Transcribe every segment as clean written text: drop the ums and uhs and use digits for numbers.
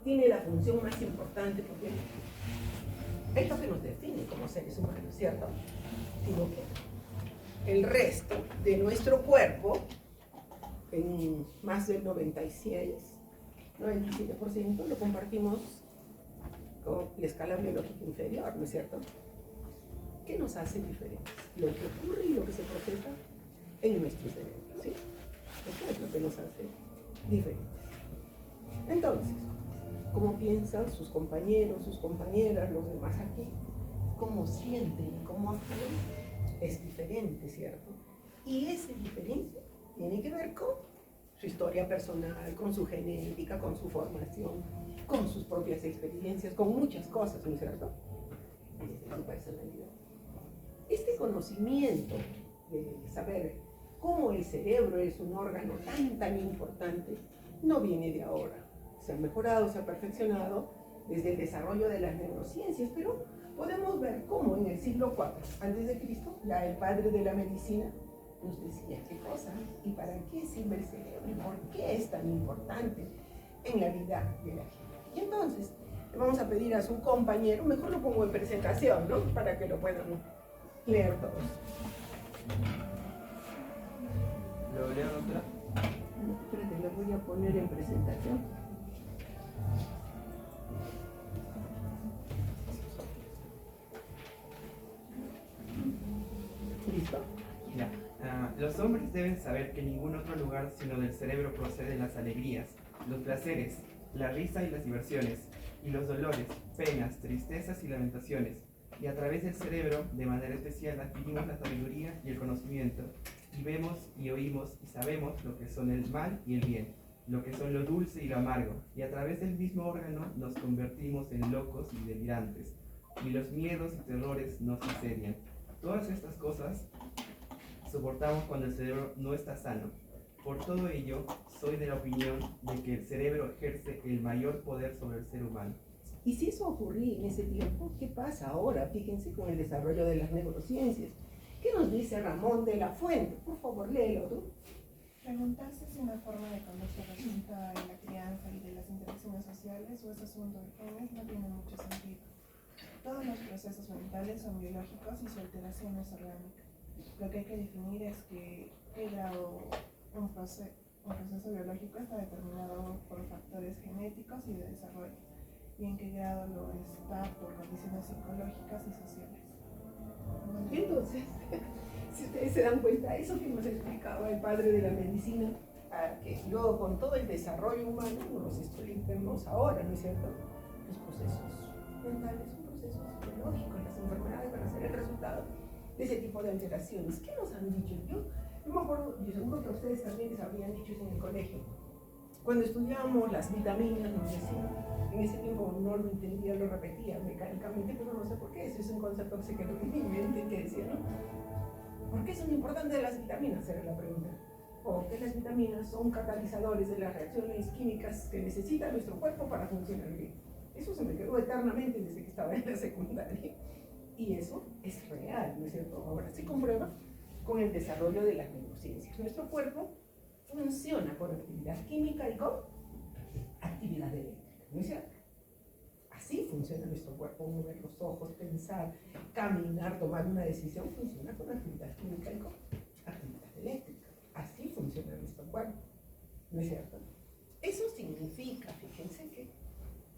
tiene la función más importante porque es lo que nos define como seres humanos, ¿cierto? Sino que el resto de nuestro cuerpo, en más del 97%, lo compartimos con la escala biológica inferior, ¿no es cierto? ¿Qué nos hace diferentes? Lo que ocurre y lo que se procesa en nuestro cerebro, ¿sí? Eso es lo que nos hace diferentes. Entonces, ¿cómo piensan sus compañeros, sus compañeras, los demás aquí? ¿Cómo sienten y cómo actúan? Es diferente, ¿cierto? Y esa diferencia tiene que ver con su historia personal, con su genética, con su formación, con sus propias experiencias, con muchas cosas, ¿no es cierto? Desde su personalidad. Este conocimiento de saber cómo el cerebro es un órgano tan importante no viene de ahora. Se ha mejorado, se ha perfeccionado desde el desarrollo de las neurociencias, pero podemos ver cómo en el siglo IV a.C., ya el padre de la medicina nos decía qué cosa y para qué sirve el cerebro y por qué es tan importante en la vida de la gente. Y entonces le vamos a pedir a su compañero, mejor lo pongo en presentación, ¿no? Para que lo puedan leer todos. ¿Lo leo, doctora? Espérate, lo voy a poner en presentación. ¿Listo? Ya. Los hombres deben saber que ningún otro lugar sino del cerebro proceden las alegrías, los placeres, la risa y las diversiones, y los dolores, penas, tristezas y lamentaciones. Y a través del cerebro, de manera especial, adquirimos la sabiduría y el conocimiento, y vemos y oímos y sabemos lo que son el mal y el bien, lo que son lo dulce y lo amargo, y a través del mismo órgano nos convertimos en locos y delirantes, y los miedos y terrores nos asedian. Todas estas cosas soportamos cuando el cerebro no está sano. Por todo ello, soy de la opinión de que el cerebro ejerce el mayor poder sobre el ser humano. Y si eso ocurría en ese tiempo, ¿qué pasa ahora? Fíjense con el desarrollo de las neurociencias. ¿Qué nos dice Ramón de la Fuente? Por favor, léelo tú. Preguntarse si una forma de conducta resulta en la crianza y de las interacciones sociales o es asunto de genes no tiene mucho sentido. Todos los procesos mentales son biológicos y su alteración es orgánica. Lo que hay que definir es qué grado un proceso biológico está determinado por factores genéticos y de desarrollo, y en qué grado lo está por condiciones psicológicas y sociales. Entonces, si ustedes se dan cuenta, eso que nos explicaba el padre de la medicina, que luego con todo el desarrollo humano nos expliquemos ahora, ¿no es cierto? Los procesos mentales son procesos biológicos, las enfermedades van a ser el resultado de ese tipo de alteraciones. ¿Qué nos han dicho? Yo me acuerdo, yo seguro que a ustedes también les habrían dicho eso en el colegio. Cuando estudiábamos las vitaminas, nos decían, en ese tiempo no lo entendía, lo repetía mecánicamente, pero no sé por qué, eso es un concepto que se quedó en mi mente que decía, ¿no? ¿Por qué son importantes las vitaminas? Era la pregunta. O que las vitaminas son catalizadores de las reacciones químicas que necesita nuestro cuerpo para funcionar bien. Eso se me quedó eternamente desde que estaba en la secundaria. Y eso es real, ¿no es cierto? Ahora se comprueba con el desarrollo de las neurociencias. Nuestro cuerpo funciona con actividad química y con actividad eléctrica, ¿no es cierto? Así funciona nuestro cuerpo: mover los ojos, pensar, caminar, tomar una decisión, funciona con actividad química y con actividad eléctrica. Así funciona nuestro cuerpo, ¿no es cierto? Eso significa, fíjense, que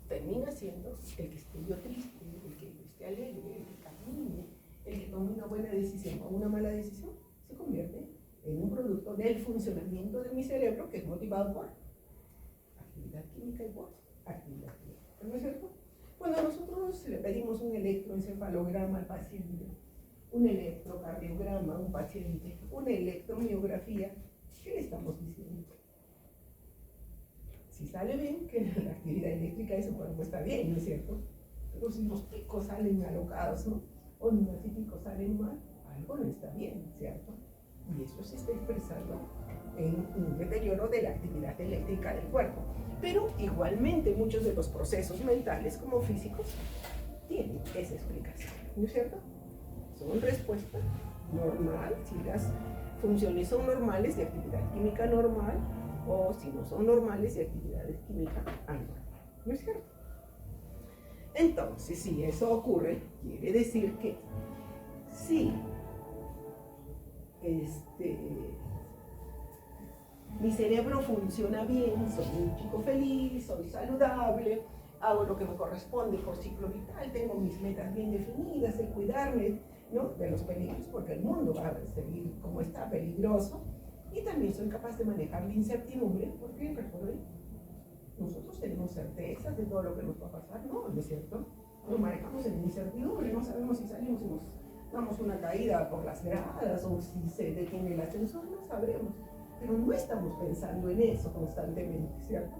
termina siendo el que esté yo triste, el que esté alegre, el que camine, el que tome una buena decisión o una mala decisión, se convierte en un producto del funcionamiento de mi cerebro, que es motivado por actividad química y por actividad eléctrica, ¿no es cierto? Cuando nosotros le pedimos un electroencefalograma al paciente, un electrocardiograma a un paciente, una electromiografía, ¿qué le estamos diciendo? Si sale bien, que la actividad eléctrica de su cuerpo está bien, ¿no es cierto? Pero si los picos salen alocados, ¿no? O los picos salen mal, algo no está bien, ¿cierto? Y eso se está expresando en un deterioro de la actividad eléctrica del cuerpo. Pero igualmente muchos de los procesos mentales como físicos tienen esa explicación, ¿no es cierto? Son respuesta normal, si las funciones son normales de actividad química normal, o si no son normales de actividad química anormal. ¿no es cierto? Entonces, si eso ocurre, quiere decir que sí, mi cerebro funciona bien, soy un chico feliz, soy saludable, hago lo que me corresponde por ciclo vital, tengo mis metas bien definidas, el cuidarme, ¿no?, de los peligros, porque el mundo va a seguir como está, peligroso, y también soy capaz de manejar la incertidumbre, porque recuerden, nosotros tenemos certezas de todo lo que nos va a pasar, ¿no? ¿No es cierto? Nos manejamos en incertidumbre, no sabemos si salimos y nos damos una caída por las gradas o si se detiene el ascensor, no sabremos. Pero no estamos pensando en eso constantemente, ¿cierto?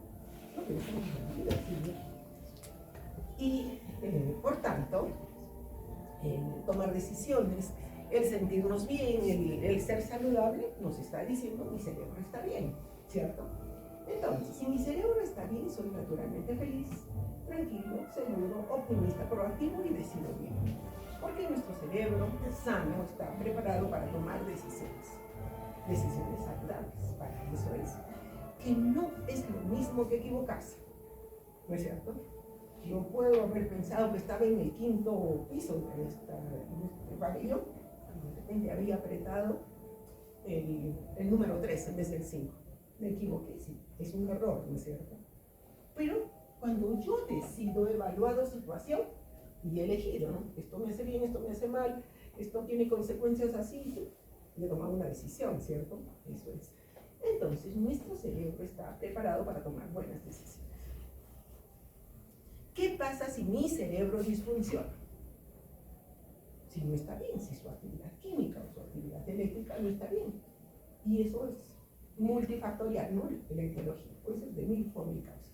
No pensamos en la vida, ¿sí? Y por tanto, el tomar decisiones, el sentirnos bien, el ser saludable, nos está diciendo mi cerebro está bien, ¿cierto? Entonces, si mi cerebro está bien, soy naturalmente feliz, tranquilo, seguro, optimista, proactivo y decido bien. Porque nuestro cerebro sano está preparado para tomar decisiones saludables. Para eso es que no es lo mismo que equivocarse, ¿no es cierto? Yo puedo haber pensado que estaba en el 5º piso de este pabellón, y de repente había apretado el número 3 en vez del 5. Me equivoqué, sí, es un error, ¿no es cierto? Pero cuando yo decido, evaluado situación y he elegido, ¿no?, esto me hace bien, esto me hace mal, esto tiene consecuencias así, y he tomado una decisión, ¿cierto? Eso es. Entonces, nuestro cerebro está preparado para tomar buenas decisiones. ¿Qué pasa si mi cerebro disfunciona? Si no está bien, si su actividad química o su actividad eléctrica no está bien. Y eso es multifactorial, ¿no? La etiología puede ser de mil formas y causas.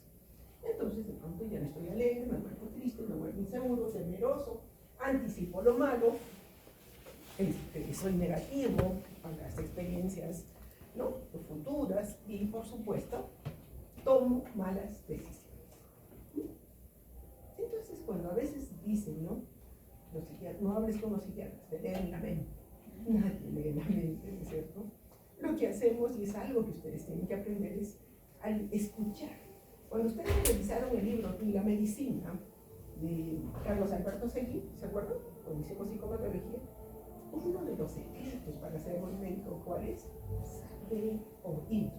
Entonces, de pronto ya no estoy alegre, me vuelvo triste, me vuelvo inseguro, temeroso, anticipo lo malo, soy negativo a las experiencias, ¿no?, futuras, y por supuesto, tomo malas decisiones. Entonces, cuando a veces dicen, ¿no?, los psiquiatras, no hables con los psiquiatras, te leen la mente. Nadie lee la mente, ¿no es cierto? Lo que hacemos, y es algo que ustedes tienen que aprender, es al escuchar. Cuando ustedes revisaron el libro Y la medicina de Carlos Alberto Seguí, ¿se acuerdan? Cuando hicimos psicopatología, uno de los secretos para ser buen médico, ¿cuál es? Saber oír.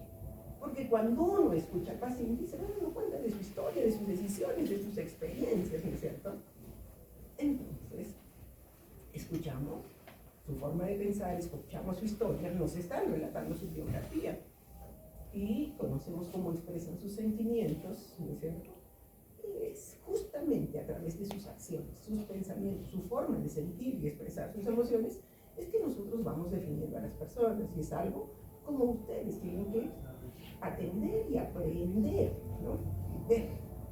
Porque cuando uno escucha al paciente, se va dando cuenta de su historia, de sus decisiones, de sus experiencias, ¿no es cierto? Entonces, escuchamos su forma de pensar, escuchamos su historia, nos están relatando su biografía y conocemos cómo expresan sus sentimientos, ¿no es cierto? Y es justamente a través de sus acciones, sus pensamientos, su forma de sentir y expresar sus emociones, es que nosotros vamos definiendo a las personas, y es algo como ustedes tienen que atender y aprender, ¿no? Y ver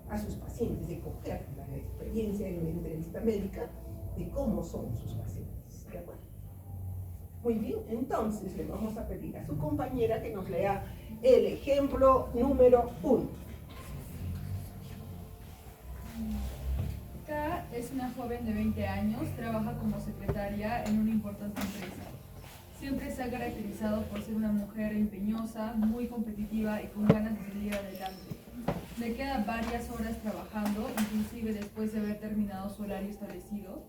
a sus pacientes, de coger la experiencia en una entrevista médica de cómo son sus pacientes, ¿de acuerdo? Muy bien, entonces le vamos a pedir a su compañera que nos lea el ejemplo número 1. K es una joven de 20 años, trabaja como secretaria en una importante empresa. Siempre se ha caracterizado por ser una mujer empeñosa, muy competitiva y con ganas de salir adelante. Le queda varias horas trabajando, inclusive después de haber terminado su horario establecido,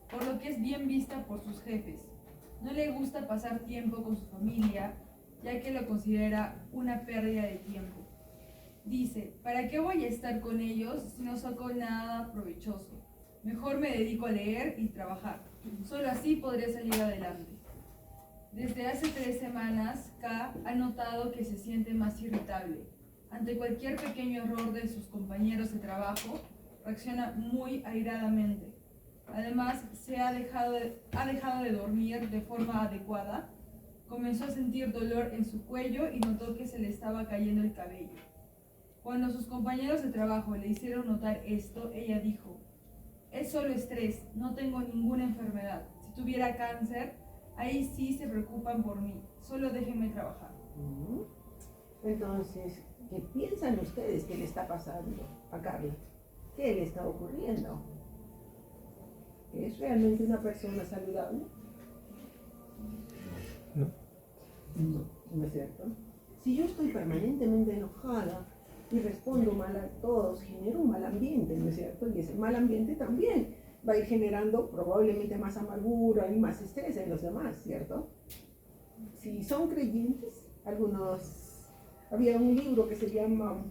por lo que es bien vista por sus jefes. No le gusta pasar tiempo con su familia, ya que lo considera una pérdida de tiempo. Dice, ¿para qué voy a estar con ellos si no saco nada provechoso? Mejor me dedico a leer y trabajar. Solo así podré salir adelante. Desde hace 3 semanas, K ha notado que se siente más irritable. Ante cualquier pequeño error de sus compañeros de trabajo, reacciona muy airadamente. Además, ha dejado de dormir de forma adecuada, comenzó a sentir dolor en su cuello y notó que se le estaba cayendo el cabello. Cuando sus compañeros de trabajo le hicieron notar esto, ella dijo, es solo estrés, no tengo ninguna enfermedad. Si tuviera cáncer, ahí sí se preocupan por mí, solo déjenme trabajar. Entonces, ¿qué piensan ustedes que le está pasando a Carla? ¿Qué le está ocurriendo? ¿Es realmente una persona saludable? No. No, no es cierto. Si yo estoy permanentemente enojada, y respondo mal a todos, genero un mal ambiente, ¿no es cierto? Y ese mal ambiente también va a ir generando probablemente más amargura y más estrés en los demás, ¿cierto? Si son creyentes, había un libro que se llama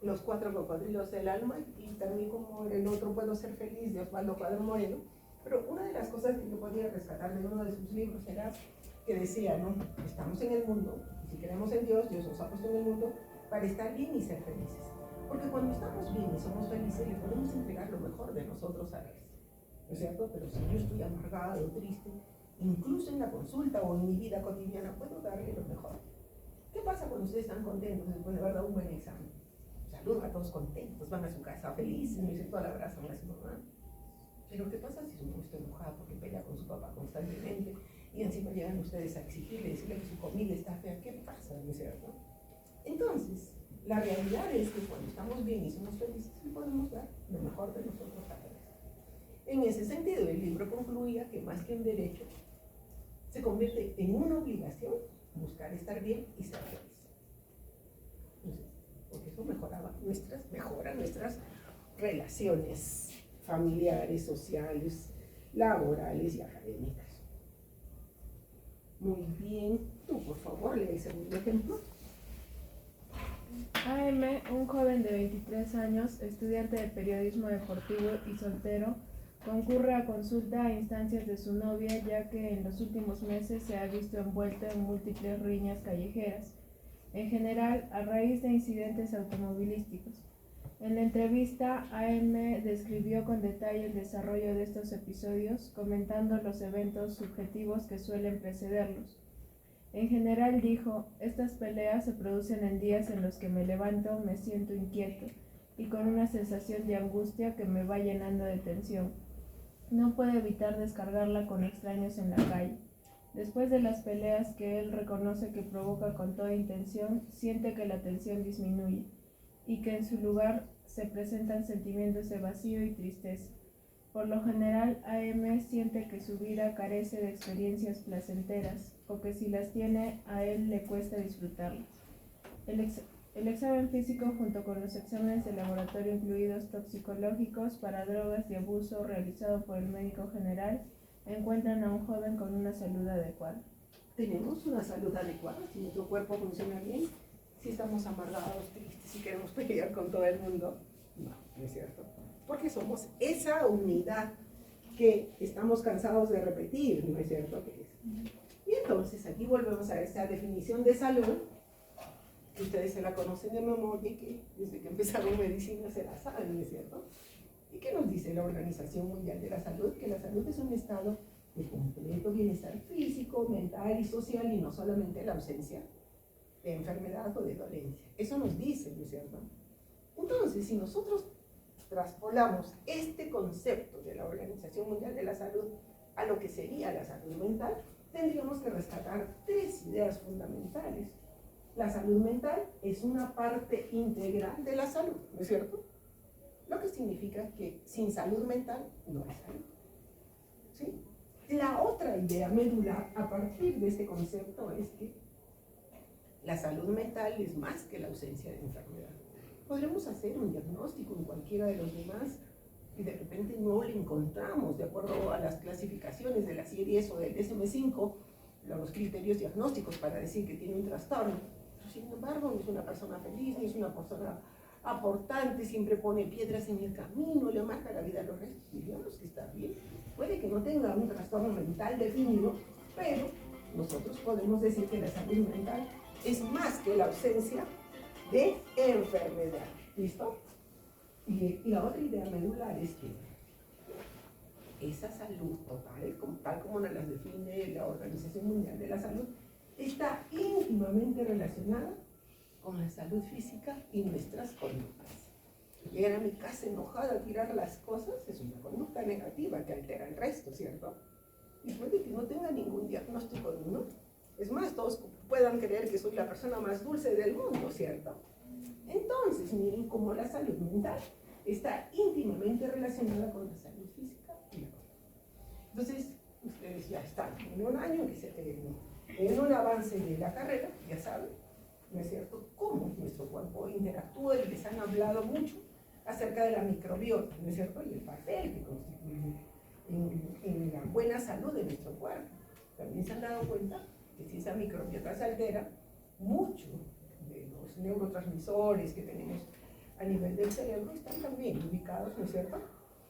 Los 4 cocodrilos del alma, y también como era el otro, Puedo ser feliz, de Osvaldo Padre Moreno. Pero una de las cosas que yo podía rescatar de uno de sus libros era que decía, ¿no? Estamos en el mundo, y si creemos en Dios, Dios nos ha puesto en el mundo para estar bien y ser felices. Porque cuando estamos bien y somos felices, le podemos entregar lo mejor de nosotros a Dios, ¿no es cierto? Pero si yo estoy amargado, triste, incluso en la consulta o en mi vida cotidiana, puedo darle lo mejor. ¿Qué pasa cuando ustedes están contentos después de haber dado un buen examen? Salud, a todos contentos, van a su casa felices, me dicen toda la abrazan a su mamá. Pero ¿qué pasa si su mamá está enojada porque pelea con su papá constantemente y encima llegan ustedes a exigirle, decirle que su comida está fea? ¿Qué pasa, no es cierto? Entonces, la realidad es que cuando estamos bien y somos felices, sí podemos dar lo mejor de nosotros a Dios. En ese sentido, el libro concluía que más que un derecho, se convierte en una obligación buscar estar bien y ser feliz. Entonces, porque eso mejora nuestras relaciones familiares, sociales, laborales y académicas. Muy bien, tú por favor lee el segundo ejemplo. AM, un joven de 23 años, estudiante de periodismo deportivo y soltero, concurre a consulta a instancias de su novia, ya que en los últimos meses se ha visto envuelto en múltiples riñas callejeras, en general a raíz de incidentes automovilísticos. En la entrevista, AM describió con detalle el desarrollo de estos episodios, comentando los eventos subjetivos que suelen precederlos. En general dijo, estas peleas se producen en días en los que me levanto, me siento inquieto y con una sensación de angustia que me va llenando de tensión. No puedo evitar descargarla con extraños en la calle. Después de las peleas que él reconoce que provoca con toda intención, siente que la tensión disminuye y que en su lugar se presentan sentimientos de vacío y tristeza. Por lo general, AM siente que su vida carece de experiencias placenteras o que si las tiene, a él le cuesta disfrutarlas. El examen físico junto con los exámenes de laboratorio incluidos toxicológicos para drogas y abuso realizado por el médico general encuentran a un joven con una salud adecuada. Tenemos una salud adecuada, si nuestro cuerpo funciona bien, si estamos amargados, tristes, si queremos pelear con todo el mundo. No es cierto. Porque somos esa unidad que estamos cansados de repetir, ¿no es cierto? Y entonces aquí volvemos a esta definición de salud, que ustedes se la conocen de memoria y que desde que empezaron medicina se la saben, ¿no es cierto? ¿Y qué nos dice la Organización Mundial de la Salud? Que la salud es un estado de completo bienestar físico, mental y social, y no solamente la ausencia de enfermedad o de dolencia. Eso nos dice, ¿no es cierto? Entonces, si nosotros traspolamos este concepto de la Organización Mundial de la Salud a lo que sería la salud mental, tendríamos que rescatar 3 ideas fundamentales. La salud mental es una parte integral de la salud, ¿no es cierto? Lo que significa que sin salud mental no hay salud, ¿sí? La otra idea medular a partir de este concepto es que la salud mental es más que la ausencia de enfermedad. Podremos hacer un diagnóstico en cualquiera de los demás y de repente no le encontramos, de acuerdo a las clasificaciones de la CIE-10 o del DSM-5, los criterios diagnósticos para decir que tiene un trastorno. Pero sin embargo, no es una persona feliz, no es una persona aportante, siempre pone piedras en el camino, le marca la vida a los restos. Diríamos que está bien. Puede que no tenga un trastorno mental definido, pero nosotros podemos decir que la salud mental es más que la ausencia de enfermedad. ¿Listo? Y la otra idea medular es que esa salud total, tal como nos las define la Organización Mundial de la Salud, está íntimamente relacionada con la salud física y nuestras conductas. Llegar a mi casa enojada a tirar las cosas es una conducta negativa que altera el resto, ¿cierto? Y puede que no tenga ningún diagnóstico de uno. Es más, todos puedan creer que soy la persona más dulce del mundo, ¿cierto? Entonces, miren cómo la salud mental está íntimamente relacionada con la salud física y la conducta. Entonces, ustedes ya están en un año que se terminó. En un avance de la carrera, ya saben, ¿no es cierto?, cómo nuestro cuerpo interactúa y les han hablado mucho acerca de la microbiota, ¿no es cierto?, y el papel que constituye en la buena salud de nuestro cuerpo. También se han dado cuenta que si esa microbiota se altera, mucho de los neurotransmisores que tenemos a nivel del cerebro están también ubicados, ¿no es cierto?,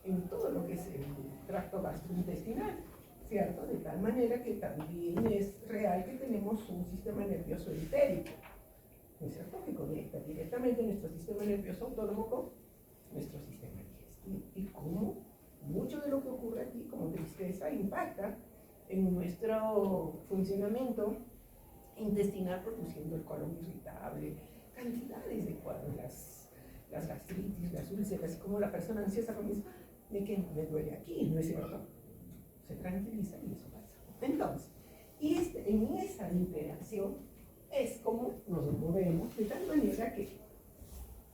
en todo lo que es el tracto gastrointestinal, ¿cierto? De tal manera que también es real que tenemos un sistema nervioso entérico, ¿no es cierto?, que conecta directamente nuestro sistema nervioso autónomo con nuestro sistema digestivo. Y cómo mucho de lo que ocurre aquí, como tristeza, impacta en nuestro funcionamiento intestinal, produciendo el colon irritable, cantidades de cuadros, las gastritis, las úlceras, y como la persona ansiosa comienza, de que me duele aquí, ¿no es cierto? Se tranquiliza y eso pasa. Entonces, en esa interacción es como nos movemos, de tal manera que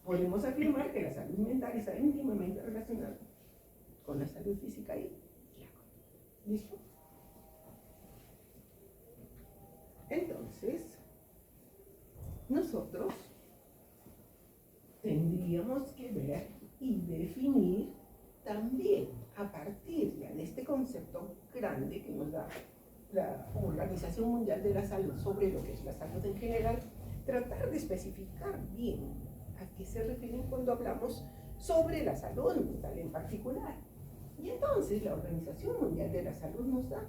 podemos afirmar que la salud mental está íntimamente relacionada con la salud física y la conducta. ¿Listo? Entonces, nosotros tendríamos que ver y definir también a partir de este concepto grande que nos da la Organización Mundial de la Salud sobre lo que es la salud en general, tratar de especificar bien a qué se refieren cuando hablamos sobre la salud mental en particular. Y entonces la Organización Mundial de la Salud nos da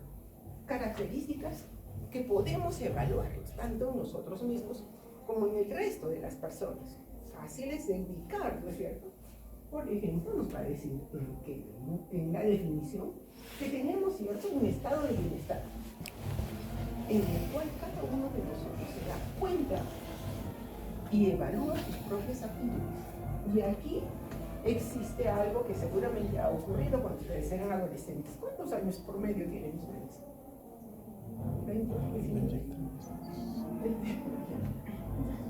características que podemos evaluarlos tanto en nosotros mismos como en el resto de las personas, fáciles de ubicar, ¿no es cierto? Por ejemplo, nos va a decir que en la definición que tenemos, ¿cierto?, un estado de bienestar en el cual cada uno de nosotros se da cuenta y evalúa sus propias actitudes. Y aquí existe algo que seguramente ha ocurrido cuando ustedes eran adolescentes. ¿Cuántos años por medio tienen ustedes? 20, 19.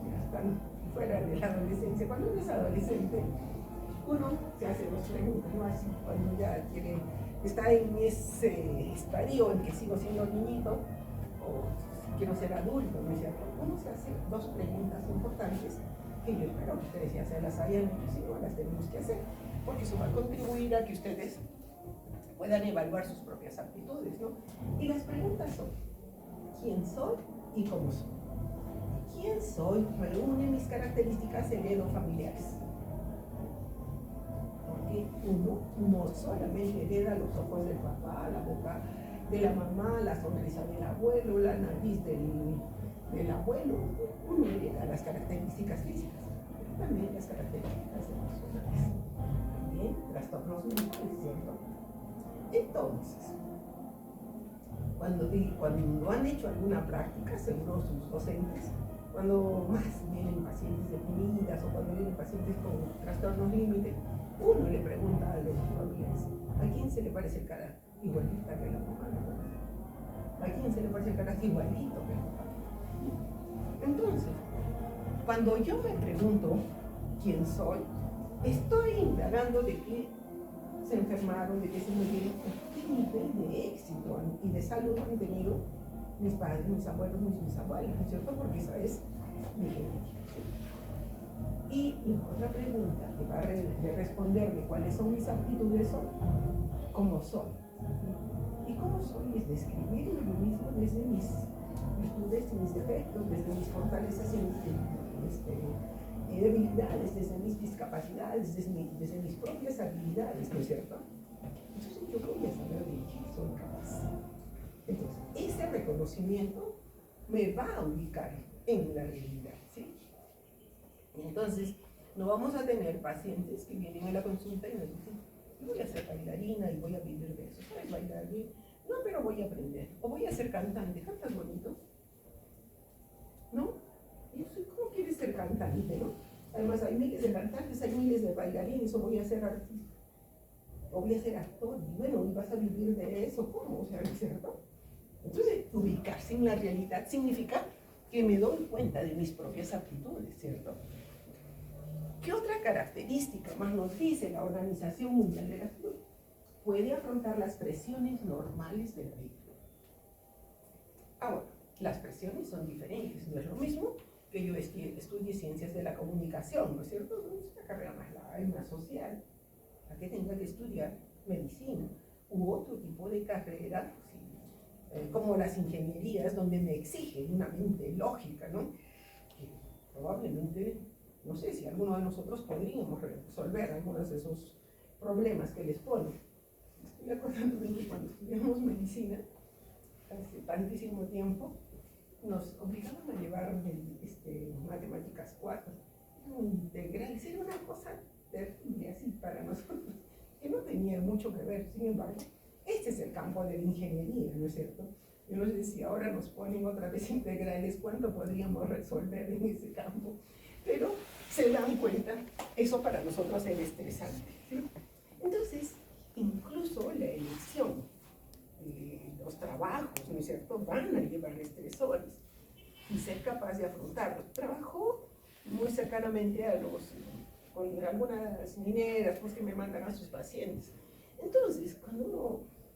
Ya están fuera de la adolescencia. Cuando uno es adolescente, uno se hace dos preguntas, ¿no? Así, cuando ya está en ese estadio en que sigo siendo niñito, o si quiero ser adulto, ¿no es cierto? Uno se hace dos preguntas importantes que yo espero que ustedes ya se las hayan hecho, si no las tenemos que hacer, porque eso va a contribuir a que ustedes puedan evaluar sus propias aptitudes, ¿no? Y las preguntas son: ¿quién soy y cómo soy? ¿Quién soy? Reúne mis características heredofamiliares. Porque uno no solamente hereda los ojos del papá, la boca de la mamá, la sonrisa del abuelo, la nariz del abuelo, uno hereda las características físicas, pero también las características emocionales, también trastornos mentales, ¿cierto? Entonces, cuando han hecho alguna práctica, seguro sus docentes, cuando más vienen pacientes deprimidas o cuando vienen pacientes con trastornos límite, uno le pregunta a los familiares: ¿a quién se le parece el cara igualita que la mamá? ¿A quién se le parece el cara igualito que la papá? Entonces, cuando yo me pregunto quién soy, estoy indagando de qué se enfermaron, de qué se murieron, qué nivel de éxito y de salud han tenido mis padres, mis abuelos, mis bisabuelos, ¿no es cierto? Porque esa es mi genética. Y la otra pregunta que va a responderme cuáles son mis aptitudes son: ¿cómo soy? Y cómo soy es describirme a mí mismo desde mis virtudes y mis defectos, desde mis fortalezas y mis debilidades, desde mis discapacidades, desde mis propias habilidades, ¿no es cierto? Entonces yo voy a saber de qué soy capaz. Entonces, ese reconocimiento me va a ubicar en la realidad, ¿sí? Entonces, no vamos a tener pacientes que vienen a la consulta y nos dicen: yo voy a ser bailarina y voy a vivir de eso. ¿Sabes bailar bien? No, pero voy a aprender. O voy a ser cantante. ¿Cantas bonito? ¿No? Y yo soy: ¿cómo quieres ser cantante, no? Además, hay miles de cantantes, hay miles de bailarines. O voy a ser artista. O voy a ser actor. Y bueno, ¿y vas a vivir de eso? ¿Cómo? O sea, ¿no es cierto? Entonces, ubicarse en la realidad significa que me doy cuenta de mis propias aptitudes, ¿cierto? ¿Qué otra característica más nos dice la Organización Mundial de la Salud? Puede afrontar las presiones normales de la vida. Ahora, las presiones son diferentes. No es lo mismo que yo estudie ciencias de la comunicación, ¿no es cierto? Es una carrera más larga, más social, a que tenga que estudiar medicina u otro tipo de carrera, sí, como las ingenierías, donde me exigen una mente lógica, ¿no? Que probablemente, no sé si alguno de nosotros podríamos resolver algunos de esos problemas que les ponen. Estoy acordándome que cuando estudiamos medicina, hace tantísimo tiempo, nos obligaban a llevar matemáticas 4, integrales, era una cosa terrible así para nosotros, que no tenía mucho que ver. Sin embargo, este es el campo de la ingeniería, ¿no es cierto? Yo no sé si ahora nos ponen otra vez integrales, ¿cuánto podríamos resolver en ese campo? Pero se dan cuenta, eso para nosotros era estresante, ¿sí? Entonces, incluso la elección, los trabajos, ¿no es cierto?, van a llevar estresores y ser capaz de afrontarlos. Trabajo muy cercanamente con algunas mineras, pues, que me mandan a sus pacientes. Entonces,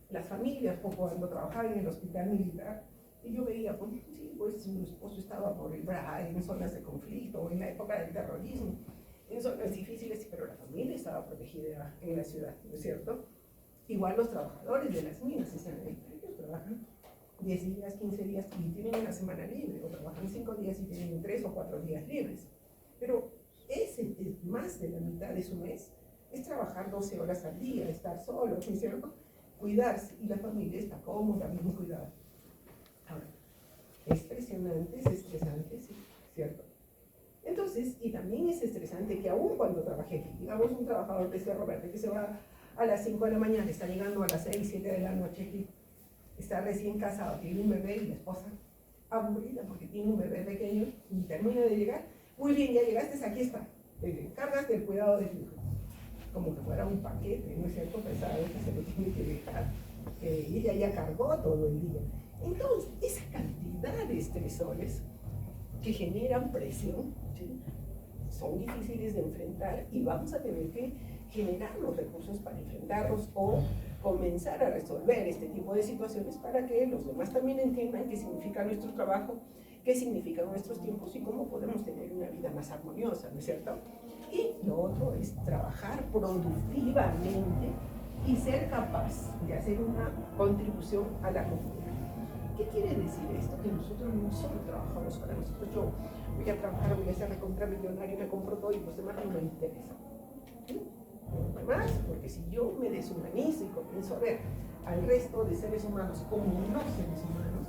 las familias, cuando trabajaba en el hospital militar, y yo veía, pues, sí, pues mi esposo estaba por el BRA, en zonas de conflicto, o en la época del terrorismo, en zonas difíciles, pero la familia estaba protegida en la ciudad, ¿no es cierto? Igual los trabajadores de las minas, ellos trabajan 10 días, 15 días y tienen una semana libre, o trabajan 5 días y tienen 3 o 4 días libres. Pero más de la mitad de su mes es trabajar 12 horas al día, estar solo, ¿no es cierto? Cuidarse, y la familia está cómoda, bien cuidada. Ahora, es presionante, es estresante, sí, ¿cierto? Entonces, y también es estresante que aún cuando trabajé aquí, digamos un trabajador de Cerro Verde que se va a las 5 de la mañana, está llegando a las 6, 7 de la noche aquí, está recién casado, tiene un bebé y la esposa aburrida porque tiene un bebé pequeño y termina de llegar, muy bien, ya llegaste, aquí está, te encargas del cuidado de tu hijo, como que fuera un paquete, ¿no es cierto?, pesado que se lo tiene que dejar, y ella ya cargó todo el día. Entonces, esa cantidad de estresores que generan presión, ¿sí?, son difíciles de enfrentar y vamos a tener que generar los recursos para enfrentarlos o comenzar a resolver este tipo de situaciones para que los demás también entiendan qué significa nuestro trabajo, qué significan nuestros tiempos y cómo podemos tener una vida más armoniosa, ¿no es cierto? Y lo otro es trabajar productivamente y ser capaz de hacer una contribución a la comunidad. ¿Qué quiere decir esto? Que nosotros no solo trabajamos para nosotros. Yo voy a trabajar, voy a ser recontramillonario, me compro todo y los demás no me interesa. Además, porque si yo me deshumanizo y comienzo a ver al resto de seres humanos como no seres humanos,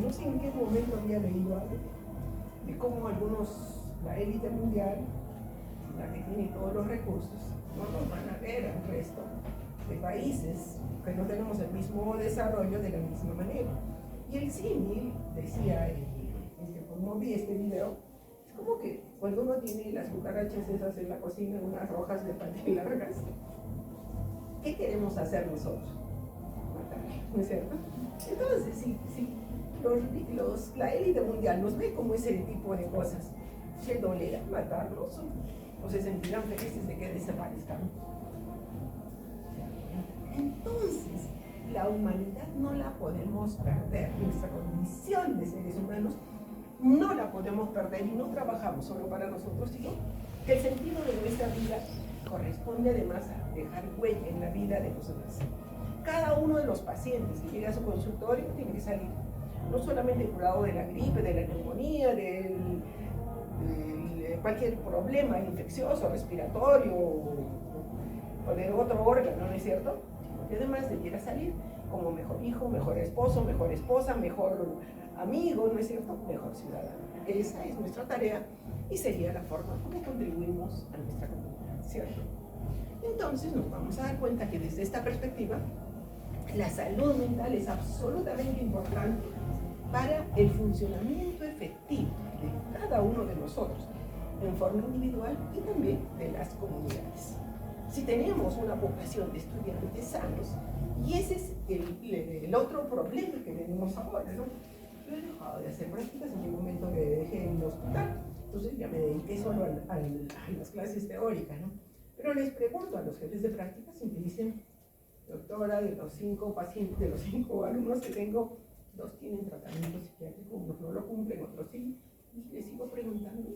no sé en qué momento había leído algo de cómo la élite mundial, la que tiene todos los recursos, no nos van a ver al resto de países que no tenemos el mismo desarrollo de la misma manera. Y el símil, decía, como vi este video, es como que cuando uno tiene las cucarachas esas en la cocina, unas rojas de paté largas, ¿qué queremos hacer nosotros? Matarlas, ¿no es cierto? Entonces, si la élite mundial nos ve como ese tipo de cosas, ¿se dolerá matarlos o se sentirán felices de que desaparezcan? Entonces, la humanidad no la podemos perder, nuestra condición de seres humanos no la podemos perder y no trabajamos solo para nosotros, sino que el sentido de nuestra vida corresponde además a dejar huella en la vida de los demás. Cada uno de los pacientes que llega a su consultorio tiene que salir no solamente curado de la gripe, de la neumonía, de cualquier problema infeccioso, respiratorio o de otro órgano, ¿no es cierto? Y además debiera salir como mejor hijo, mejor esposo, mejor esposa, mejor amigo, ¿no es cierto? Mejor ciudadano. Esa es nuestra tarea y sería la forma como contribuimos a nuestra comunidad, ¿cierto? Entonces nos vamos a dar cuenta que desde esta perspectiva la salud mental es absolutamente importante para el funcionamiento efectivo de cada uno de nosotros en forma individual y también de las comunidades. Si tenemos una población de estudiantes sanos, y ese es el otro problema que tenemos ahora, ¿no? Yo he dejado de hacer prácticas en el momento que dejé el hospital, entonces ya me dediqué solo a las clases teóricas, ¿no? Pero les pregunto a los jefes de prácticas y me dicen, doctora, de los 5 pacientes, de los 5 alumnos que tengo, 2 tienen tratamiento psiquiátrico, unos no lo cumplen, otros sí, Y les sigo preguntando,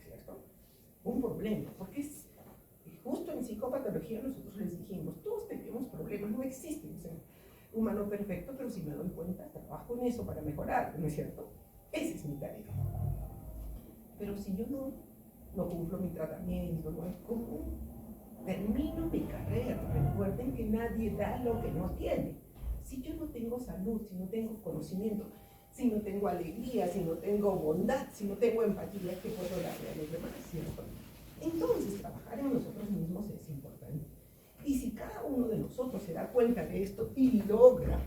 ¿cierto? Un problema, porque es justo en psicopatología nosotros les dijimos, todos tenemos problemas, no existe un ser humano perfecto, pero si me doy cuenta, trabajo en eso para mejorar, ¿no es cierto? Esa es mi tarea. Pero si yo no cumplo mi tratamiento, no es como termino mi carrera. Recuerden que nadie da lo que no tiene. Si yo no tengo salud, si no tengo conocimiento, si no tengo alegría, si no tengo bondad, si no tengo empatía, ¿qué puedo darle a los demás? ¿Cierto? Entonces, trabajar en nosotros mismos es importante. Y si cada uno de nosotros se da cuenta de esto y logra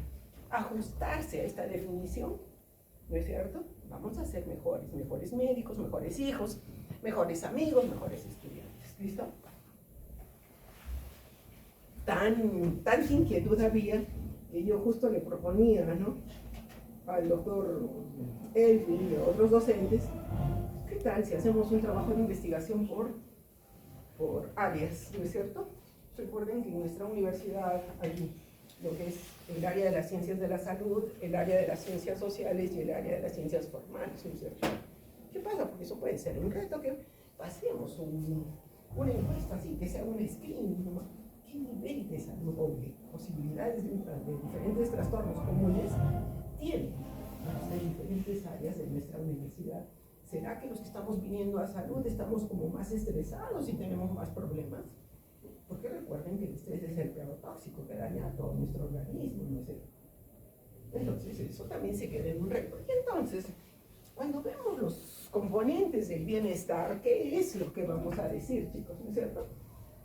ajustarse a esta definición, ¿no es cierto? Vamos a ser mejores médicos, mejores hijos, mejores amigos, mejores estudiantes. ¿Listo? Tanta inquietud había que yo justo le proponía, ¿no?, al doctor Elvin y a otros docentes, ¿qué tal si hacemos un trabajo de investigación por áreas, ¿no es cierto? Recuerden que en nuestra universidad hay lo que es el área de las ciencias de la salud, el área de las ciencias sociales y el área de las ciencias formales, ¿no es cierto? ¿Qué pasa? Porque eso puede ser un reto, que pasemos una encuesta así, que sea un screening, ¿no? ¿Qué nivel de salud o de posibilidades de diferentes trastornos comunes tienen las diferentes áreas de nuestra universidad? ¿Será que los que estamos viniendo a salud estamos como más estresados y tenemos más problemas? Porque recuerden que el estrés es el peor tóxico que daña a todo nuestro organismo, ¿no es cierto? Entonces eso también se queda en un reto. Y entonces, cuando vemos los componentes del bienestar, ¿qué es lo que vamos a decir, chicos? ¿No es cierto?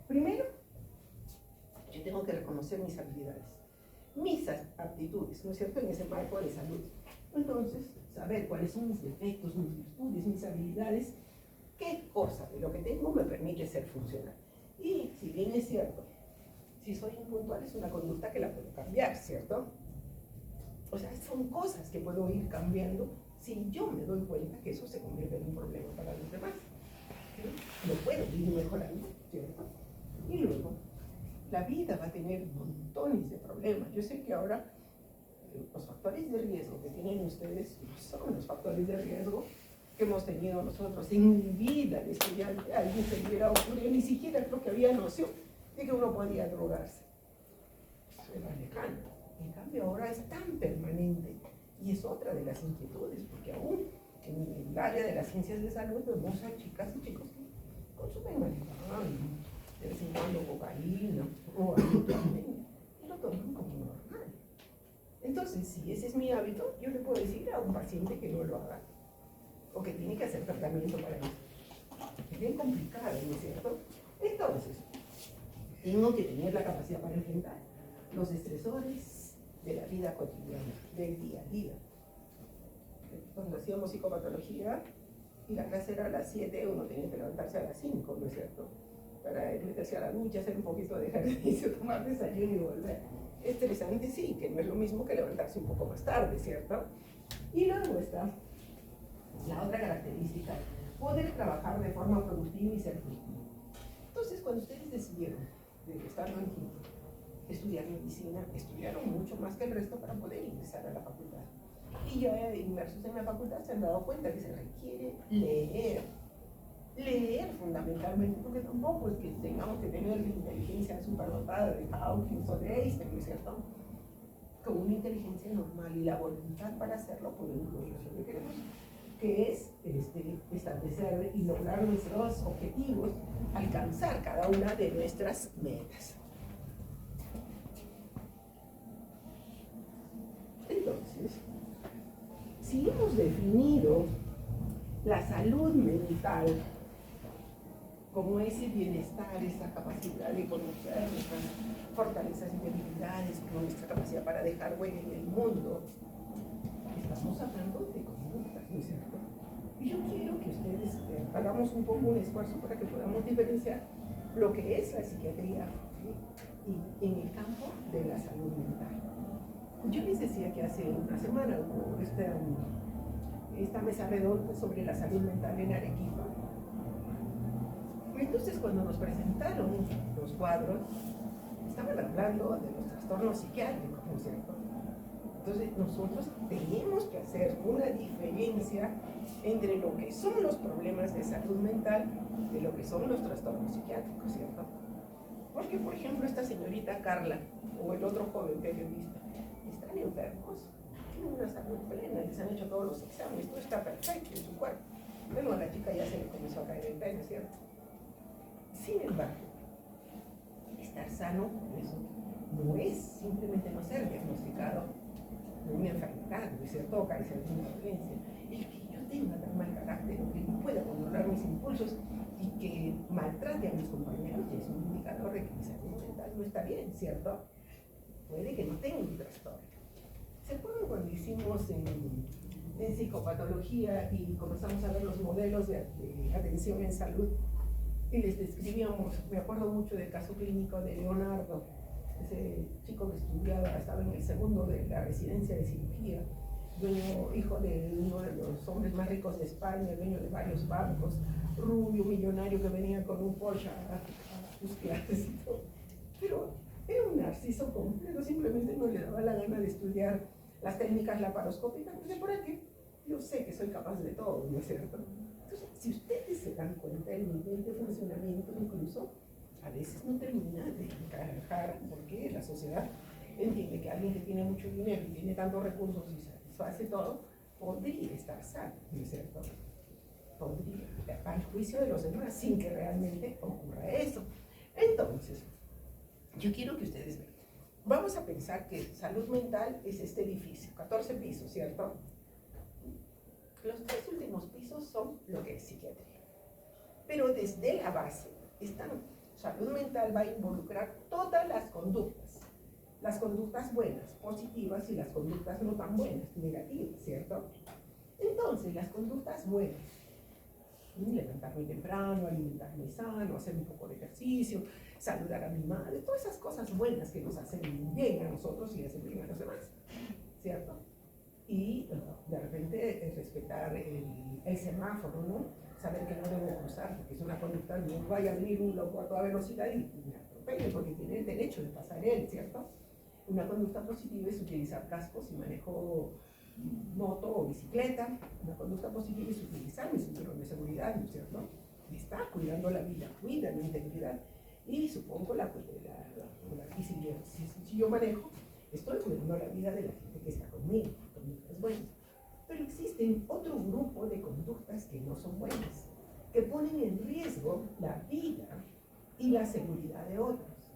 Primero, yo tengo que reconocer mis habilidades, mis aptitudes, ¿no es cierto?, en ese marco de salud. Entonces, saber cuáles son mis defectos, mis virtudes, mis habilidades, qué cosa de lo que tengo me permite ser funcional. Y si bien es cierto, si soy impuntual es una conducta que la puedo cambiar, ¿cierto? O sea, son cosas que puedo ir cambiando si yo me doy cuenta que eso se convierte en un problema para los demás. ¿Sí? Lo puedo ir mejorando, ¿cierto? Y luego, la vida va a tener montones de problemas. Yo sé que ahora los factores de riesgo que tienen ustedes no son los factores de riesgo que hemos tenido nosotros. En mi vida de estudiante alguien se hubiera ocurrido, ni siquiera creo que había noción de que uno podía drogarse. Era lejano. En cambio ahora es tan permanente y es otra de las inquietudes, porque aún en el área de las ciencias de salud vemos a chicas y chicos que consumen marihuana, de vez en cuando cocaína o habitualmente, y lo toman como normal. Entonces, si ese es mi hábito, yo le puedo decir a un paciente que no lo haga, o que tiene que hacer tratamiento para eso. Es bien complicado, ¿no es cierto? Entonces, tengo que tener la capacidad para enfrentar los estresores de la vida cotidiana, del día a día. Cuando hacíamos psicopatología y la clase era a las 7, uno tenía que levantarse a las 5, ¿no es cierto?, para meterse a la ducha, hacer un poquito de ejercicio, tomar desayuno y volver. Estresante, sí, que no es lo mismo que levantarse un poco más tarde, ¿cierto? Y luego está la otra característica, poder trabajar de forma productiva y ser productivo. Entonces, cuando ustedes decidieron, estando en quinto, estudiar medicina, estudiaron mucho más que el resto para poder ingresar a la facultad. Y ya inmersos en la facultad se han dado cuenta que se requiere leer fundamentalmente, porque tampoco es que tengamos que tener la inteligencia superdotada de Hawking o de Einstein, ¿no es cierto? Con una inteligencia normal y la voluntad para hacerlo podemos lograr lo que queremos, que es establecer y lograr nuestros objetivos, alcanzar cada una de nuestras metas. Entonces, si hemos definido la salud mental como ese bienestar, esa capacidad de conocer nuestras fortalezas y debilidades, como nuestra capacidad para dejar huella en el mundo, estamos hablando de conductas, ¿no es cierto? Y yo quiero que ustedes hagamos un poco un esfuerzo para que podamos diferenciar lo que es la psiquiatría, ¿sí?, en el campo de la salud mental. Yo les decía que hace una semana hubo esta mesa redonda sobre la salud mental en Arequipa. Entonces, cuando nos presentaron los cuadros, estaban hablando de los trastornos psiquiátricos, ¿no es cierto? Entonces nosotros tenemos que hacer una diferencia entre lo que son los problemas de salud mental de lo que son los trastornos psiquiátricos, ¿cierto? Porque, por ejemplo, esta señorita Carla o el otro joven periodista están enfermos, tienen una salud plena, les han hecho todos los exámenes, todo está perfecto en su cuerpo. Bueno, a la chica ya se le comenzó a caer el pelo, ¿cierto? Sin embargo, estar sano, eso no es simplemente no ser diagnosticado de una enfermedad, ¿no es cierto? O carecer de una dolencia. El que yo tenga tan mal carácter, o que no pueda controlar mis impulsos y que maltrate a mis compañeros, ya es un indicador de que mi salud mental no está bien, ¿cierto? Puede que no tenga un trastorno. ¿Se acuerdan cuando hicimos en psicopatología y comenzamos a ver los modelos de atención en salud y les describíamos? Me acuerdo mucho del caso clínico de Leonardo, ese chico que estudiaba, estaba en el segundo de la residencia de cirugía, hijo de uno de los hombres más ricos de España, dueño de varios bancos, rubio, millonario, que venía con un Porsche a sus clases y todo. Pero era un narciso completo, simplemente no le daba la gana de estudiar las técnicas laparoscópicas, porque por aquí yo sé que soy capaz de todo, ¿no es cierto? Entonces, si ustedes se dan cuenta del nivel de funcionamiento, incluso a veces no termina de encajar, porque la sociedad entiende que alguien que tiene mucho dinero y tiene tantos recursos y satisface todo, podría estar sano, ¿no es cierto? Podría, al juicio de los demás, sin que realmente ocurra eso. Entonces, yo quiero que ustedes vean. Vamos a pensar que salud mental es este edificio, 14 pisos, ¿cierto? Los 3 últimos pisos son lo que es psiquiatría. Pero desde la base, esta salud mental va a involucrar todas las conductas buenas, positivas, y las conductas no tan buenas, negativas, ¿cierto? Entonces, las conductas buenas: levantarme temprano, alimentarme sano, hacer un poco de ejercicio, saludar a mi madre, todas esas cosas buenas que nos hacen bien a nosotros y hacen bien a los demás, ¿cierto? Y de repente respetar el semáforo, ¿no? Saber que no debo cruzar, porque es una conducta, no vaya a venir un loco a toda velocidad y me atropelle, porque tiene el derecho de pasar él, ¿cierto? Una conducta positiva es utilizar cascos si manejo moto o bicicleta. Una conducta positiva es utilizar mi cinturón de seguridad, ¿no es cierto? Me está cuidando la vida, cuida mi integridad, y supongo si yo manejo, estoy cuidando la vida de la gente que está conmigo, conductas buenas. Pero existen otro grupo de conductas que no son buenas, que ponen en riesgo la vida y la seguridad de otros.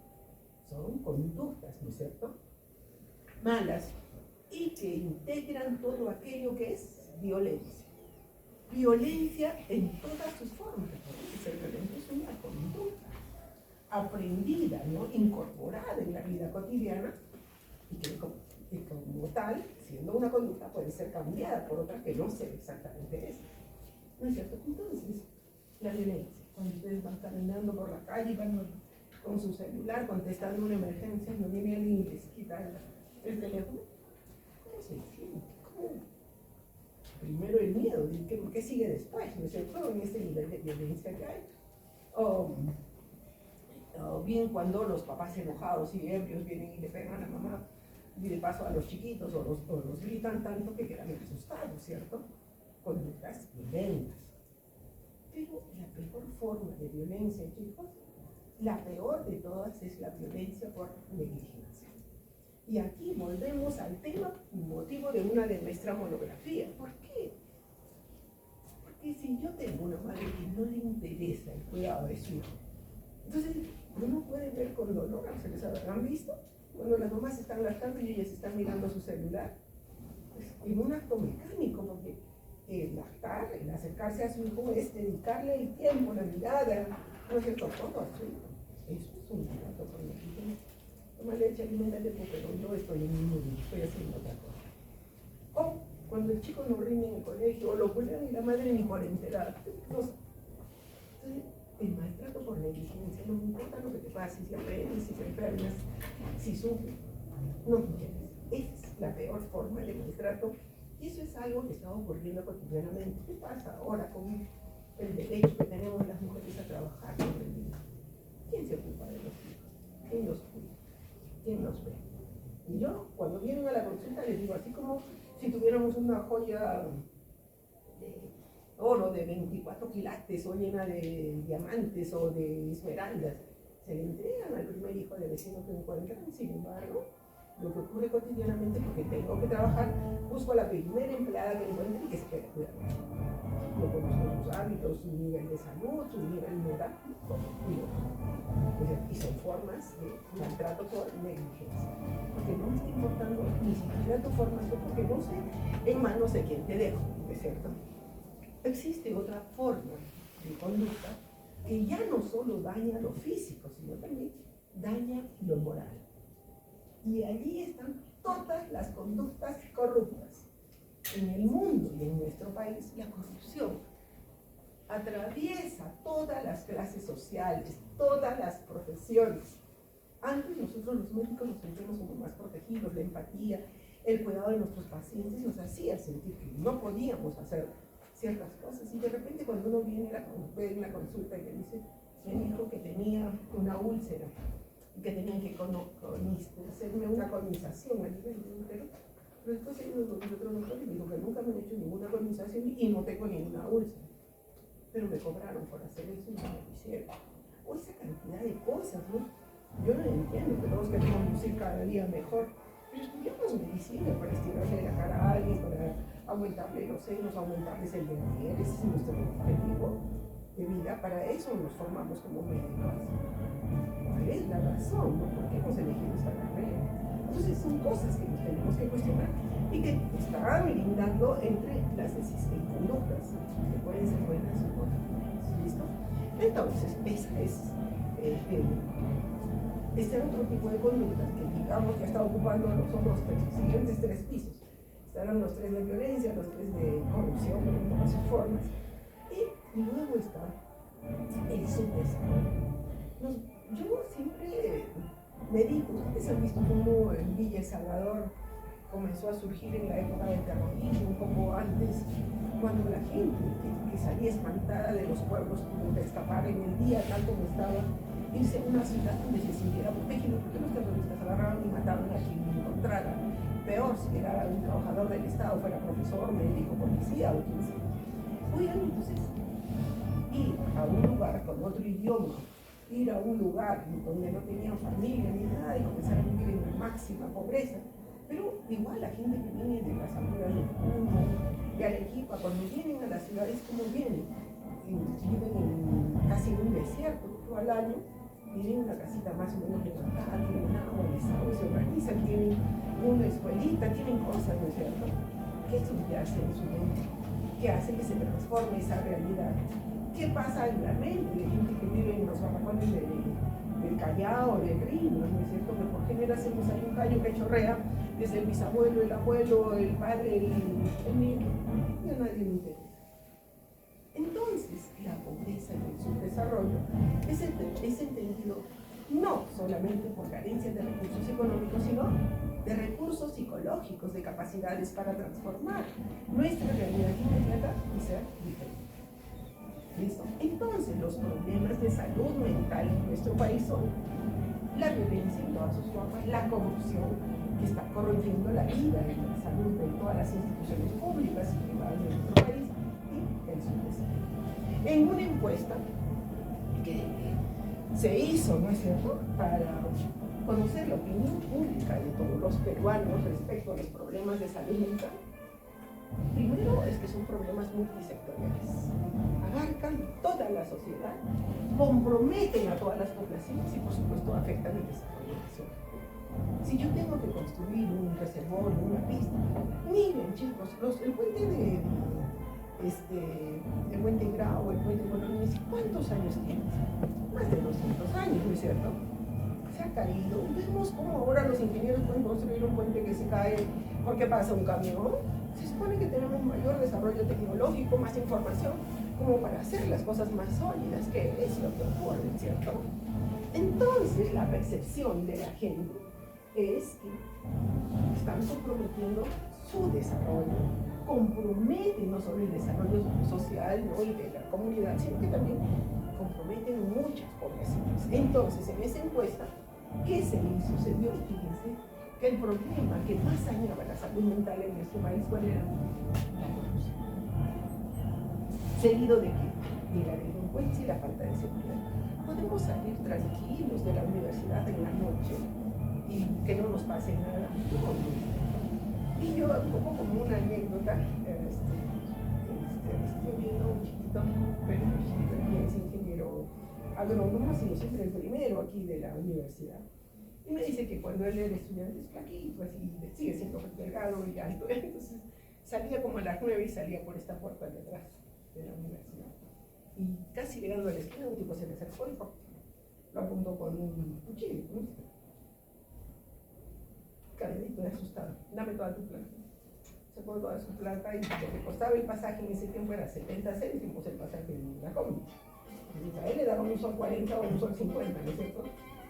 Son conductas, ¿no es cierto?, malas, y que integran todo aquello que es violencia. Violencia en todas sus formas. Ser violento es una conducta aprendida, ¿no?, incorporada en la vida cotidiana, y que como tal, siendo una conducta, puede ser cambiada por otra que no sea exactamente esa, ¿no es cierto? Entonces, la violencia, cuando ustedes van caminando por la calle y van con su celular contestando una emergencia, no viene alguien y les quita el teléfono, ¿cómo se siente? ¿Cómo? Primero el miedo, ¿qué sigue después? ¿No es cierto? En este nivel de violencia que hay. O bien cuando los papás enojados y ebrios vienen y le pegan a la mamá, y de paso a los chiquitos, o los gritan tanto que quedan asustados, ¿cierto? Conductas violentas. Pero la peor forma de violencia, chicos, la peor de todas, es la violencia por negligencia. Y aquí volvemos al tema, motivo de una de nuestra monografía. ¿Por qué? Porque si yo tengo una madre que no le interesa el cuidado de su hijo, entonces uno puede ver con dolor, ¿se les habrán visto? Cuando las mamás están lactando y ellas están mirando su celular, pues, en un acto mecánico, porque el lactar, el acercarse a su hijo, es dedicarle el tiempo, la mirada, no es cierto, todo a su hijo. Eso es un acto por negligencia. Toma leche, alimentate, pero yo estoy en mi mundo, estoy haciendo otra cosa. O cuando el chico no rinde en el colegio, o lo cuelgan y la madre ni por enterada. Entonces, el maltrato por negligencia, no me importa lo que te pase, si aprendes, si te enfermas, si sufres, no quieres. Es la peor forma de maltrato, y eso es algo que está ocurriendo cotidianamente. ¿Qué pasa ahora con el derecho que tenemos las mujeres a trabajar sobre el niño? ¿Quién se ocupa de los hijos? ¿Quién los cuida? ¿Quién los ve? Y yo, cuando vienen a la consulta, les digo así digamos, una joya de oro de 24 quilates o llena de diamantes o de esmeraldas, se le entregan al primer hijo de vecino que encuentran. Sin embargo, lo que ocurre cotidianamente, porque tengo que trabajar, busco a la primera empleada que encuentre y que se quede cuidando. No conozco sus hábitos, su nivel de salud, su nivel moral, y son formas de maltrato por negligencia. Porque no me está importando ni siquiera tu formación, porque no sé en manos de quién te dejo, ¿no es cierto? Existe otra forma de conducta que ya no solo daña lo físico, sino también daña lo moral. Y allí están todas las conductas corruptas. En el mundo y en nuestro país, la corrupción atraviesa todas las clases sociales, todas las profesiones. Antes nosotros los médicos nos sentíamos como más protegidos, la empatía, el cuidado de nuestros pacientes nos hacía sentir que no podíamos hacer ciertas cosas. Y de repente cuando uno viene en la consulta y le dice, me dijo que tenía una úlcera, que tenían que hacerme una colonización a nivel de útero, pero después hay otro doctor y me dijo que nunca me han hecho ninguna colonización y no tengo ninguna úlcera, pero me cobraron por hacer eso y no me lo hicieron. O esa cantidad de cosas, ¿no? Yo no entiendo que todos queremos lucir cada día mejor, pero estudiamos medicina para estirarle la cara a alguien, para aumentarle los senos, aumentarles el derrier. Ese es nuestro objetivo de vida, para eso nos formamos como médicos. ¿Cuál es la razón? ¿No? ¿Por qué hemos elegido esta carrera? Entonces son cosas que nos tenemos que cuestionar y que están lindando entre las conductas que pueden ser buenas o malas. ¿Listo? Entonces, esa es este otro tipo de conductas que digamos que está ocupando los otros siguientes tres pisos. Estarán los tres de violencia, los tres de corrupción en todas sus formas. Y luego está el subdesarrollo. Yo siempre me digo, ustedes han visto cómo en Villa El Salvador comenzó a surgir en la época del terrorismo, un poco antes, cuando la gente que salía espantada de los pueblos tuvo que escapar en el día, tal como estaba, irse a una ciudad donde se sintiera protegido, porque los terroristas agarraban y mataban a quien encontrara. Peor si era un trabajador del Estado, fuera profesor, médico, policía o quien sea. Oigan, entonces, ir a un lugar con otro idioma, ir a un lugar donde no tenían familia ni nada y comenzar a vivir en la máxima pobreza. Pero igual la gente que viene de las alturas de Puno, de Arequipa, cuando vienen a las ciudades, como vienen, viven en casi un desierto todo el año, tienen una casita más o menos levantada, tienen agua, les agua, se organizan, tienen una escuelita, tienen cosas, ¿no es cierto? ¿Qué subyace en su mente? ¿Qué hace que se transforme esa realidad? ¿Qué pasa en la mente de gente que vive en los barracones del Callao, del Río, ¿no es cierto? Que por generaciones hay un callo que chorrea desde el bisabuelo, el abuelo, el padre, el nieto, y a nadie le interesa. Entonces, la pobreza y el subdesarrollo es entendido no solamente por carencia de recursos económicos, sino de recursos psicológicos, de capacidades para transformar nuestra realidad inmediata y ser diferente. ¿Listo? Entonces, los problemas de salud mental en nuestro país son la violencia en todas sus formas, la corrupción que está corrompiendo la vida y la salud de todas las instituciones públicas y privadas de nuestro país y el subdesarrollo. En una encuesta que se hizo, ¿no es cierto?, para conocer la opinión pública de todos los peruanos respecto a los problemas de salud mental, primero es que son problemas multisectoriales, abarcan toda la sociedad, comprometen a todas las poblaciones y por supuesto afectan el desarrollo nacional. Si yo tengo que construir un reservorio, una pista, miren chicos, el puente de el puente Grau, el puente Bolognesi, ¿cuántos años tiene? Más de 200 años, ¿no es cierto? Se ha caído. Vemos cómo ahora los ingenieros pueden construir un puente que se cae porque pasa un camión. Se supone que tenemos mayor desarrollo tecnológico, más información, como para hacer las cosas más sólidas, que es lo que ocurre, ¿cierto? Entonces, la percepción de la gente es que están comprometiendo su desarrollo, comprometen no solo el desarrollo social, ¿no?, y de la comunidad, sino que también comprometen muchas poblaciones. Entonces, en esa encuesta, ¿qué se hizo? Se dio, fíjense, que el problema que más dañaba la salud mental en nuestro país, ¿cuál era? La corrupción. Seguido de qué? De la delincuencia y la falta de seguridad. Podemos salir tranquilos de la universidad en la noche y que no nos pase nada. No. Y yo, un poco como una anécdota, estoy viendo un chiquito, pero es ingeniero agrónomo, así siempre el primero aquí de la universidad. Y me dice que cuando él era estudiante es flaquito, así, sigue siendo delgado y alto. Entonces salía como a las 9 y salía por esta puerta de atrás de la universidad. Y casi llegando a la esquina, un tipo se le acercó y lo apuntó con un cuchillo. Cadenito, asustado. Dame toda tu plata. Sacó toda su plata y lo que costaba el pasaje en ese tiempo era 70 céntimos el pasaje en la combi. Entonces a él le daban un sol 40 o un sol 50, ¿no es cierto?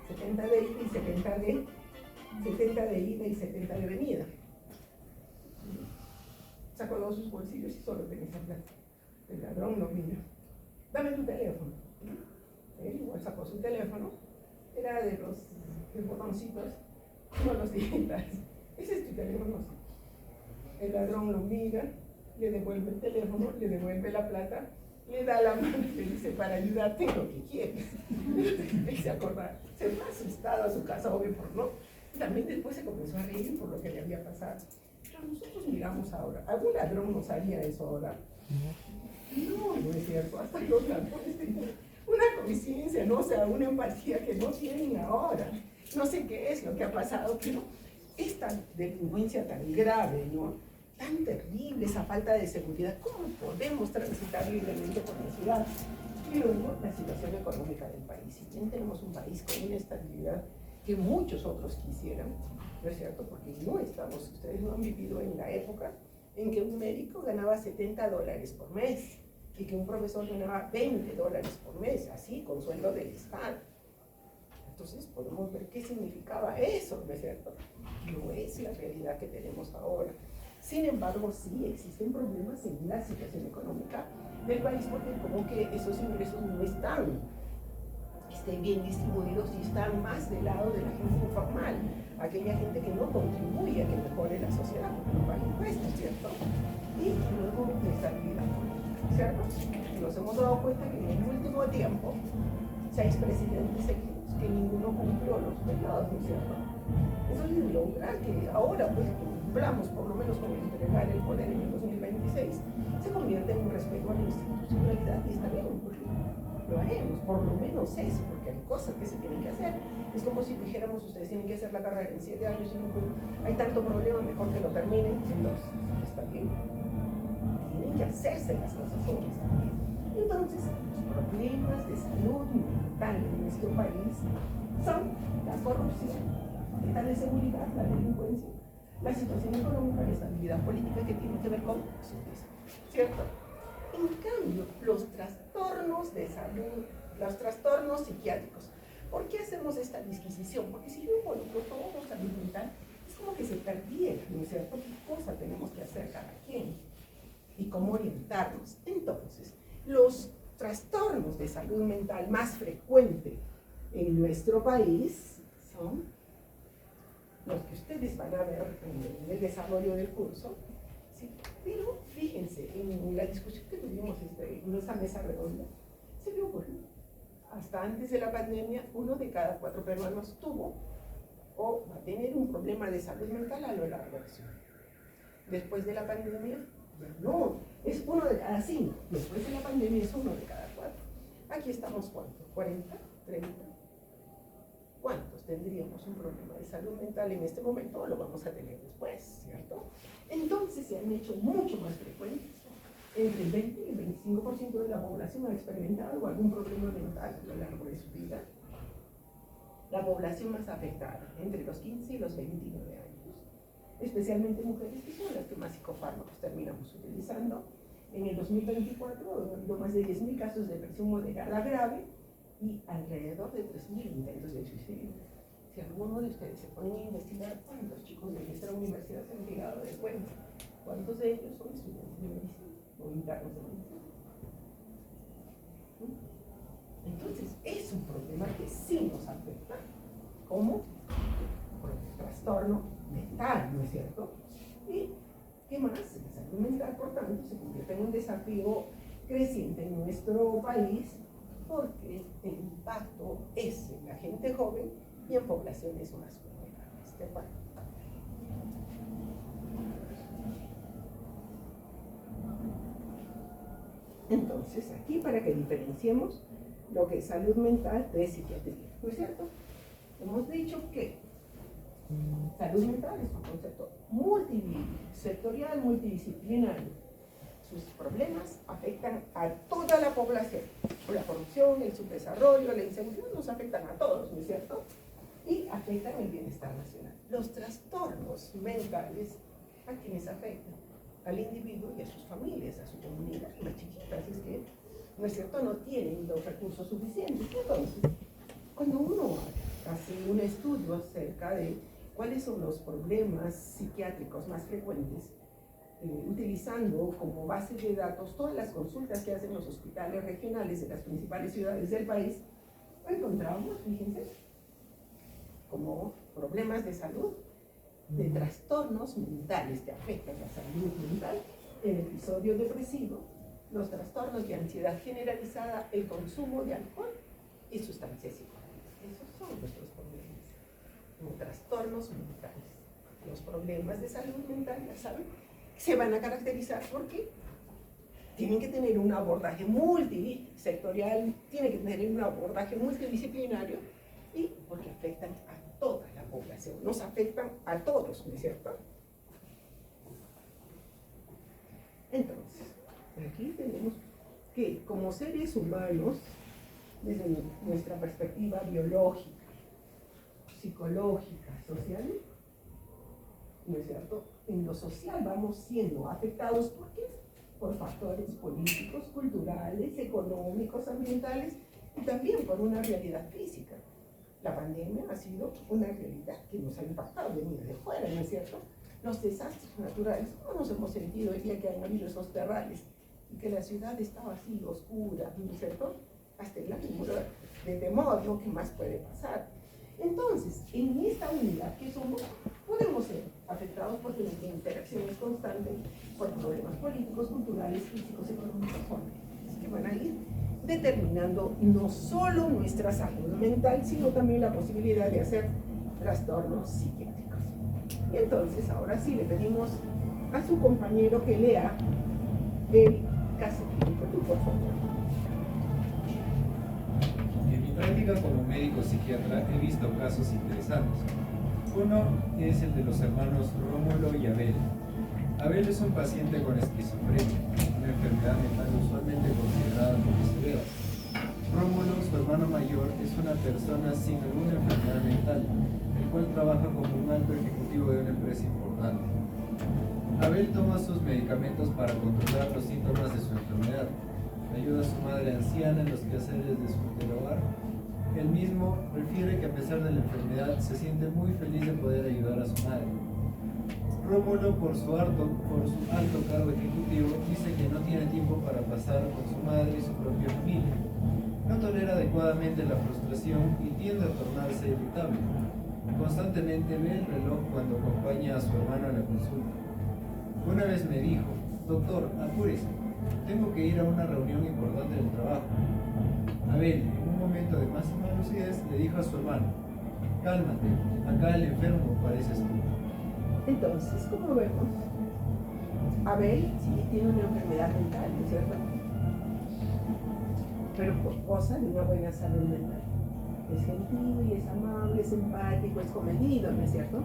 70 de ida y 70 de ida y 70 de venida. Sacó todos sus bolsillos y solo tenía esa plata. El ladrón lo mira. Dame tu teléfono. Él igual sacó su teléfono. Era de los botoncitos, no los digitales. Ese es tu teléfono. El ladrón lo mira, le devuelve el teléfono, le devuelve la plata, le da la mano y le dice, para ayudarte en lo que quieres. Él se acordaba, se fue asustado a su casa, obvio, por no. También después se comenzó a reír por lo que le había pasado. Pero nosotros miramos ahora, ¿algún ladrón nos haría eso ahora? No, no es cierto, hasta los ladrones tienen una coincidencia, no, o sea, una empatía que no tienen ahora. No sé qué es lo que ha pasado, pero esta delincuencia tan grave, ¿no? Tan terrible, esa falta de seguridad, ¿cómo podemos transitar libremente por la ciudad? Y luego la situación económica del país. Si bien tenemos un país con una estabilidad que muchos otros quisieran, ¿no es cierto? Porque no estamos, ustedes no han vivido en la época en que un médico ganaba $70 por mes y que un profesor ganaba $20 por mes, así, con sueldo del Estado. Entonces podemos ver qué significaba eso, ¿no es cierto? No es la realidad que tenemos ahora. Sin embargo, sí existen problemas en la situación económica del país porque como que esos ingresos no están bien distribuidos y están más del lado de la gente informal, aquella gente que no contribuye a que mejore la sociedad porque no paga impuestos, ¿cierto? Y luego de estabilidad política, ¿cierto? Nos hemos dado cuenta que en el último tiempo 6 presidentes seguidos que ninguno cumplió los periodos, ¿no es cierto? Entonces lograr que ahora pues cumplamos por lo menos con entregar el poder en el 2026 se convierte en un respeto a la institucionalidad y está bien, pues lo haremos, por lo menos eso, porque hay cosas que se tienen que hacer. Es como si dijéramos, ustedes tienen que hacer la carrera en 7 años y no pueden, hay tanto problema, mejor que lo terminen en 2. Está bien. Tienen que hacerse las cosas como están. Entonces, los problemas de salud mental en nuestro país son la corrupción, la falta de seguridad, la delincuencia, la situación económica, la estabilidad política que tiene que ver con eso, ¿cierto? En cambio, los trastornos de salud, los trastornos psiquiátricos, ¿por qué hacemos esta disquisición? Porque si yo involucro todo salud mental, es como que se perdiera, ¿no es cierto? ¿Qué cosa tenemos que hacer cada quien? Y cómo orientarnos. Entonces, los trastornos de salud mental más frecuentes en nuestro país son los que ustedes van a ver en el desarrollo del curso. Sí, pero fíjense, en la discusión que tuvimos en esa mesa redonda, se vio, bueno, hasta antes de la pandemia, 1 de cada 4 peruanos tuvo o va a tener un problema de salud mental a lo largo de su vida. Después de la pandemia, ya no, es 1 de cada 5. Después de la pandemia es 1 de cada 4. Aquí estamos, ¿cuánto? ¿40? ¿30? ¿Cuántos tendríamos un problema de salud mental en este momento? Lo vamos a tener después, ¿cierto? Entonces se han hecho mucho más frecuentes. Entre el 20 y el 25% de la población ha experimentado algún problema mental a lo largo de su vida. La población más afectada, entre los 15 y los 29 años, especialmente mujeres, que son las que más psicofármacos terminamos utilizando. En el 2024 ha habido más de 10.000 casos de depresión moderada grave y alrededor de 3.000 intentos de suicidio. Si alguno de ustedes se ponen a investigar cuántos chicos de nuestra universidad se han llegado de cuenta, cuántos de ellos son estudiantes de medicina o internos de medicina. Entonces, es un problema que sí nos afecta como trastorno mental, ¿no es cierto? ¿Y qué más? La salud mental, por tanto, se convierte en un desafío creciente en nuestro país porque el impacto es en la gente joven y en poblaciones más vulnerables. ¿De acuerdo? Entonces, aquí para que diferenciemos lo que es salud mental de psiquiatría, ¿no es cierto? Hemos dicho que salud mental es un concepto multisectorial, multidisciplinario. Sus problemas afectan a toda la población. La corrupción, el subdesarrollo, la inseguridad nos afectan a todos, ¿no es cierto? Y afectan el bienestar nacional. Los trastornos mentales, ¿a quiénes afectan? Al individuo y a sus familias, a su comunidad, las chiquitas, es que, ¿no es cierto?, no tienen los recursos suficientes. Entonces, cuando uno hace un estudio acerca de cuáles son los problemas psiquiátricos más frecuentes, utilizando como base de datos todas las consultas que hacen los hospitales regionales de las principales ciudades del país, encontramos, fíjense, como problemas de salud, de trastornos mentales que afectan la salud mental, el episodio depresivo, los trastornos de ansiedad generalizada, el consumo de alcohol y sustancias psicotrópicas. Esos son nuestros problemas, como trastornos mentales. Los problemas de salud mental, ya saben, se van a caracterizar porque tienen que tener un abordaje multisectorial, tienen que tener un abordaje multidisciplinario y porque afectan a toda la población, nos afectan a todos, ¿no es cierto? Entonces, aquí tenemos que como seres humanos, desde nuestra perspectiva biológica, psicológica, social, ¿no es cierto? En lo social vamos siendo afectados ¿por qué? Por factores políticos, culturales, económicos, ambientales y también por una realidad física. La pandemia ha sido una realidad que nos ha impactado, venir de fuera, ¿no es cierto? Los desastres naturales, ¿cómo nos hemos sentido el día que han habido esos terrales? Y que la ciudad estaba así, oscura, ¿no es cierto? Hasta el ánimo de temor, ¿no? ¿Qué más puede pasar? Entonces, en esta unidad que somos, podemos ser afectados porque nuestra interacción es constante por problemas políticos, culturales, físicos, económicos, que van a ir determinando no solo nuestra salud mental, sino también la posibilidad de hacer trastornos psiquiátricos. Y entonces, ahora sí, le pedimos a su compañero que lea el caso clínico. Tú, por favor. En mi práctica como médico psiquiatra he visto casos interesantes. Uno es el de los hermanos Rómulo y Abel. Abel es un paciente con esquizofrenia, una enfermedad mental usualmente considerada como severa. Rómulo, su hermano mayor, es una persona sin alguna enfermedad mental, el cual trabaja como un alto ejecutivo de una empresa importante. Abel toma sus medicamentos para controlar los síntomas de su enfermedad. Ayuda a su madre anciana en los quehaceres del hogar. Él mismo refiere que a pesar de la enfermedad se siente muy feliz de poder ayudar a su madre. Rómulo, por su alto cargo ejecutivo, dice que no tiene tiempo para pasar con su madre y su propia familia. No tolera adecuadamente la frustración y tiende a tornarse irritable. Constantemente ve el reloj cuando acompaña a su hermano a la consulta. Una vez me dijo: doctor, apúrese, tengo que ir a una reunión importante del trabajo. Abel, en un momento de máxima lucidez, le dijo a su hermano: cálmate, acá el enfermo pareces tú. Entonces, como vemos, Abel sí tiene una enfermedad mental, ¿no es cierto? Pero goza de una buena salud mental. Es gentil, es amable, es empático, es comedido, ¿no es cierto?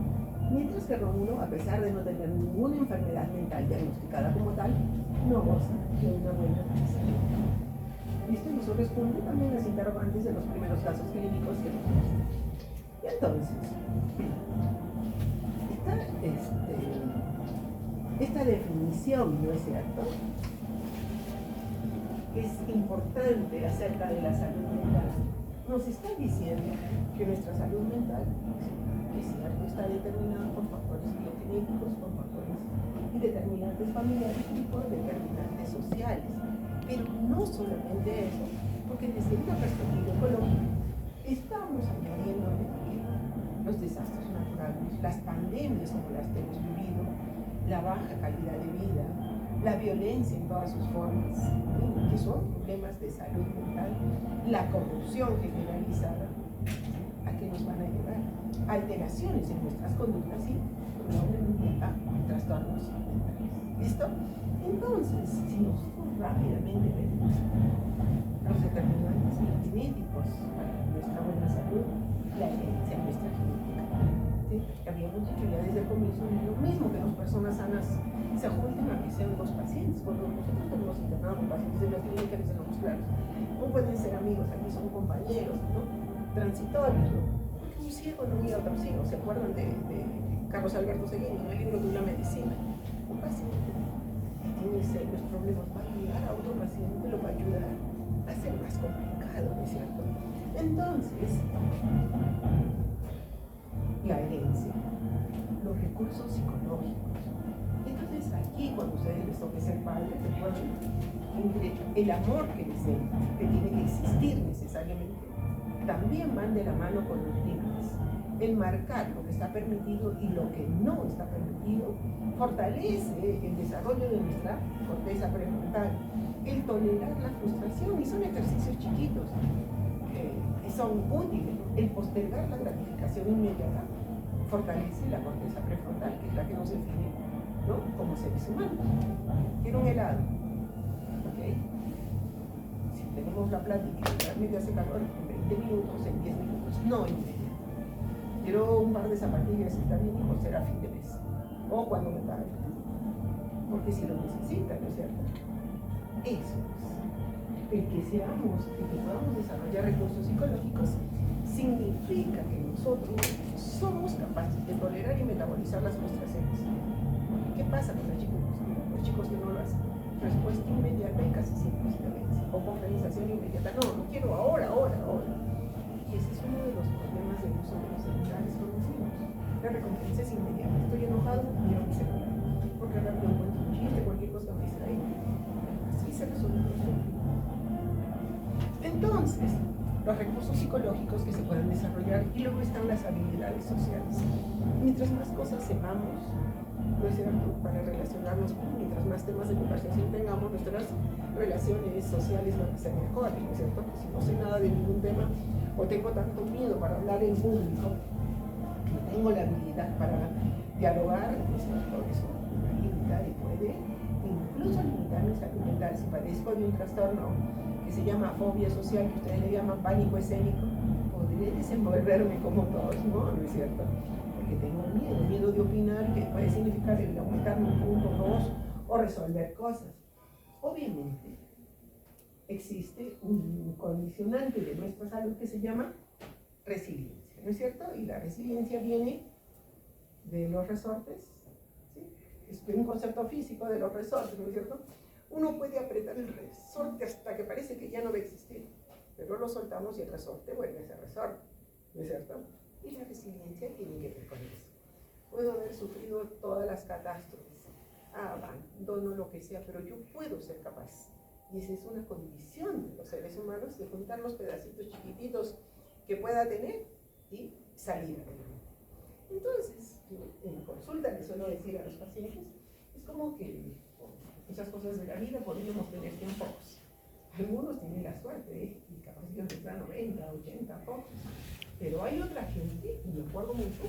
Mientras que Rómulo, a pesar de no tener ninguna enfermedad mental diagnosticada como tal, no goza de una buena salud mental. Esto nos responde también a las interrogantes de los primeros casos clínicos que nos muestran. Y entonces, esta definición, ¿no es cierto?, es importante acerca de la salud mental. Nos está diciendo que nuestra salud mental, es cierto, está determinada por factores biogenéticos, por factores y determinantes familiares y por determinantes sociales. Pero no solamente eso, porque desde una perspectiva ecológica estamos añadiendo que los desastres naturales, las pandemias como las que hemos vivido, la baja calidad de vida, la violencia en todas sus formas, que son problemas de salud mental, la corrupción generalizada, ¿a qué nos van a llevar? Alteraciones en nuestras conductas y probablemente a trastornos mentales. ¿Listo? Entonces, si nosotros rápidamente vemos los determinantes genéticos para nuestra buena salud, la herencia, nuestra genética. ¿Sí? Habíamos dicho ya desde el comienzo, lo mismo que las personas sanas se junten a que sean los pacientes. Cuando nosotros tenemos internados con pacientes de la clínica, les dejamos claros, no pueden ser amigos, aquí son compañeros, ¿no? Transitorios, ¿no? Porque un ciego no mira a otro ciego. ¿Se acuerdan de Carlos Alberto Seguín en el libro de una medicina? Un paciente tiene serios problemas, va a llegar a otro paciente, lo va a ayudar, va a ser más complicado, ¿no es cierto? Entonces, la herencia, los recursos psicológicos. Entonces aquí, cuando ustedes les toque ser padres, recuerden el amor que les den, que tiene que existir necesariamente, también van de la mano con los límites. El marcar lo que está permitido y lo que no está permitido fortalece el desarrollo de nuestra corteza prefrontal. El tolerar la frustración, y son ejercicios chiquitos que son útiles. El postergar la gratificación inmediata fortalece la corteza prefrontal, que es la que nos define, ¿no?, como seres humanos. Quiero un helado, ¿ok? Si tenemos la plática y realmente hace calor, en 20 minutos, en 10 minutos, no en media. Quiero un par de zapatillas, está bien, hijo, será a fin de mes. O cuando me pague. Porque si lo necesita, ¿no es cierto? Eso es. El que seamos, el que podamos desarrollar recursos psicológicos, significa que nosotros somos capaces de tolerar y metabolizar las frustraciones. ¿Qué pasa con los chicos? Los chicos que no lo hacen. Respuesta inmediata y casi siempre es violencia. O compensación inmediata. No quiero ahora. Y ese es uno de los problemas del uso de los celulares con los niños. La recompensa es inmediata. Estoy enojado, quiero mi celular. Porque rápido encuentro un chiste, cualquier cosa me distrae. Así se resuelve el conflicto. Entonces, los recursos psicológicos que se pueden desarrollar, y luego están las habilidades sociales. Mientras más cosas sepamos, ¿no es cierto?, para relacionarnos, mientras más temas de conversación tengamos, nuestras relaciones sociales van a ser mejores, ¿no es cierto? Si no sé nada de ningún tema, o tengo tanto miedo para hablar en público, no tengo la habilidad para dialogar, pues todo eso me va a limitar y puede incluso limitar mi salud mental. Si padezco de un trastorno que se llama fobia social, que ustedes le llaman pánico escénico, podré desenvolverme como todos, ¿no? ¿No es cierto? Porque tengo miedo de opinar, que puede significar el aumentarme un punto, dos, o resolver cosas. Obviamente, existe un condicionante de nuestra salud que se llama resiliencia, ¿no es cierto? Y la resiliencia viene de los resortes, ¿sí? Es un concepto físico de los resortes, ¿no es cierto? Uno puede apretar el resorte hasta que parece que ya no va a existir, pero lo soltamos y el resorte vuelve a ser resorte, ¿no es cierto? Y la resiliencia tiene que ver con eso. Puedo haber sufrido todas las catástrofes, abandono, lo que sea, pero yo puedo ser capaz. Y esa es una condición de los seres humanos, de juntar los pedacitos chiquititos que pueda tener y salir adelante. Entonces, en consulta les suelo decir a los pacientes, es como que muchas cosas de la vida podríamos tener tiempos. Algunos tienen la suerte y capaz Dios les da 90, 80, pocos. Pero hay otra gente, y me acuerdo mucho,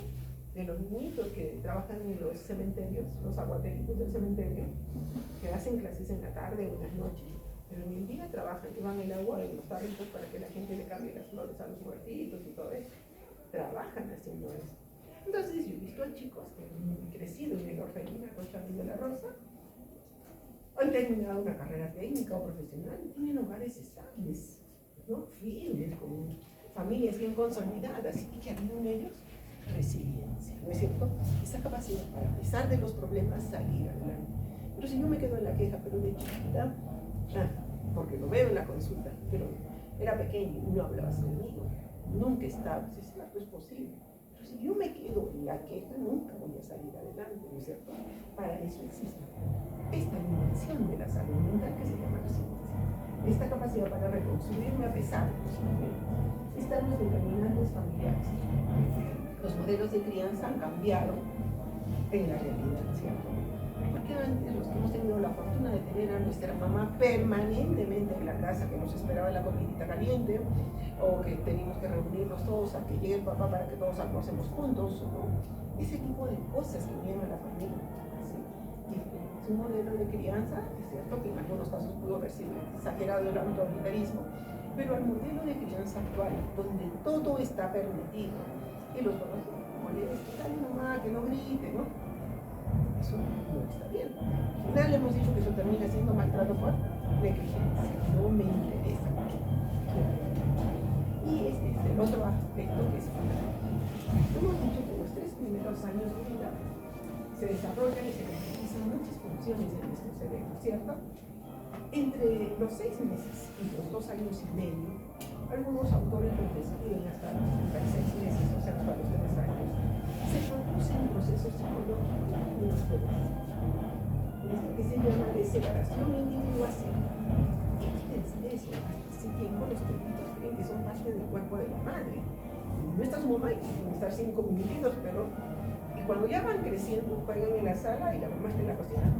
de los niñitos que trabajan en los cementerios, los aguateritos del cementerio, que hacen clases en la tarde o en las noches, pero en el día trabajan, llevan el agua en los tarritos para que la gente le cambie las flores a los muertitos y todo eso. Trabajan haciendo eso. Entonces yo he visto a chicos que han crecido en el orfanato Rocha de la Rosa, han terminado una carrera técnica o profesional, tienen hogares estables, ¿no?, firmes, con familias bien consolidadas, y que había en ellos resiliencia, ¿no es cierto? Esa capacidad para, a pesar de los problemas, salir adelante. Pero si yo me quedo en la queja, pero de chiquita, porque lo veo en la consulta, pero era pequeño y no hablabas conmigo, nunca estabas, no es posible. Pero si yo me quedo en la queja, nunca voy a salir adelante, ¿no es cierto? Para eso existe esta dimensión de la salud mental que se llama resiliencia. Esta capacidad para reconstruirme a pesar de los problemas. Están los determinantes familiares. los modelos de crianza han cambiado en la realidad, ¿cierto? Porque antes los que hemos tenido la fortuna de tener a nuestra mamá permanentemente en la casa, que nos esperaba la comidita caliente, o que teníamos que reunirnos todos a que llegue el papá para que todos almorcemos juntos, ¿no? Ese tipo de cosas que unían a la familia, ¿sí? Y es un modelo de crianza, es cierto que en algunos casos pudo verse exagerado el autoritarismo, pero al modelo de crianza actual, donde todo está permitido, y los papás, dale mamá, que no grite, ¿no? Eso no está bien. Al final le hemos dicho que eso termina siendo maltrato por negligencia. No me interesa. Y este es el otro aspecto que es fundamental. Hemos dicho que los 3 primeros años de vida se desarrollan y se realizan muchas funciones en nuestro cerebro, ¿cierto? Entre los 6 meses y los 2 años y medio, algunos autores lo describen hasta los 36 meses, o sea, hasta los 3 años, se producen procesos psicológicos en los bebés. Esto que se llama de separación individuación. ¿Qué quiere decir eso? Hasta ese tiempo los bebitos creen que son parte del cuerpo de la madre. No está su mamá y quieren estar 5 minutitos, pero y cuando ya van creciendo, juegan en la sala y la mamá está en la cocina.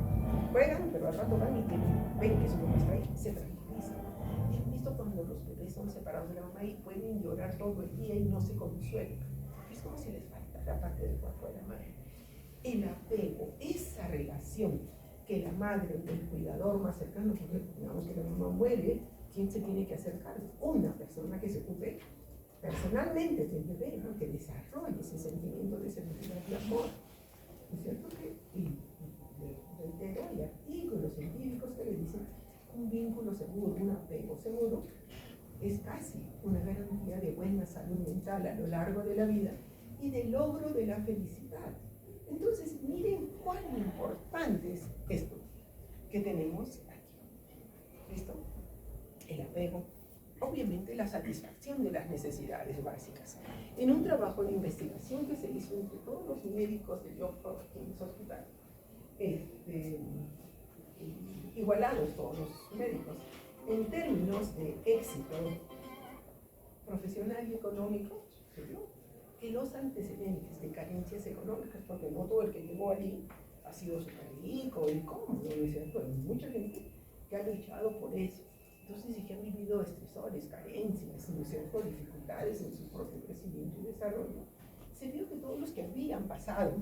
Juegan, pero al rato van y ven que su mamá está ahí, se tranquilizan. Y han visto cuando los bebés son separados de la mamá y pueden llorar todo el día y no se consuelan. Es como si les faltara parte del cuerpo de la madre. El apego, esa relación que la madre o el cuidador más cercano, porque digamos que la mamá muere, ¿quién se tiene que hacer cargo? Una persona que se ocupe personalmente del bebé, ¿no? Que desarrolle ese sentimiento de seguridad y amor. ¿No es cierto que? Y reitero, hay artículos científicos que le dicen un vínculo seguro, un apego seguro, es casi una garantía de buena salud mental a lo largo de la vida y de logro de la felicidad. Entonces, miren cuán importante es esto que tenemos aquí. ¿Listo? El apego. Obviamente la satisfacción de las necesidades básicas. En un trabajo de investigación que se hizo entre todos los médicos de Johns Hopkins Hospital, igualados todos los médicos, en términos de éxito profesional y económico, se vio que los antecedentes de carencias económicas, porque no todo el que llegó allí ha sido súper rico y cómodo, ¿no es cierto? Hay mucha gente que ha luchado por eso. Entonces, y que han vivido estresores, carencias, ¿no es cierto? Dificultades en su propio crecimiento y desarrollo, se vio que todos los que habían pasado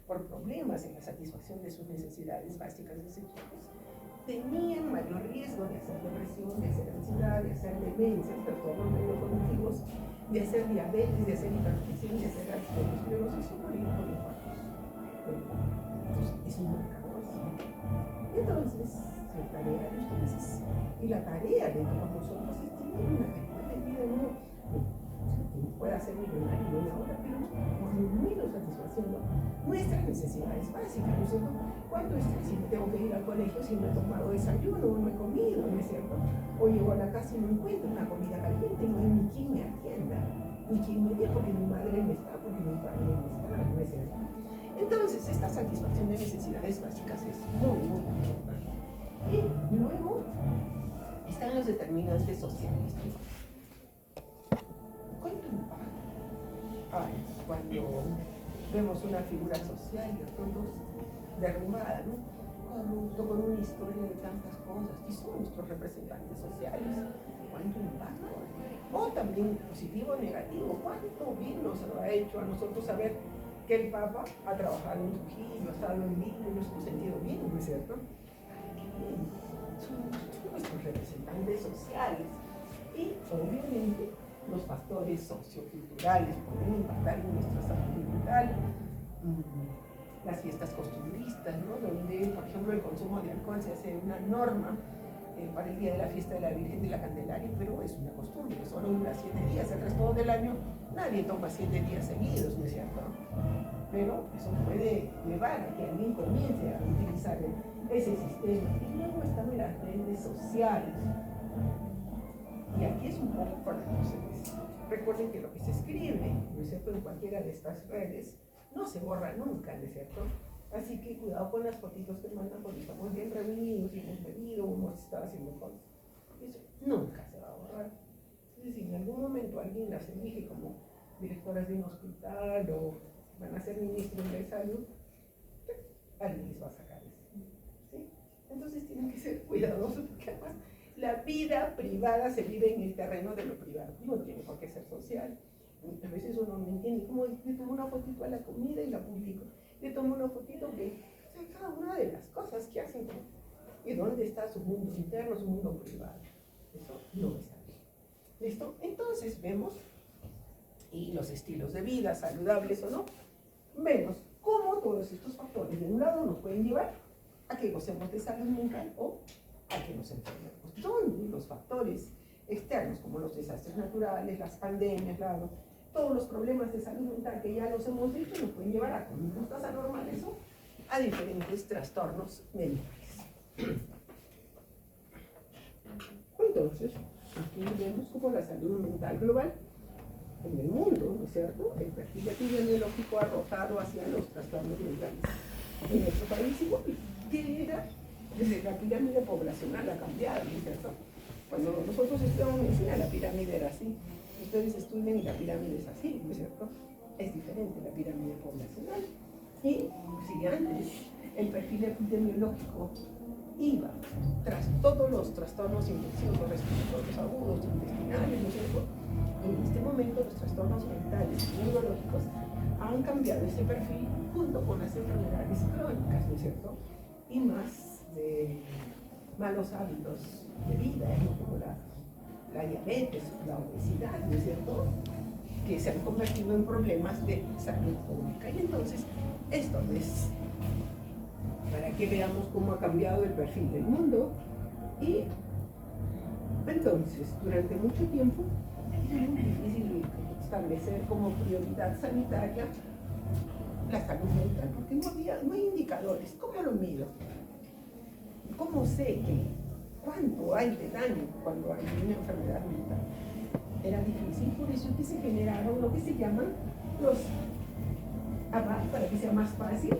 por problemas en la satisfacción de sus necesidades básicas desechables tenían mayor riesgo de hacer depresión, de hacer ansiedad, de hacer demencias, trastornos neurocognitivos, de hacer diabetes, de hacer hipertensión, de hacer arteriosclerosis o morir por infartos. Entonces, es un marcador. Entonces, la tarea de ustedes y la tarea de todos nosotros es tener una calidad de vida, no pueda ser millonario en una hora, pero disminuir satisfaciendo nuestras necesidades básicas, ¿no es cierto? ¿Cuánto estrés si tengo que ir al colegio si no he tomado desayuno o no he comido, ¿no es cierto? O llego a la casa y no encuentro una comida caliente, no hay ni quien me atienda, ni quien me diga porque mi madre no está, porque mi padre no está, ¿no es cierto? Entonces, esta satisfacción de necesidades básicas es muy, muy importante. Y luego están los determinantes sociales. ¿Cuánto impacto hay cuando vemos una figura social de pronto derrumbada, ¿no? Corrupto, con una historia de tantas cosas, y son nuestros representantes sociales? ¿Cuánto impacto hay? O también positivo o negativo, ¿cuánto bien nos ha hecho a nosotros saber que el Papa ha trabajado en Trujillo, ha estado en Lima y nos hemos sentido bien, ¿no es cierto? Son nuestros representantes sociales y obviamente los factores socioculturales pueden impactar en nuestra salud mental, las fiestas costumbristas, ¿no? Donde, por ejemplo, el consumo de alcohol se hace una norma para el día de la fiesta de la Virgen de la Candelaria, pero es una costumbre, solo dura 7 días, el resto del año nadie toma 7 días seguidos, ¿no es cierto? Pero eso puede llevar a que alguien comience a utilizar ese sistema. Y luego están las redes sociales. Y aquí es un poco para ustedes. Recuerden que lo que se escribe, ¿no es cierto?, en cualquiera de estas redes, no se borra nunca, ¿no es cierto? Así que cuidado con las fotitos que mandan cuando estamos bien reunidos y hemos bebido o hemos estado haciendo cosas. Eso nunca se va a borrar. Es decir, en algún momento alguien las elige como directoras de un hospital o van a ser ministros de salud, alguien les va a sacar eso, ¿sí? Entonces tienen que ser cuidadosos porque además la vida privada se vive en el terreno de lo privado, no tiene por qué ser social. A veces uno no entiende cómo le tomo una fotito a la comida y la publico, le tomo una fotito que, o sea, cada una de las cosas que hacen, ¿no? ¿Y dónde está su mundo interno, su mundo privado? Eso no está bien. ¿Listo? Entonces vemos, y los estilos de vida, saludables o no, vemos cómo todos estos factores de un lado nos pueden llevar a que gocemos de salud mental o a que nos enfermemos. ¿Dónde los factores externos, como los desastres naturales, las pandemias, todos los problemas de salud mental que ya los hemos visto, nos pueden llevar a conductas anormales o a diferentes trastornos mentales? Entonces, aquí vemos como la salud mental global en el mundo, ¿no es cierto? El perfil epidemiológico arrojado hacia los trastornos mentales. En nuestro país igual, que era desde la pirámide poblacional ha cambiado, ¿no es cierto? Cuando nosotros estudiamos medicina, la pirámide era así. Ustedes estudian y la pirámide es así, ¿no es cierto? Es diferente la pirámide poblacional. Y si antes el perfil epidemiológico iba tras todos los trastornos infecciosos, respiratorios agudos, intestinales, ¿no es cierto? En este momento los trastornos mentales y neurológicos han cambiado ese perfil junto con las enfermedades crónicas, ¿no es cierto? Y más de malos hábitos de vida, como la diabetes, la obesidad, ¿no es cierto?, que se han convertido en problemas de salud pública. Y entonces, esto es para que veamos cómo ha cambiado el perfil del mundo. Y entonces, durante mucho tiempo, era muy difícil establecer como prioridad sanitaria la salud mental, porque no hay indicadores. ¿Cómo lo mido? ¿Cómo sé cuánto hay de daño cuando hay una enfermedad mental? Era difícil, por eso es que se generaron lo que se llaman los ABA, para que sea más fácil,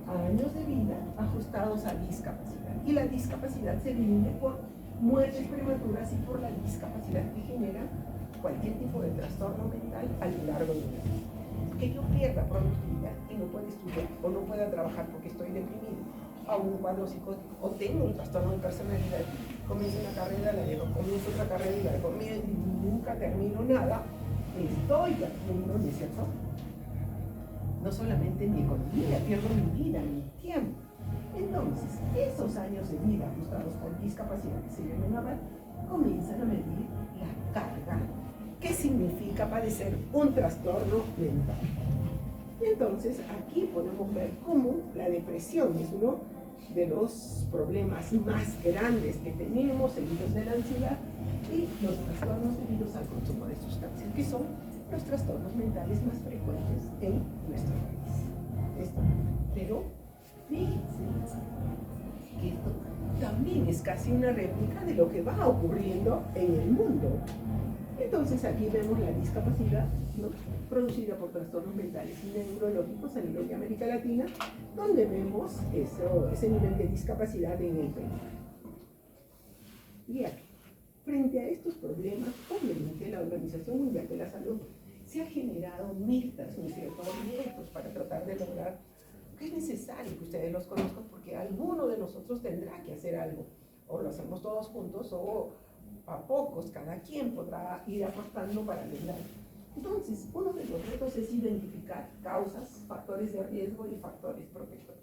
años de vida ajustados a discapacidad. Y la discapacidad se divide por muertes prematuras y por la discapacidad que genera cualquier tipo de trastorno mental a lo largo de la vida. Que yo pierda productividad y no pueda estudiar o no pueda trabajar porque estoy deprimido, a un cuadro psicótico, o tengo un trastorno de personalidad, comienzo una carrera, la dejo, comienzo otra carrera y la dejo, nunca termino nada, estoy perdiendo, ¿no es cierto? No solamente mi economía, pierdo mi vida, mi tiempo. Entonces, esos años de vida ajustados por discapacidad que se llaman ABA, comienzan a medir la carga. ¿Qué significa padecer un trastorno mental? Entonces, aquí podemos ver cómo la depresión es uno de los problemas más grandes que tenemos, seguidos de la ansiedad y los trastornos debidos al consumo de sustancias, que son los trastornos mentales más frecuentes en nuestro país. Pero fíjense que esto también es casi una réplica de lo que va ocurriendo en el mundo. Entonces aquí vemos la discapacidad, ¿no?, producida por trastornos mentales y neurológicos a nivel de América Latina, donde vemos ese nivel de discapacidad en el Perú. Y aquí, frente a estos problemas, obviamente la Organización Mundial de la Salud se ha generado metas, ¿no es cierto?, retos para tratar de lograr que es necesario que ustedes los conozcan, porque alguno de nosotros tendrá que hacer algo, o lo hacemos todos juntos, o a pocos, cada quien podrá ir aportando para lograr. Entonces, uno de los retos es identificar causas, factores de riesgo y factores protectores.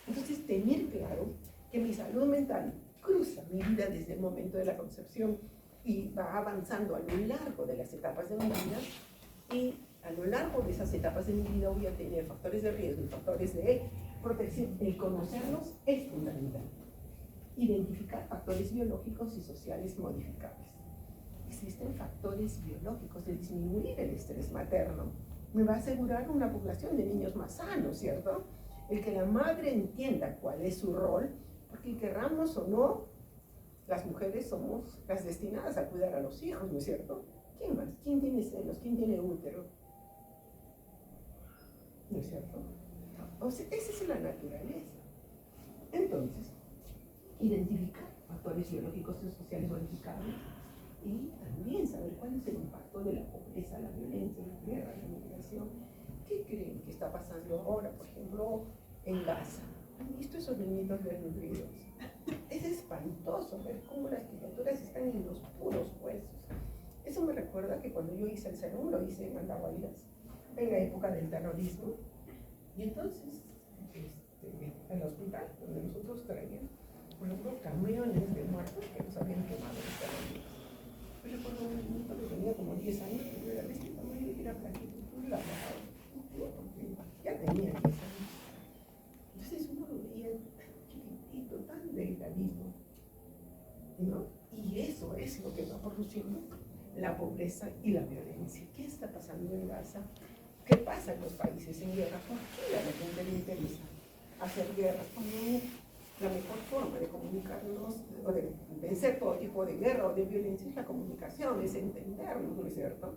Entonces, tener claro que mi salud mental cruza mi vida desde el momento de la concepción y va avanzando a lo largo de las etapas de mi vida, y a lo largo de esas etapas de mi vida voy a tener factores de riesgo y factores de protección. El conocerlos es fundamental. Identificar factores biológicos y sociales modificables. Existen factores biológicos de disminuir el estrés materno. Me va a asegurar una población de niños más sanos, ¿cierto? El que la madre entienda cuál es su rol, porque querramos o no, las mujeres somos las destinadas a cuidar a los hijos, ¿no es cierto? ¿Quién más? ¿Quién tiene senos? ¿Quién tiene útero? ¿No es cierto? O sea, esa es la naturaleza. Entonces, identificar factores biológicos y sociales modificables y también saber cuál es el impacto de la pobreza, la violencia, guerra, la migración. ¿Qué creen que está pasando ahora, por ejemplo, en Gaza? ¿Han visto esos niñitos desnutridos? Es espantoso ver cómo las criaturas están en los puros huesos. Eso me recuerda que cuando yo hice el serum, lo hice en Andahuaylas, en la época del terrorismo. Y entonces, en el hospital, donde nosotros traíamos, por ejemplo, camiones de muertos que nos habían quemado los terroristas. Yo recuerdo un niñito que tenía como 10 años, que era de este tamaño y era flaquito, la bajaba. Ya tenía 10 años. Entonces uno lo veía chiquitito, tan delgadito, ¿no? Y eso es lo que va produciendo la pobreza y la violencia. ¿Qué está pasando en Gaza? ¿Qué pasa en los países en guerra? ¿Por qué a la gente le interesa hacer guerra? Porque la mejor forma de comunicarnos, o de vencer todo tipo de guerra o de violencia, es la comunicación, es entendernos, ¿no es cierto?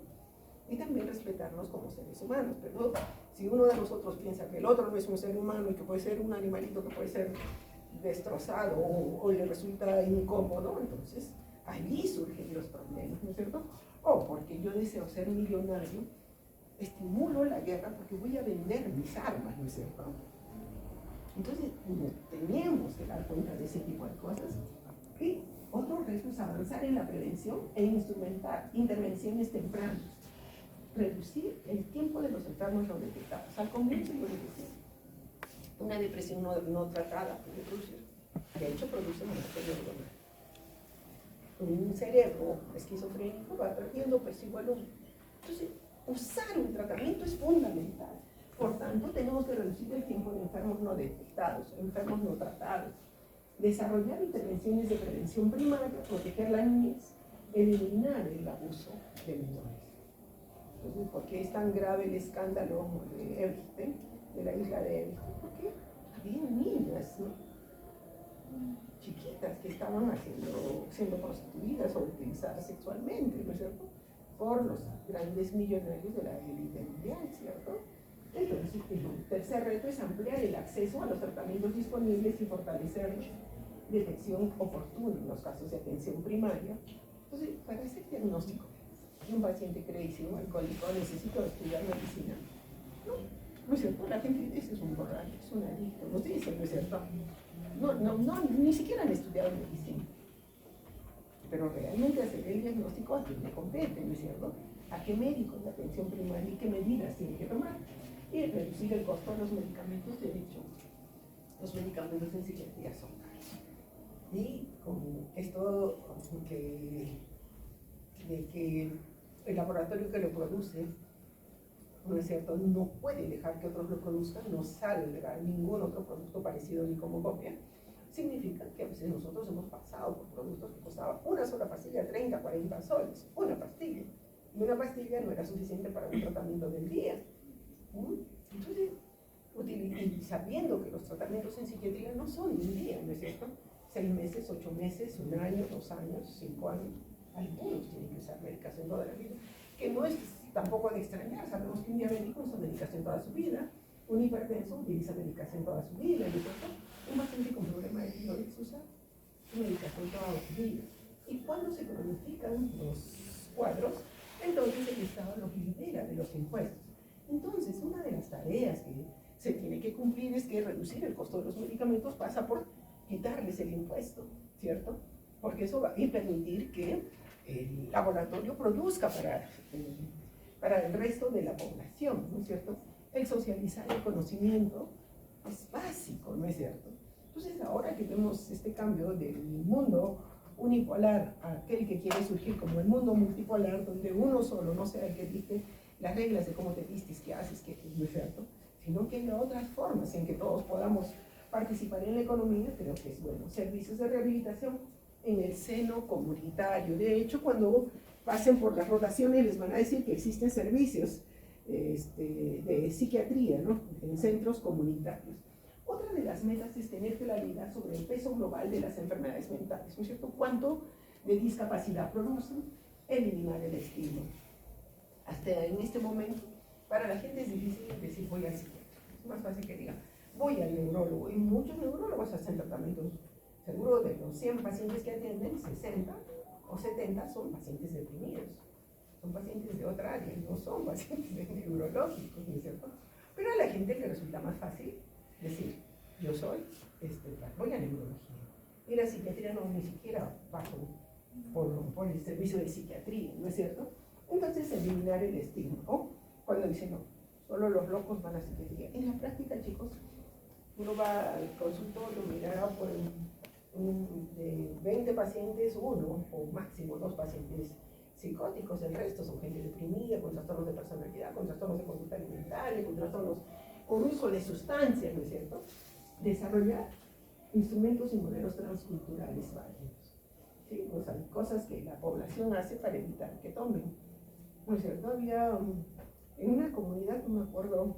Y también respetarnos como seres humanos. Pero si uno de nosotros piensa que el otro no es un ser humano y que puede ser un animalito que puede ser destrozado o le resulta incómodo, entonces allí surgen los problemas, ¿no es cierto? O porque yo deseo ser millonario, estimulo la guerra porque voy a vender mis armas, ¿no es cierto? Entonces, tenemos que dar cuenta de ese tipo de cosas. Y otro reto es avanzar en la prevención e instrumentar intervenciones tempranas. Reducir el tiempo de los enfermos no detectados. Al comienzo yo les decía, una depresión no tratada puede producir, de hecho produce una muerte neuronal. Un cerebro esquizofrénico va perdiendo pues igual. Entonces, usar un tratamiento es fundamental. Por tanto, tenemos que reducir el tiempo de enfermos no detectados, enfermos no tratados, desarrollar intervenciones de prevención primaria, proteger la niñez, eliminar el abuso de menores. Entonces, ¿por qué es tan grave el escándalo de Epstein, de la isla de Epstein? Porque había niñas, ¿no?, chiquitas que estaban siendo prostituidas o utilizadas sexualmente, ¿no es cierto?, por los grandes millonarios de la élite mundial, ¿cierto? Entonces, el tercer reto es ampliar el acceso a los tratamientos disponibles y fortalecer detección oportuna en los casos de atención primaria. Entonces, para hacer diagnóstico, si un paciente cree que un alcohólico necesita estudiar medicina, no es cierto, la gente dice, es un borracho, es un adicto, nos dicen, no es cierto. Ni siquiera han estudiado medicina. Pero realmente hacer el diagnóstico a quién le compete, ¿no es cierto? A qué médico de atención primaria y qué medidas tiene que tomar. Y reducir el costo de los medicamentos. De hecho, los medicamentos en psiquiatría son caros. Y con esto de que el laboratorio que lo produce, ¿no es cierto?, no puede dejar que otros lo produzcan, no salga ningún otro producto parecido ni como copia, significa que a veces nosotros hemos pasado por productos que costaban una sola pastilla 30, 40 soles, una pastilla. Y una pastilla no era suficiente para un tratamiento del día. Entonces, sabiendo que los tratamientos en psiquiatría no son de un día, ¿no es cierto? 6 meses, 8 meses, 1 año, 2 años, 5 años. Algunos tienen que usar medicación toda la vida, que no es tampoco de extrañar. Sabemos que un diabético usa medicación toda su vida, un hipertenso utiliza medicación toda su vida, ¿no es cierto? Un paciente con problema de tiroides usa su medicación toda su vida. Y cuando se cronifican los cuadros, entonces el Estado los libera de los impuestos. Entonces, una de las tareas que se tiene que cumplir es que reducir el costo de los medicamentos pasa por quitarles el impuesto, ¿cierto? Porque eso va a permitir que el laboratorio produzca para el resto de la población, ¿no es cierto? El socializar el conocimiento es básico, ¿no es cierto? Entonces, ahora que vemos este cambio del mundo unipolar a aquel que quiere surgir como el mundo multipolar, donde uno solo no sea el que dicte las reglas de cómo te vistes, qué haces, qué no es cierto, sino que haya otras formas en que todos podamos participar en la economía. Creo que es bueno. Servicios de rehabilitación en el seno comunitario. De hecho, cuando pasen por las rotaciones les van a decir que existen servicios de psiquiatría, ¿no?, en centros comunitarios. Otra de las metas es tener claridad sobre el peso global de las enfermedades mentales, ¿no es cierto? ¿Cuánto de discapacidad producen? Eliminar el estigma. Hasta en este momento, para la gente es difícil decir voy al psiquiatra. Es más fácil que diga voy al neurólogo. Y muchos neurólogos hacen tratamientos. Seguro de los 100 pacientes que atienden, 60 o 70 son pacientes deprimidos. son pacientes de otra área, no son pacientes de neurológicos, ¿no es cierto? Pero a la gente le resulta más fácil decir, yo soy, voy a neurología. Y la psiquiatría no ni siquiera paso por el servicio de psiquiatría, ¿no es cierto? Entonces eliminar el estigma, ¿no? Cuando dicen, no, solo los locos van a psiquiatría. En la práctica, chicos, uno va al consultorio, mirará por de 20 pacientes, uno o máximo 2 pacientes psicóticos, el resto son gente deprimida, con trastornos de personalidad, con trastornos de conducta alimentaria, con trastornos por uso de sustancias, ¿no es cierto? Desarrollar instrumentos y modelos transculturales válidos, ¿sí? O sea, cosas que la población hace para evitar que tomen, ¿no es cierto? Había en una comunidad, no me acuerdo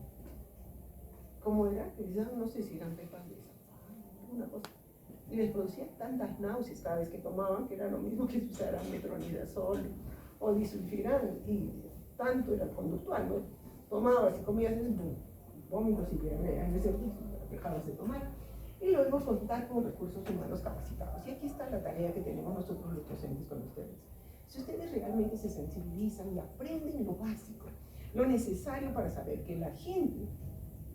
cómo era, que les daban, no sé si eran pepas de una cosa, y les producía tantas náuseas cada vez que tomaban, que era lo mismo que si usaran metronidazol o disulfiram, y tanto era conductual, ¿no? Tomabas y comías vómitos y diarrea, ¿no es cierto? Dejabas de tomar. Y luego contar con recursos humanos capacitados. Y aquí está la tarea que tenemos nosotros los docentes con ustedes. Si ustedes realmente se sensibilizan y aprenden lo básico, lo necesario para saber que la gente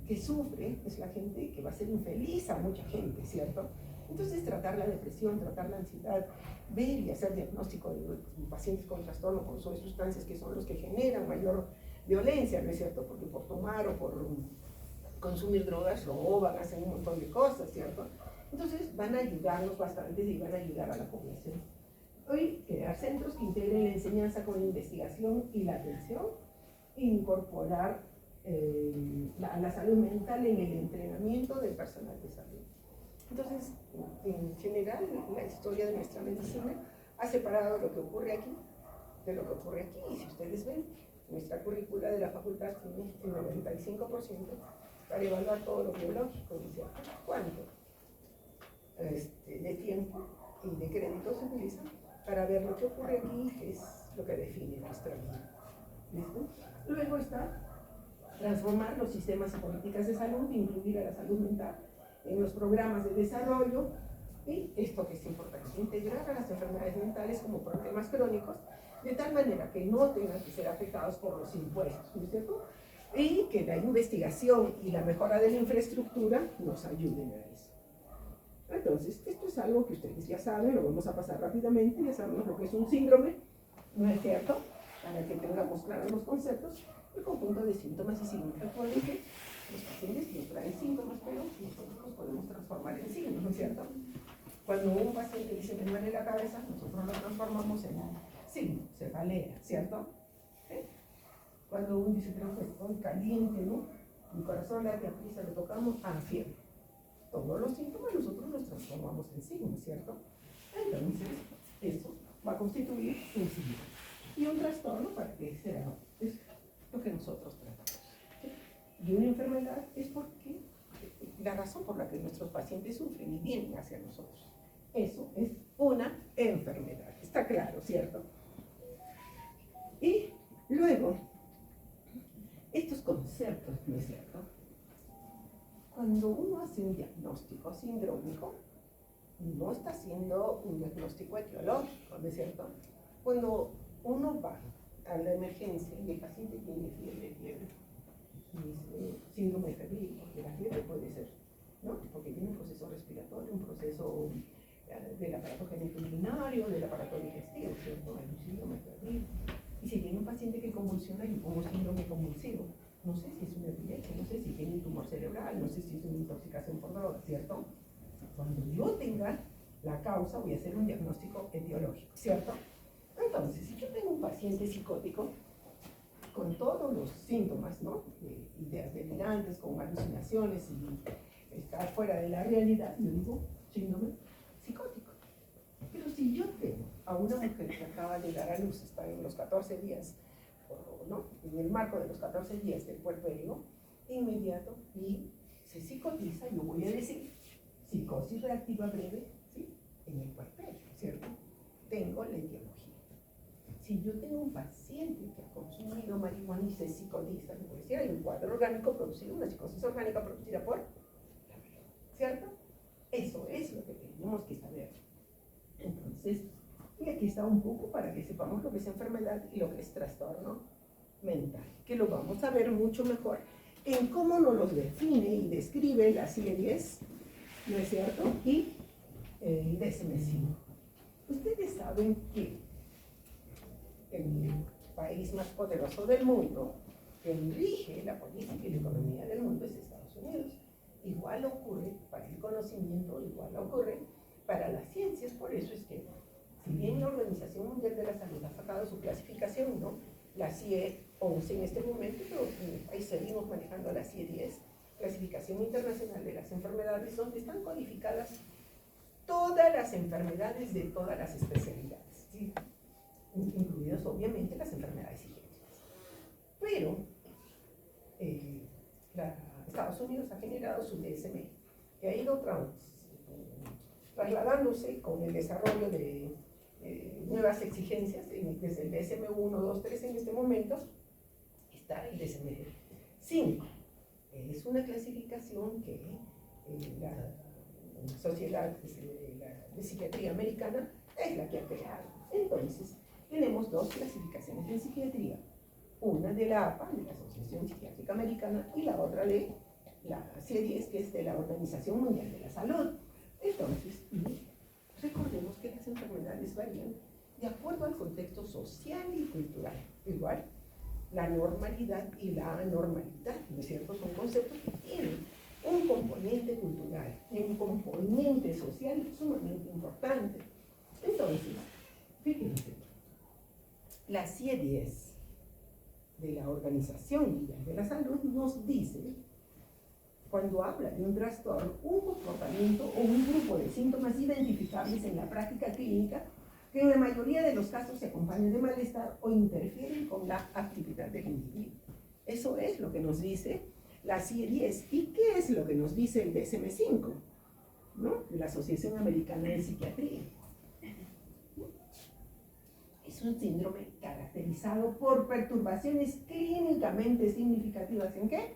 que sufre es la gente que va a ser infeliz a mucha gente, ¿cierto? Entonces tratar la depresión, tratar la ansiedad, ver y hacer diagnóstico de pacientes con trastorno, con sustancias que son los que generan mayor violencia, ¿no es cierto? Porque por tomar o por consumir drogas roban, hacen un montón de cosas, ¿cierto? Entonces van a ayudarnos bastante y van a ayudar a la población. Hoy, crear centros que integren la enseñanza con la investigación y la atención, incorporar la salud mental en el entrenamiento del personal de salud. Entonces, en general, la historia de nuestra medicina ha separado lo que ocurre aquí de lo que ocurre aquí. Y si ustedes ven, nuestra currícula de la facultad tiene el 95% para evaluar todo lo biológico, ¿no? ¿Cuánto de tiempo y de crédito se utiliza para ver lo que ocurre aquí, que es lo que define nuestra vida? ¿Listo? Luego está transformar los sistemas y políticas de salud, incluir a la salud mental en los programas de desarrollo, y esto que es importante, integrar a las enfermedades mentales como problemas crónicos, de tal manera que no tengan que ser afectados por los impuestos, ¿no es cierto? Y que la investigación y la mejora de la infraestructura nos ayuden a eso. Entonces, esto es algo que ustedes ya saben, lo vamos a pasar rápidamente, ya sabemos lo que es un síndrome, ¿no es cierto? Para que tengamos claros los conceptos, el conjunto de síntomas y signos. Recuerden que los pacientes nos traen síntomas, pero nosotros los podemos transformar en signos, ¿no es cierto? Cuando un paciente dice me duele la cabeza, nosotros lo transformamos en un signo, cefalea, ¿cierto? ¿Eh? Cuando uno dice, pero pues estoy caliente, ¿no? Mi corazón late a prisa, lo tocamos, fiebre. Todos los síntomas nosotros los transformamos en signos, ¿cierto? Entonces, eso va a constituir un signo. Y un trastorno, ¿para qué será? Es lo que nosotros tratamos. ¿Sí? Y una enfermedad es porque la razón por la que nuestros pacientes sufren y vienen hacia nosotros. Eso es una enfermedad. Está claro, ¿cierto? Y luego, estos conceptos, ¿no es cierto? Cuando uno hace un diagnóstico sindrómico, no está haciendo un diagnóstico etiológico, ¿no es cierto? Cuando uno va a la emergencia y el paciente tiene fiebre, síndrome febril, porque la fiebre puede ser, ¿no? Porque tiene un proceso respiratorio, un proceso del aparato genitourinario, del aparato digestivo, ¿cierto? Hay un síndrome febril. Y si tiene un paciente que convulsiona, yo pongo síndrome convulsivo. No sé si es una epilepsia, no sé si tiene un tumor cerebral, no sé si es una intoxicación por drogas, ¿cierto? Cuando yo tenga la causa, voy a hacer un diagnóstico etiológico, ¿cierto? Entonces, si yo tengo un paciente psicótico con todos los síntomas, ¿no? Ideas delirantes, con alucinaciones y estar fuera de la realidad, yo digo síndrome psicótico. Pero si yo tengo a una mujer que acaba de dar a luz, está en los 14 días, ¿no? En el marco de los 14 días del puerperio inmediato y se psicotiza, yo voy a decir psicosis reactiva breve, ¿sí? En el puerperio, ¿cierto? Tengo la etiología. Si yo tengo un paciente que ha consumido marihuana y se psicotiza, me puede decir, hay un cuadro orgánico producido, una psicosis orgánica producida por la marihuana, ¿cierto? Eso es lo que tenemos que saber. Entonces, Y aquí está un poco para que sepamos lo que es enfermedad y lo que es trastorno mental, que lo vamos a ver mucho mejor en cómo nos los define y describe la CIE-10, ¿no es cierto? Y el DSM-5. Ustedes saben que el país más poderoso del mundo, que rige la política y la economía del mundo, es Estados Unidos. Igual ocurre para el conocimiento, igual ocurre para las ciencias. Por eso es que, si bien la Organización Mundial de la Salud ha sacado su clasificación, ¿no?, la CIE 11 en este momento, pero en el país seguimos manejando la CIE 10, Clasificación Internacional de las Enfermedades, donde están codificadas todas las enfermedades de todas las especialidades, ¿sí?, incluidas obviamente las enfermedades psiquiátricas. Pero Estados Unidos ha generado su DSM, que ha ido trasladándose con el desarrollo de nuevas exigencias. Desde el DSM 1, 2, 3 en este momento está el DSM 5. Es una clasificación que la Sociedad de Psiquiatría Americana es la que ha creado. Entonces, tenemos dos clasificaciones de psiquiatría, una de la APA, de la Asociación Psiquiátrica Americana, y la otra de la CIE-10, que es de la Organización Mundial de la Salud. Entonces, recordemos que las enfermedades varían de acuerdo al contexto social y cultural. Igual, la normalidad y la anormalidad, ¿no es cierto?, son conceptos que tienen un componente cultural y un componente social sumamente importante. Entonces, fíjense, la CIE-10 de la Organización Mundial de la Salud nos dice, cuando habla de un trastorno, un comportamiento o un grupo de síntomas identificables en la práctica clínica que en la mayoría de los casos se acompañan de malestar o interfieren con la actividad del individuo. Eso es lo que nos dice la CIE-10. ¿Y qué es lo que nos dice el DSM-5, ¿no?, de la Asociación Americana de Psiquiatría? Es un síndrome caracterizado por perturbaciones clínicamente significativas. ¿En qué?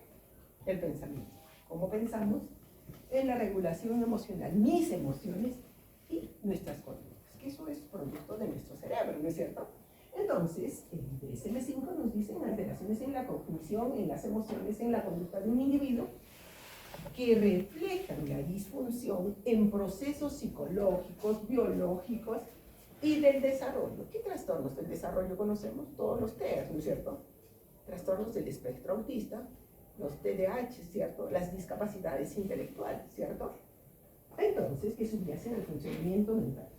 El pensamiento. ¿Cómo pensamos? En la regulación emocional, mis emociones y nuestras conductas, que eso es producto de nuestro cerebro, ¿no es cierto? Entonces, el DSM-5 nos dice alteraciones en la cognición, en las emociones, en la conducta de un individuo, que reflejan la disfunción en procesos psicológicos, biológicos y del desarrollo. ¿Qué trastornos del desarrollo conocemos? Todos los TEA, ¿no es cierto? Trastornos del espectro autista, los TDAH, ¿cierto? Las discapacidades intelectuales, ¿cierto? Entonces, que subyacen al funcionamiento mental.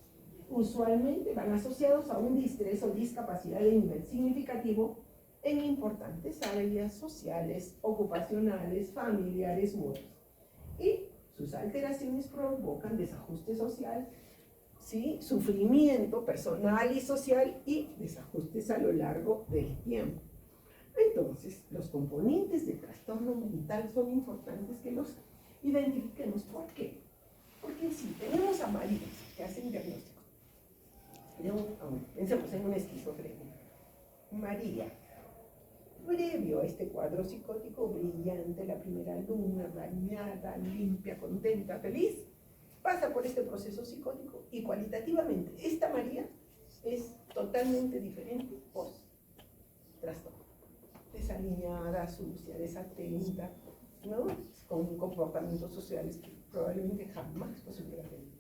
Usualmente van asociados a un distrés o discapacidad de nivel significativo en importantes áreas sociales, ocupacionales, familiares u otros. Y sus alteraciones provocan desajuste social, ¿sí?, sufrimiento personal y social y desajustes a lo largo del tiempo. Entonces, los componentes de trastorno mental son importantes que los identifiquemos. ¿Por qué? Porque si tenemos a María que hace un diagnóstico, pensemos en una esquizofrenia. María, previo a este cuadro psicótico brillante, la primera luna, bañada, limpia, contenta, feliz, pasa por este proceso psicótico y cualitativamente esta María es totalmente diferente post-trastorno. Desalineada, sucia, desatenta, ¿no?, con comportamientos sociales que probablemente jamás los hubiera tenido.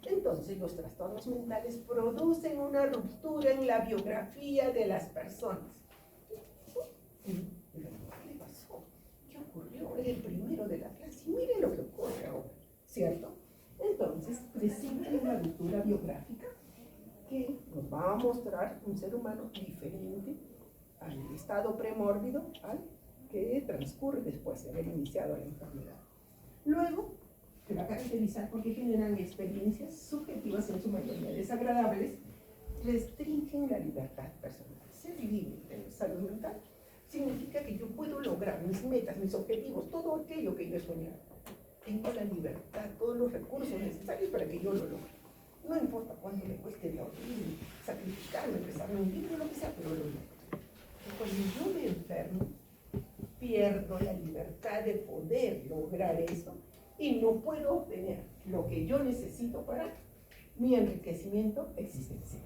Entonces, los trastornos mentales producen una ruptura en la biografía de las personas. ¿Qué le pasó? ¿Qué ocurrió? Era el primero de la clase y miren lo que ocurre ahora, ¿cierto? Entonces, presenta una ruptura biográfica que nos va a mostrar un ser humano diferente al estado premórbido al que transcurre después de haber iniciado la enfermedad. Luego, se va a caracterizar porque generan experiencias subjetivas en su mayoría desagradables, restringen la libertad personal. Ser libre de salud mental significa que yo puedo lograr mis metas, mis objetivos, todo aquello que yo he soñado. Tengo la libertad, todos los recursos necesarios para que yo lo logre. No importa cuánto me cueste dormir, sacrificarme, empezarme un libro, lo que sea, pero lo logro. Cuando yo me enfermo, pierdo la libertad de poder lograr eso y no puedo obtener lo que yo necesito para mi enriquecimiento existencial.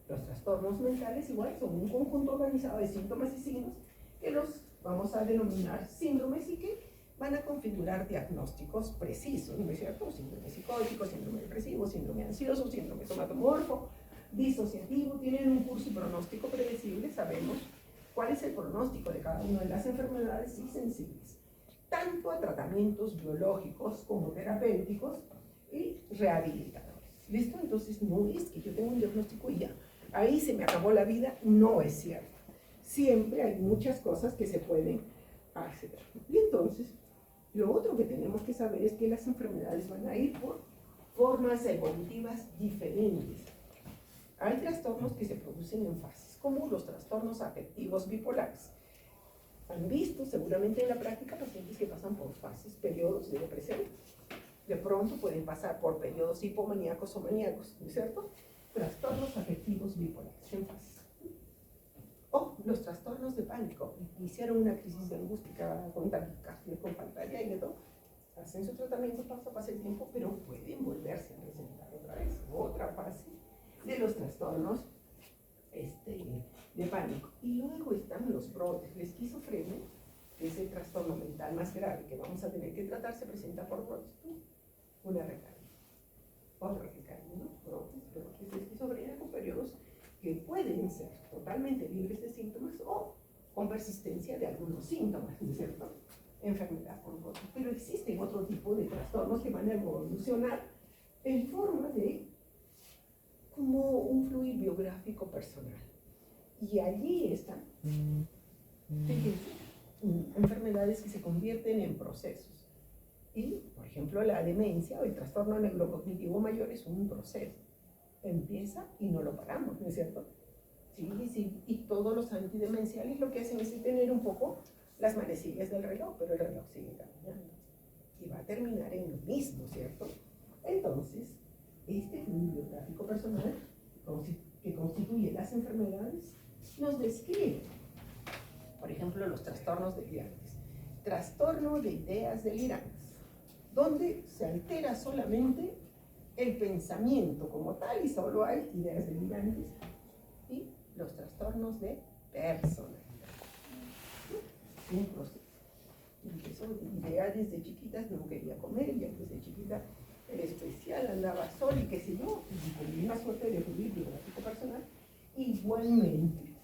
Los trastornos mentales igual son un conjunto organizado de síntomas y signos que los vamos a denominar síndromes y que van a configurar diagnósticos precisos, ¿no es cierto? Síndrome psicótico, síndrome depresivo, síndrome ansioso, síndrome somatomorfo, disociativo, tienen un curso y pronóstico predecible, sabemos cuál es el pronóstico de cada una de las enfermedades y sensibles, tanto a tratamientos biológicos como terapéuticos y rehabilitadores. ¿Listo? Entonces no es que yo tengo un diagnóstico y ya, ahí se me acabó la vida, no es cierto. Siempre hay muchas cosas que se pueden hacer. Y entonces, lo otro que tenemos que saber es que las enfermedades van a ir por formas evolutivas diferentes. Hay trastornos que se producen en fases, como los trastornos afectivos bipolares. Han visto seguramente en la práctica pacientes que pasan por fases, periodos de depresión. De pronto pueden pasar por periodos hipomaníacos o maníacos, ¿no es cierto? Trastornos afectivos bipolares en fases. O los trastornos de pánico. Hicieron una crisis de angustia con taquicardia, con pantalla y de todo. Hacen su tratamiento, pasa el tiempo, pero pueden volverse a presentar otra vez. Otra fase de los trastornos de pánico. Y luego están los brotes. La esquizofrenia, que es el trastorno mental más grave que vamos a tener que tratar, se presenta por brotes. Una recaída, otra recaída, ¿no? Brotes de esquizofrenia con periodos que pueden ser totalmente libres de síntomas o con persistencia de algunos síntomas, ¿no es cierto? Enfermedad por brotes. Pero existen otro tipo de trastornos que van a evolucionar en forma de como un fluir biográfico personal. Y allí están, fíjense, enfermedades que se convierten en procesos. Y, por ejemplo, la demencia o el trastorno neurocognitivo mayor es un proceso. Empieza y no lo paramos, ¿no es cierto? Sí, y todos los antidemenciales lo que hacen es detener un poco las manecillas del reloj, pero el reloj sigue caminando. Y va a terminar en lo mismo, ¿cierto? Entonces, este fluido biográfico personal que constituye las enfermedades nos describe, por ejemplo, los trastornos delirantes. Trastorno de ideas delirantes, donde se altera solamente el pensamiento como tal y solo hay ideas delirantes, y los trastornos de personalidad. Un proceso. Empezó idea desde chiquitas, no quería comer, ya desde chiquita era especial, andaba sola y qué sé yo, y con una suerte de fluir biográfico personal. Igualmente,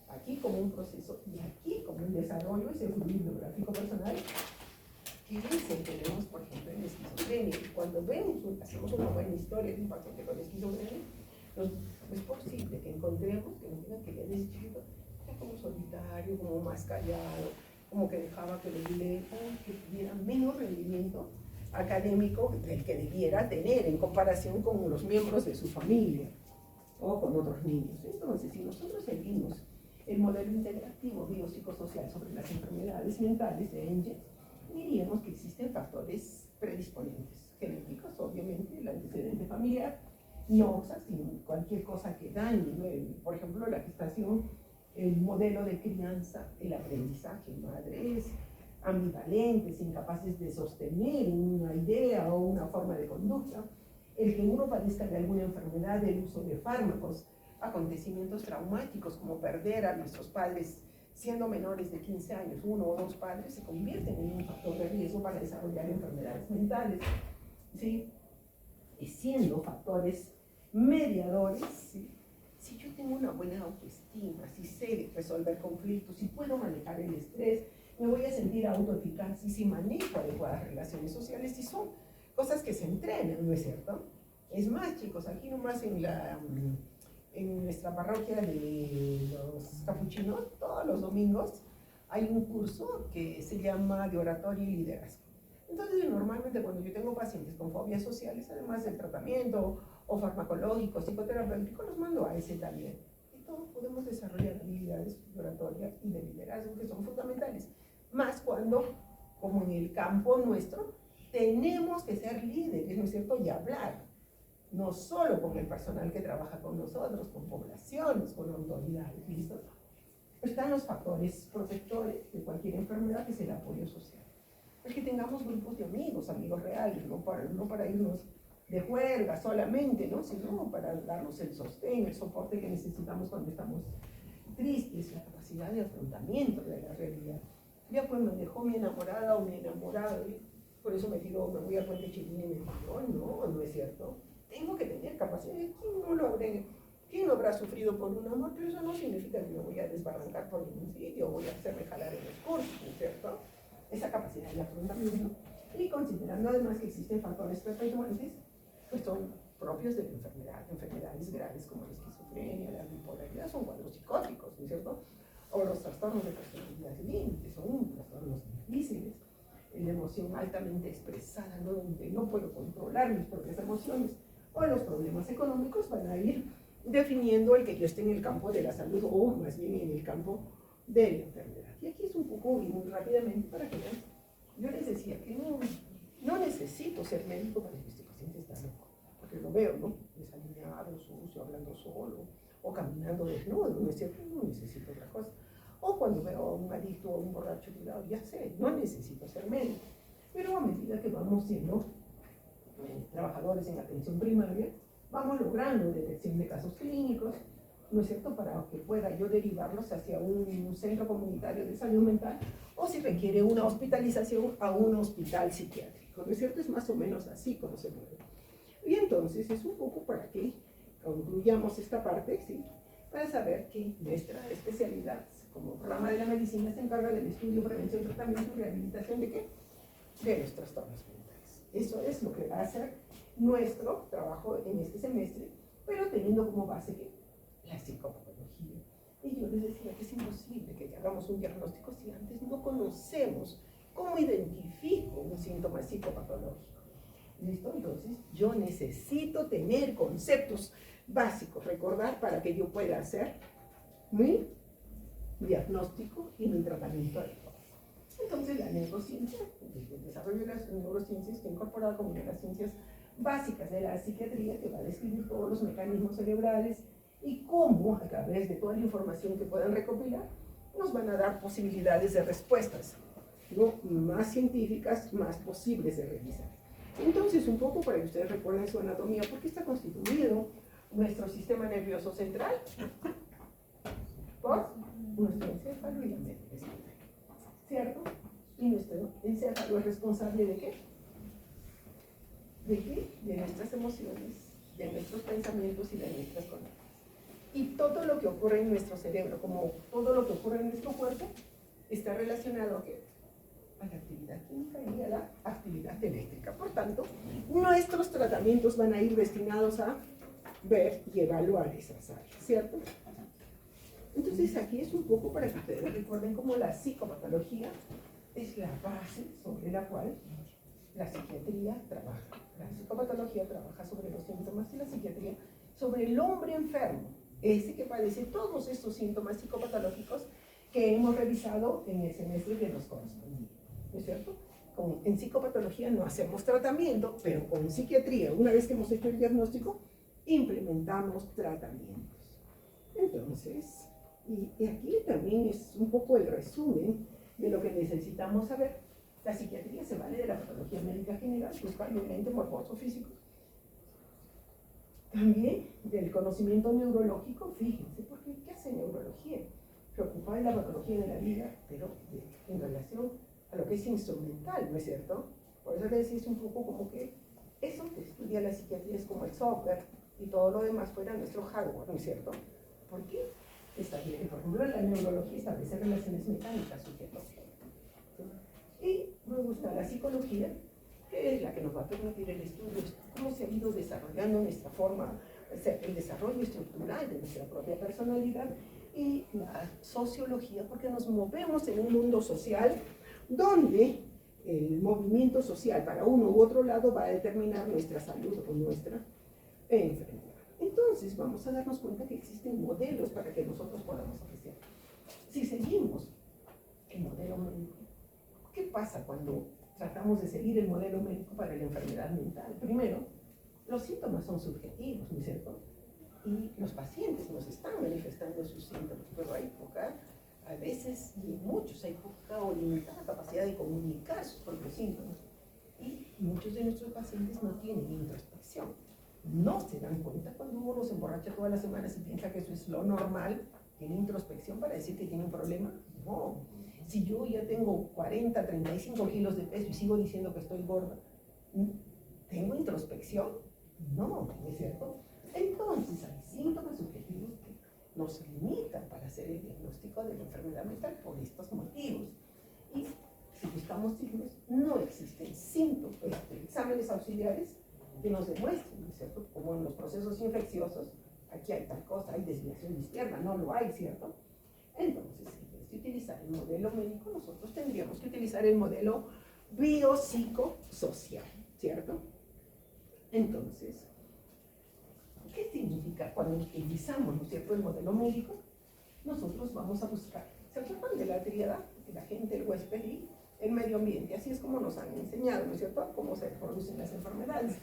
aquí como un proceso y aquí como un desarrollo, ese fluir biográfico personal, que es el que tenemos, por ejemplo, en esquizofrenia. Cuando hacemos una buena historia de un paciente con esquizofrenia, es posible que encontremos que nos digan que ya desde chiquito era como solitario, como más callado, como que dejaba que que tuviera menos rendimiento académico del que debiera tener en comparación con los miembros de su familia o con otros niños. Entonces, si nosotros seguimos el modelo integrativo biopsicosocial sobre las enfermedades mentales de Engel, diríamos que existen factores predisponentes genéticos, obviamente, el antecedente familiar, no sino cualquier cosa que dañe, por ejemplo, la gestación, el modelo de crianza, el aprendizaje, madres ambivalentes, incapaces de sostener una idea o una forma de conducta, el que uno padezca de alguna enfermedad, el uso de fármacos, acontecimientos traumáticos como perder a nuestros padres siendo menores de 15 años, uno o dos padres, se convierten en un factor de riesgo para desarrollar enfermedades mentales, ¿sí? Y siendo factores mediadores, ¿sí? Si yo tengo una buena autoestima, si sé resolver conflictos, si puedo manejar el estrés, me voy a sentir autoeficaz, y si manejo adecuadas relaciones sociales, si son cosas que se entrenan, ¿no es cierto? Es más, chicos, aquí nomás en nuestra parroquia de los capuchinos, todos los domingos hay un curso que se llama de oratorio y liderazgo. Entonces, normalmente cuando yo tengo pacientes con fobias sociales, además del tratamiento o farmacológico, psicoterapéutico, los mando a ese taller. Y todos podemos desarrollar habilidades de oratoria y de liderazgo que son fundamentales. Más cuando, como en el campo nuestro, tenemos que ser líderes, ¿no es cierto? Y hablar, no solo con el personal que trabaja con nosotros, con poblaciones, con autoridades, ¿listo? Están los factores protectores de cualquier enfermedad, que es el apoyo social. Es que tengamos grupos de amigos reales, no para irnos de juerga solamente, ¿no? Sino para darnos el sostén, el soporte que necesitamos cuando estamos tristes, la capacidad de afrontamiento de la realidad. Ya pues me dejó mi enamorada o mi enamorado, y por eso me voy a Puente Chilín y me tiró. No, no es cierto. Tengo que tener capacidad. ¿Quién no habrá sufrido por un amor? Pero eso no significa que me voy a desbarrancar por ningún sitio, voy a hacerme jalar en los cursos, ¿no es cierto? Esa capacidad de afrontamiento. Y considerando además que existen factores perpetuantes, pues son propios de la enfermedad, enfermedades graves como la esquizofrenia, la bipolaridad, son cuadros psicóticos, ¿no es cierto? O los trastornos de personalidad límite, son trastornos difíciles, la emoción altamente expresada, ¿no? Donde no puedo controlar mis propias emociones, o los problemas económicos van a ir definiendo el que yo esté en el campo de la salud, o más bien en el campo de la enfermedad. Y aquí es un poco, y muy rápidamente, para que vean, yo les decía que no necesito ser médico para que este paciente está loco, porque lo veo, ¿no? Desalineado, sucio, hablando solo, o caminando desnudo, ¿no es cierto? No necesito otra cosa. O cuando veo a un adicto o un borracho tirado, ya sé, no necesito ser médico. Pero a medida que vamos siendo trabajadores en atención primaria, vamos logrando detección de casos clínicos, ¿no es cierto?, para que pueda yo derivarlos hacia un centro comunitario de salud mental, o si requiere una hospitalización, a un hospital psiquiátrico, ¿no es cierto? Es más o menos así como se mueve. Y entonces es un poco para que concluyamos esta parte, ¿sí?, para saber que nuestra especialidad como rama de la medicina se encarga del estudio, prevención, tratamiento y rehabilitación ¿de qué? De los trastornos mentales. Eso es lo que va a ser nuestro trabajo en este semestre, pero teniendo como base ¿qué? La psicopatología. Y yo les decía que es imposible que hagamos un diagnóstico si antes no conocemos cómo identifico un síntoma psicopatológico. ¿Listo? Entonces, yo necesito tener conceptos básicos, recordar para que yo pueda hacer mi diagnóstico y mi tratamiento adecuado. Entonces, la neurociencia, el desarrollo de las neurociencias está incorporada como una de las ciencias básicas de la psiquiatría, que va a describir todos los mecanismos cerebrales y cómo, a través de toda la información que puedan recopilar, nos van a dar posibilidades de respuestas, ¿no?, más científicas, más posibles de realizar. Entonces, un poco para que ustedes recuerden su anatomía, ¿por qué está constituido nuestro sistema nervioso central? Por nuestro encéfalo y la mente, ¿cierto? Y nuestro encéfalo es responsable ¿de qué? ¿De qué? De nuestras emociones, de nuestros pensamientos y de nuestras conductas. Y todo lo que ocurre en nuestro cerebro, como todo lo que ocurre en nuestro cuerpo, está relacionado ¿a qué? A la actividad química y a la actividad eléctrica. Por tanto, nuestros tratamientos van a ir destinados a ver y evaluar esas áreas, ¿cierto? Entonces aquí es un poco para que ustedes recuerden cómo la psicopatología es la base sobre la cual la psiquiatría trabaja. La psicopatología trabaja sobre los síntomas y la psiquiatría sobre el hombre enfermo, ese que padece todos estos síntomas psicopatológicos que hemos revisado en el semestre que nos correspondía, ¿no es cierto? En psicopatología no hacemos tratamiento, pero con psiquiatría, una vez que hemos hecho el diagnóstico, implementamos tratamientos. Entonces, y aquí también es un poco el resumen de lo que necesitamos saber. La psiquiatría se vale de la patología médica general, buscando un ente morboso físico. También del conocimiento neurológico, fíjense, porque ¿qué hace neurología? Se ocupa de la patología de la vida, pero en relación a lo que es instrumental, ¿no es cierto? Por eso les decía, es un poco como que eso que estudia la psiquiatría es como el software y todo lo demás fuera nuestro hardware, ¿no es cierto? ¿Por qué? Por ejemplo, la neurología establece relaciones mecánicas sujetas. Y luego está la psicología, que es la que nos va a permitir el estudio de cómo se ha ido desarrollando nuestra forma, el desarrollo estructural de nuestra propia personalidad, y la sociología, porque nos movemos en un mundo social donde el movimiento social para uno u otro lado va a determinar nuestra salud o nuestra enfermedad. Entonces vamos a darnos cuenta que existen modelos para que nosotros podamos apreciar. Si seguimos el modelo médico, ¿qué pasa cuando tratamos de seguir el modelo médico para la enfermedad mental? Primero, los síntomas son subjetivos, ¿no es cierto? Y los pacientes nos están manifestando sus síntomas, pero hay poca, a veces, y muchos, hay poca o limitada capacidad de comunicar sus propios síntomas. Y muchos de nuestros pacientes no tienen introspección. No se dan cuenta cuando uno se emborracha todas las semanas y piensa que eso es lo normal. ¿Tiene introspección para decir que tiene un problema? No. Si yo ya tengo 40, 35 kilos de peso y sigo diciendo que estoy gorda, ¿tengo introspección? No, ¿no es cierto? Entonces hay síntomas subjetivos que nos limitan para hacer el diagnóstico de la enfermedad mental por estos motivos. Y si buscamos signos, no existen síntomas, exámenes auxiliares que nos demuestren, ¿no es cierto? Como en los procesos infecciosos, aquí hay tal cosa, hay desviación izquierda, no lo hay, ¿cierto? Entonces, en vez de utilizar el modelo médico, nosotros tendríamos que utilizar el modelo biopsicosocial, ¿cierto? Entonces, ¿qué significa cuando utilizamos, ¿no es cierto?, el modelo médico? Nosotros vamos a buscar, ¿se acuerdan de la tríada? La gente, el huésped y el medio ambiente. Así es como nos han enseñado, ¿no es cierto?, cómo se producen las enfermedades.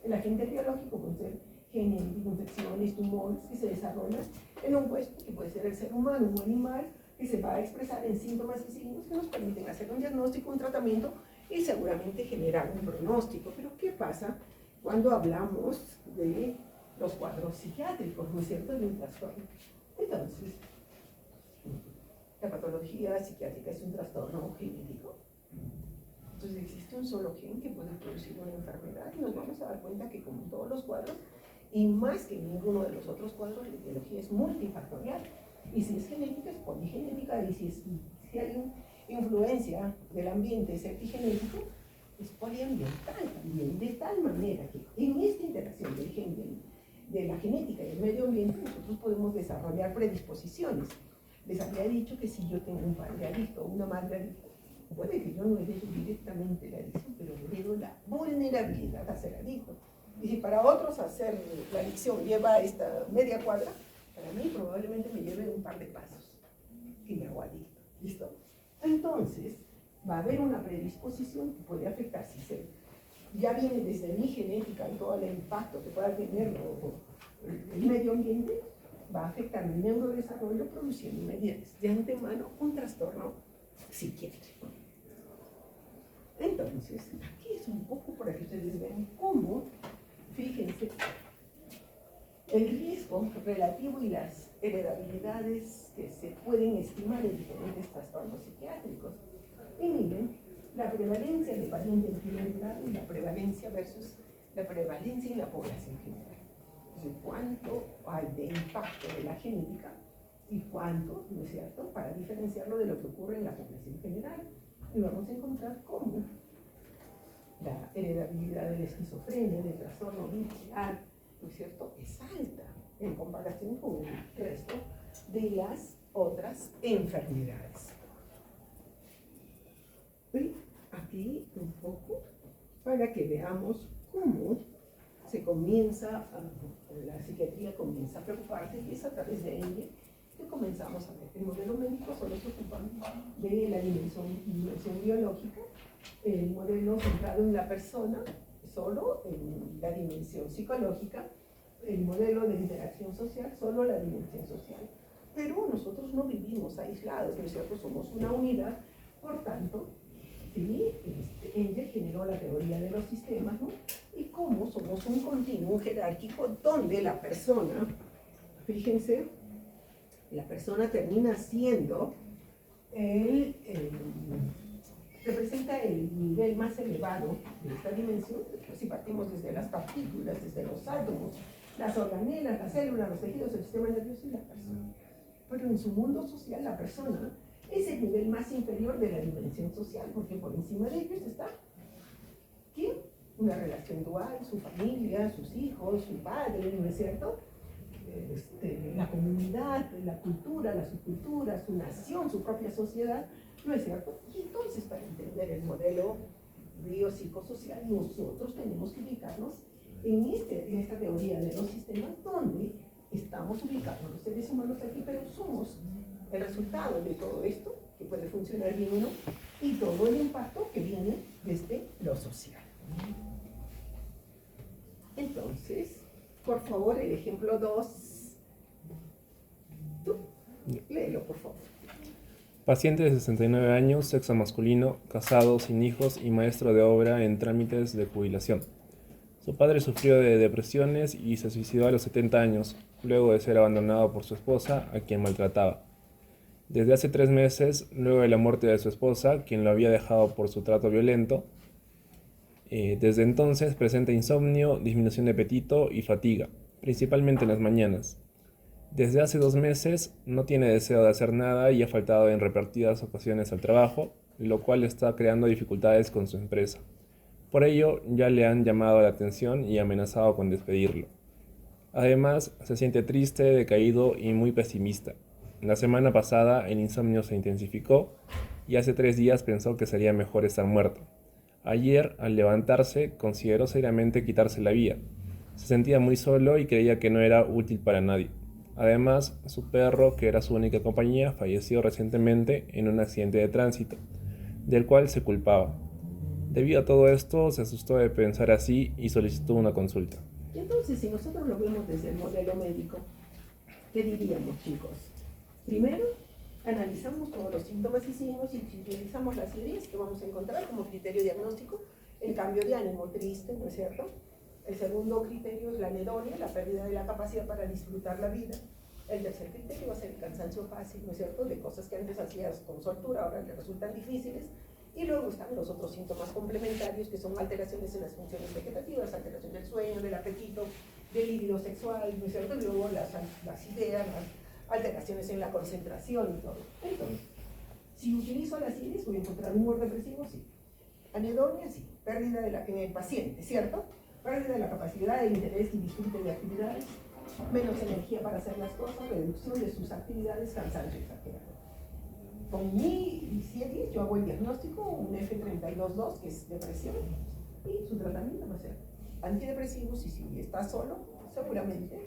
El agente biológico puede ser genético, infecciones, tumores, que se desarrollan en un huésped, que puede ser el ser humano o animal, que se va a expresar en síntomas y signos que nos permiten hacer un diagnóstico, un tratamiento y seguramente generar un pronóstico. Pero ¿qué pasa cuando hablamos de los cuadros psiquiátricos, ¿no es cierto?, de un trastorno? Entonces, la patología psiquiátrica es un trastorno genético. Entonces existe un solo gen que puede producir una enfermedad y nos vamos a dar cuenta que, como en todos los cuadros, y más que en ninguno de los otros cuadros, la etiología es multifactorial. Y si es genética, es poligenética, y si hay influencia del ambiente, es epigenético, es poliambiental también, de tal manera que en esta interacción del gen, de la genética y el medio ambiente, nosotros podemos desarrollar predisposiciones. Les había dicho que si yo tengo un padre adicto o una madre adicta, puede que yo no heredo directamente la adicción, pero heredo la vulnerabilidad a ser adicto. Y si para otros hacer la adicción lleva esta media cuadra, para mí probablemente me lleve un par de pasos y me hago adicto. ¿Listo? Entonces, va a haber una predisposición que puede afectar si ya viene desde mi genética y todo el impacto que pueda tener el medio ambiente, va a afectar mi neurodesarrollo produciendo de antemano un trastorno psiquiátrico. Entonces, aquí es un poco para que ustedes vean cómo, fíjense, el riesgo relativo y las heredabilidades que se pueden estimar en diferentes trastornos psiquiátricos. Y miren, la prevalencia de pariente en primer grado y la prevalencia versus la prevalencia en la población general. De cuánto hay de impacto de la genética y cuánto, ¿no es cierto?, para diferenciarlo de lo que ocurre en la población general. Y vamos a encontrar cómo la heredabilidad de la esquizofrenia, del trastorno bipolar, ¿no es cierto?, es alta en comparación con el resto de las otras enfermedades. Y aquí un poco para que veamos cómo se comienza, la psiquiatría comienza a preocuparse, y es a través de ella que comenzamos a ver. El modelo médico solo se ocupa de la dimensión biológica, el modelo centrado en la persona, solo en la dimensión psicológica, el modelo de interacción social, solo la dimensión social. Pero nosotros no vivimos aislados, ¿no es cierto? Somos una unidad, por tanto, ¿sí? Engel generó la teoría de los sistemas, ¿no? Y cómo somos un continuo jerárquico donde la persona, fíjense, la persona termina siendo representa el nivel más elevado de esta dimensión. Si partimos desde las partículas, desde los átomos, las organelas, las células, los tejidos, el sistema nervioso y la persona. Pero en su mundo social, la persona es el nivel más inferior de la dimensión social, porque por encima de ellos está ¿quién? Una relación dual, su familia, sus hijos, su padre, ¿no es cierto? La comunidad, la cultura, la subcultura, su nación, su propia sociedad, ¿no es cierto? Y entonces, para entender el modelo biopsicosocial, nosotros tenemos que ubicarnos en esta teoría de los sistemas, donde estamos ubicados los seres humanos aquí, pero somos el resultado de todo esto, que puede funcionar bien o no, y todo el impacto que viene desde lo social. Entonces, por favor, el ejemplo 2. Tú, léelo, por favor. Paciente de 69 años, sexo masculino, casado, sin hijos y maestro de obra en trámites de jubilación. Su padre sufrió de depresiones y se suicidó a los 70 años, luego de ser abandonado por su esposa, a quien maltrataba. Desde hace 3 meses, luego de la muerte de su esposa, quien lo había dejado por su trato violento, desde entonces presenta insomnio, disminución de apetito y fatiga, principalmente en las mañanas. Desde hace 2 meses no tiene deseo de hacer nada y ha faltado en repetidas ocasiones al trabajo, lo cual está creando dificultades con su empresa. Por ello, ya le han llamado la atención y amenazado con despedirlo. Además, se siente triste, decaído y muy pesimista. La semana pasada el insomnio se intensificó y hace 3 días pensó que sería mejor estar muerto. Ayer, al levantarse, consideró seriamente quitarse la vida. Se sentía muy solo y creía que no era útil para nadie. Además, su perro, que era su única compañía, falleció recientemente en un accidente de tránsito, del cual se culpaba. Debido a todo esto, se asustó de pensar así y solicitó una consulta. Y entonces, si nosotros lo vemos desde el modelo médico, ¿qué diríamos, chicos? Primero, analizamos todos los síntomas y signos y utilizamos las series que vamos a encontrar como criterio diagnóstico, el cambio de ánimo triste, ¿no es cierto? El segundo criterio es la anedonia, la pérdida de la capacidad para disfrutar la vida. El tercer criterio va a ser el cansancio fácil, ¿no es cierto?, de cosas que antes hacías con soltura, ahora le resultan difíciles. Y luego están los otros síntomas complementarios, que son alteraciones en las funciones vegetativas, alteración del sueño, del apetito, del libido sexual, ¿no es cierto?, y luego las ideas, las alteraciones en la concentración y todo. Entonces, si utilizo las ideas, voy a encontrar humor depresivo, sí. Anedonia, sí. Pérdida en el paciente, ¿cierto? Pérdida de la capacidad de interés y disfrute de actividades, menos energía para hacer las cosas, reducción de sus actividades, cansancio exagerado. Con mi serie yo hago el diagnóstico, un F32.2, que es depresión, y su tratamiento va a ser antidepresivos, y si está solo, seguramente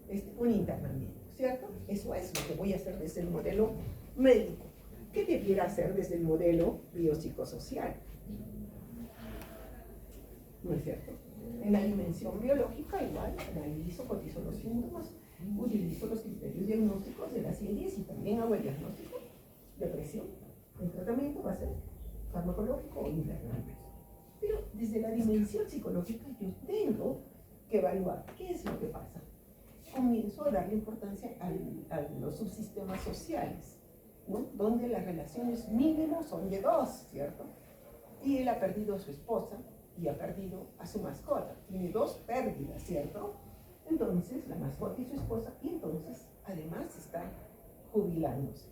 es un internamiento, ¿cierto? Eso es lo que voy a hacer desde el modelo médico. ¿Qué debiera hacer desde el modelo biopsicosocial? ¿No es cierto? En la dimensión biológica igual, analizo, cotizo los síntomas, utilizo los criterios diagnósticos de las series y también hago el diagnóstico. Depresión, el tratamiento va a ser farmacológico o internamiento. Pero desde la dimensión psicológica yo tengo que evaluar qué es lo que pasa. Comienzo a darle importancia a los subsistemas sociales, ¿no?, donde las relaciones mínimas son de 2, ¿cierto? Y él ha perdido a su esposa y ha perdido a su mascota. Tiene 2 pérdidas, ¿cierto? Entonces, la mascota y su esposa, y entonces, además, está jubilándose.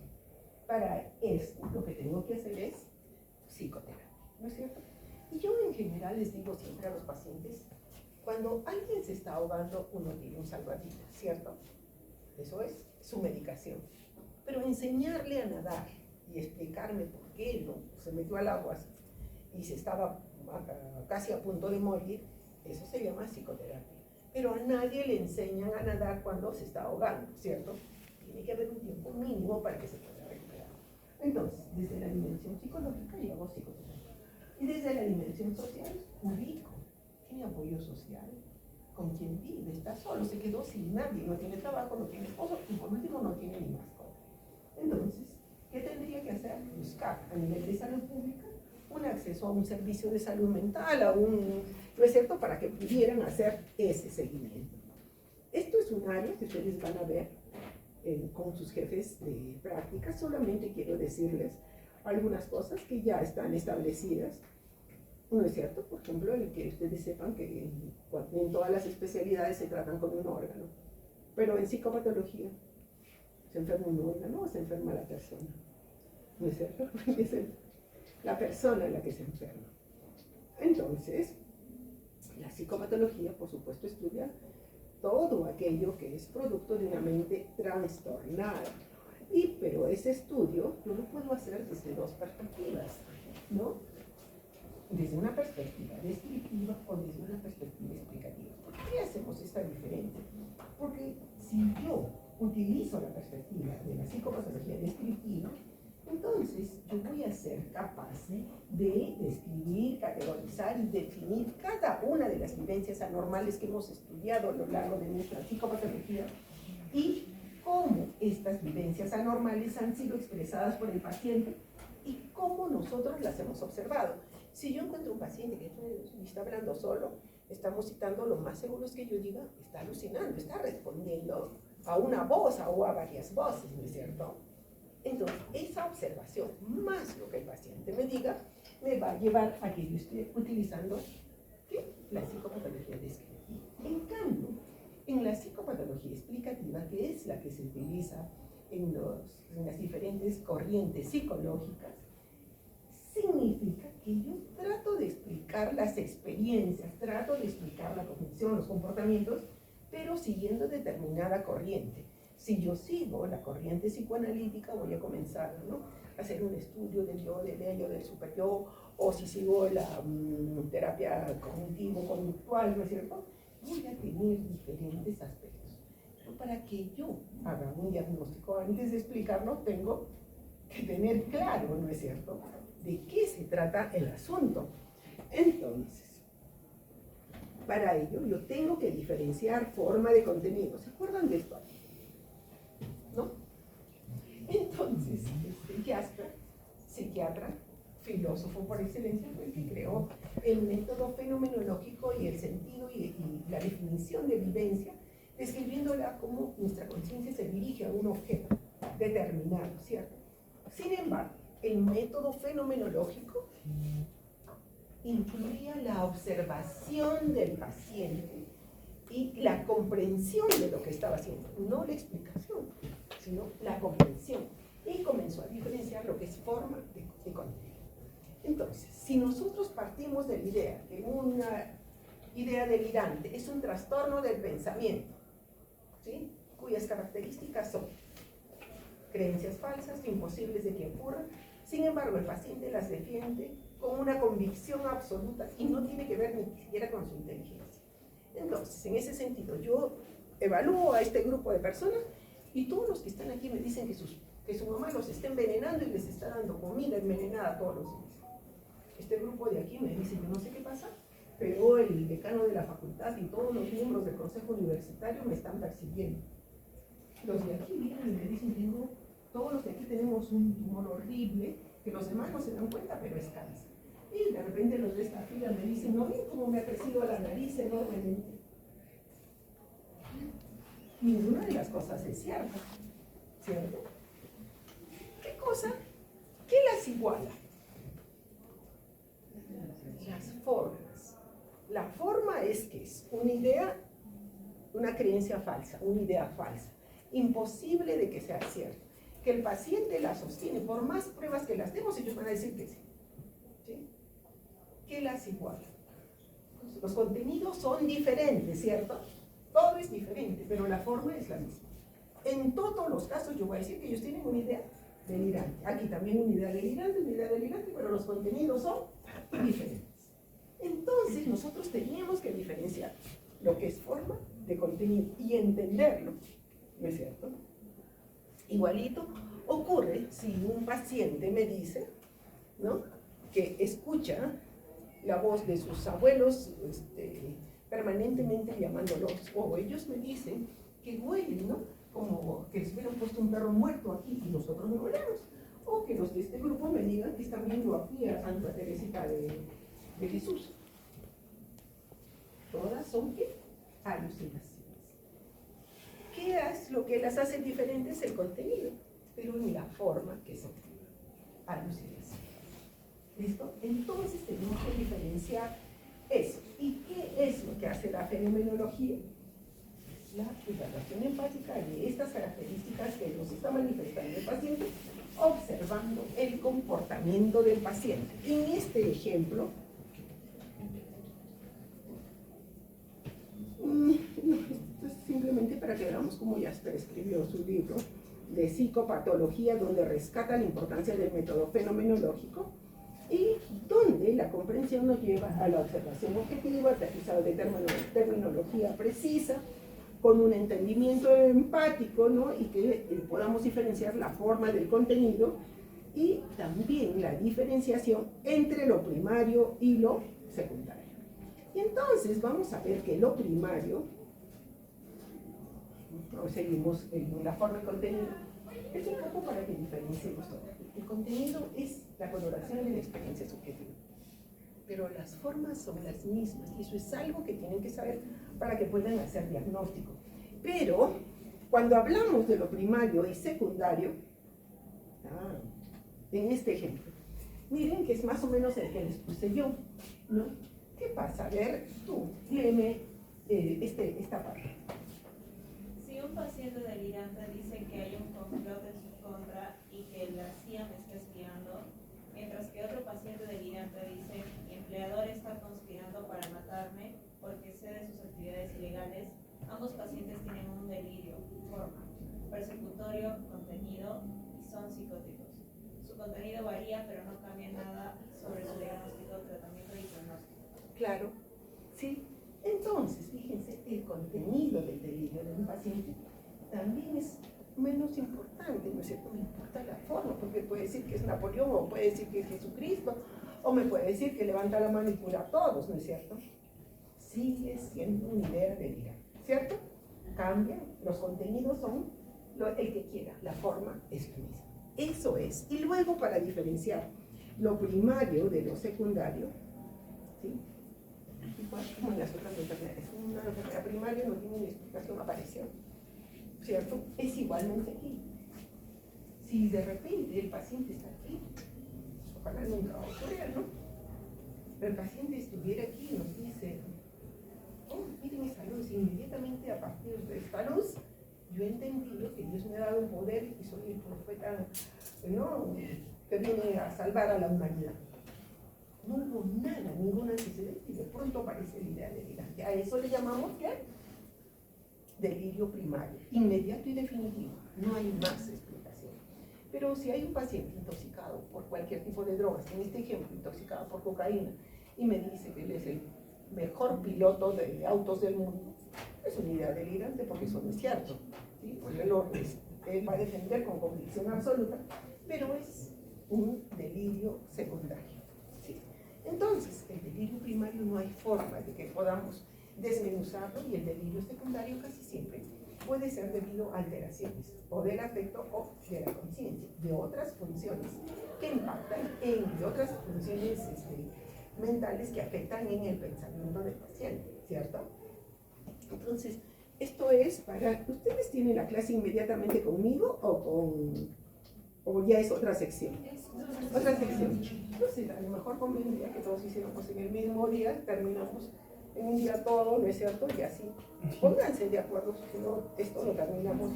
Para esto, lo que tengo que hacer es psicoterapia, ¿no es cierto? Y yo en general les digo siempre a los pacientes, cuando alguien se está ahogando, uno tiene un salvavidas, ¿cierto? Eso es su medicación. Pero enseñarle a nadar y explicarme por qué no se metió al agua y se estaba casi a punto de morir, eso se llama psicoterapia. Pero a nadie le enseñan a nadar cuando se está ahogando, ¿cierto? Tiene que haber un tiempo mínimo para que se pueda recuperar. Entonces, desde la dimensión psicológica yo hago psicoterapia. Y desde la dimensión social, ubico. Tiene apoyo social, con quien vive, está solo, se quedó sin nadie, no tiene trabajo, no tiene esposo y por último no tiene ni mascota. Entonces, ¿qué tendría que hacer? Buscar a nivel de salud pública un acceso a un servicio de salud mental, ¿no es cierto?, para que pudieran hacer ese seguimiento. Esto es un área que ustedes van a ver con sus jefes de práctica. Solamente quiero decirles algunas cosas que ya están establecidas, ¿no es cierto? Por ejemplo, el que ustedes sepan que en todas las especialidades se tratan con un órgano, pero en psicopatología se enferma un órgano o se enferma la persona, ¿no es cierto? Porque es la persona en la que se enferma. Entonces, la psicopatología, por supuesto, estudia todo aquello que es producto de una mente trastornada. Pero ese estudio yo lo puedo hacer desde 2 perspectivas, ¿no? Desde una perspectiva descriptiva o desde una perspectiva explicativa. ¿Por qué hacemos esta diferencia? Porque si yo utilizo la perspectiva de la psicopatología descriptiva, entonces yo voy a ser capaz de describir, categorizar y definir cada una de las vivencias anormales que hemos estudiado a lo largo de nuestra psicopatología y cómo estas vivencias anormales han sido expresadas por el paciente y cómo nosotros las hemos observado. Si yo encuentro un paciente que está hablando solo, estamos citando, lo más seguro es que yo diga, está alucinando, está respondiendo a una voz o a varias voces, ¿no es cierto? Entonces, esa observación, más lo que el paciente me diga, me va a llevar a que yo esté utilizando ¿qué? La psicopatología descriptiva. En cambio, en la psicopatología explicativa, que es la que se utiliza en las diferentes corrientes psicológicas, significa que yo trato de explicar las experiencias, trato de explicar la cognición, los comportamientos, pero siguiendo determinada corriente. Si yo sigo la corriente psicoanalítica, voy a comenzar, ¿no?, a hacer un estudio del yo, del ello, del superyo, o si sigo la terapia cognitivo-conductual, ¿no es cierto?, voy a tener diferentes aspectos. Pero para que yo haga un diagnóstico, antes de explicarlo, tengo que tener claro, ¿no es cierto?, de qué se trata el asunto. Entonces, para ello yo tengo que diferenciar forma de contenido. ¿Se acuerdan de esto? ¿No? Entonces, psiquiatra, filósofo por excelencia, fue el que creó el método fenomenológico y el sentido y la definición de vivencia, describiéndola como nuestra conciencia se dirige a un objeto determinado, ¿cierto? Sin embargo, el método fenomenológico incluía la observación del paciente y la comprensión de lo que estaba haciendo, no la explicación, sino la comprensión. Y comenzó a diferenciar lo que es forma de contenido. Entonces, si nosotros partimos de la idea que una idea delirante es un trastorno del pensamiento, ¿sí?, cuyas características son creencias falsas, imposibles de que ocurran, sin embargo el paciente las defiende con una convicción absoluta y no tiene que ver ni siquiera con su inteligencia. Entonces, en ese sentido, yo evalúo a este grupo de personas y todos los que están aquí me dicen que su mamá los está envenenando y les está dando comida envenenada todos los días. Este grupo de aquí me dice, yo no sé qué pasa, pero el decano de la facultad y todos los miembros del consejo universitario me están persiguiendo. Los de aquí vienen y me dicen, todos los de aquí tenemos un tumor horrible, que los demás no se dan cuenta, pero es cáncer. Y de repente los de esta fila me dicen, ¿no ven cómo me ha crecido la nariz enormemente? Ninguna de las cosas es cierta, ¿cierto? ¿Qué cosa? ¿Qué las iguala? Las formas. La forma es que es una idea, una creencia falsa, una idea falsa, imposible de que sea cierta, que el paciente la sostiene, por más pruebas que las demos, ellos van a decir que sí. ¿Sí? ¿Qué las iguala? Los contenidos son diferentes, ¿cierto? Todo es diferente, pero la forma es la misma. En todos los casos yo voy a decir que ellos tienen una idea delirante. Aquí también una idea delirante, pero los contenidos son diferentes. Entonces nosotros teníamos que diferenciar lo que es forma de contenido y entenderlo, ¿no es cierto? Igualito ocurre si un paciente me dice, ¿no?, que escucha la voz de sus abuelos permanentemente llamándolos, o ellos me dicen que huelen, ¿no?, como que les hubieran puesto un perro muerto aquí y nosotros no olemos, o que los de este grupo me digan que están viendo aquí a Santa Teresita de Jesús. Todas son ¿qué? Alucinaciones. ¿Qué es lo que las hace diferentes? El contenido, pero en la forma que son alucinaciones. ¿Listo? Entonces tenemos que diferenciar eso. ¿Y qué es lo que hace la fenomenología? La evaluación empática de estas características que nos está manifestando el paciente, observando el comportamiento del paciente. En este ejemplo, esto es simplemente para que veamos cómo Jasper escribió su libro de psicopatología, donde rescata la importancia del método fenomenológico y donde la comprensión nos lleva a la observación objetiva, aterrizada de terminología precisa, con un entendimiento empático, ¿no?, y que podamos diferenciar la forma del contenido y también la diferenciación entre lo primario y lo secundario. Y entonces vamos a ver que lo primario ¿no? Seguimos en la forma y contenido. Es un poco para que diferenciemos todo. El contenido es la coloración de la experiencia subjetiva, pero las formas son las mismas, y eso es algo que tienen que saber para que puedan hacer diagnóstico. Pero cuando hablamos de lo primario y secundario, en este ejemplo, miren que es más o menos el que les puse yo, ¿no? ¿Qué pasa? A ver, tú, léeme esta parte. Si un paciente delirante dice que hay un complot en su contra y que la CIA me está espiando, mientras que otro paciente delirante dice mi empleador está conspirando para matarme porque sé de sus actividades ilegales, ambos pacientes tienen un delirio, forma, persecutorio, contenido y son psicóticos. Su contenido varía, pero no cambia nada sobre su diagnóstico, tratamiento y pronóstico. Claro, ¿sí? Entonces, fíjense, el contenido del delirio de un paciente también es menos importante, ¿no es cierto? Me importa la forma, porque puede decir que es Napoleón, o puede decir que es Jesucristo, o me puede decir que levanta la mano y cura a todos, ¿no es cierto? Sigue siendo una idea delirante, ¿cierto? Cambian, los contenidos son el que quiera, la forma es la misma. Eso es. Y luego, para diferenciar lo primario de lo secundario, ¿sí? Igual como en las otras enfermedades, una enfermedad primaria no tiene una explicación, apareció, ¿cierto? Es igualmente aquí. Si de repente el paciente está aquí, ojalá nunca va a ocurrir, ¿no? Pero el paciente estuviera aquí y nos dice, oh, miren esa luz, inmediatamente a partir de esta luz, yo he entendido que Dios me ha dado un poder y soy el profeta, ¿no?, que viene a salvar a la humanidad. No hubo nada, ningún antecedente, y de pronto aparece la idea delirante. A eso le llamamos, ¿qué? Delirio primario, inmediato y definitivo. No hay más explicación. Pero si hay un paciente intoxicado por cualquier tipo de drogas, en este ejemplo, intoxicado por cocaína, y me dice que él es el mejor piloto de autos del mundo, es una idea delirante, porque eso no es cierto, ¿sí? Porque él va a defender con convicción absoluta, pero es un delirio secundario. Entonces, el delirio primario no hay forma de que podamos desmenuzarlo, y el delirio secundario casi siempre puede ser debido a alteraciones o del afecto o de la conciencia, de otras funciones que impactan de otras funciones mentales que afectan en el pensamiento del paciente, ¿cierto? Entonces, esto es para... ¿Ustedes tienen la clase inmediatamente conmigo o ya es otra sección? Otra sección. Entonces, a lo mejor convendría que todos hiciéramos en el mismo día, terminamos en un día todo, ¿no es cierto? Y así, pónganse de acuerdo, si no, esto lo terminamos.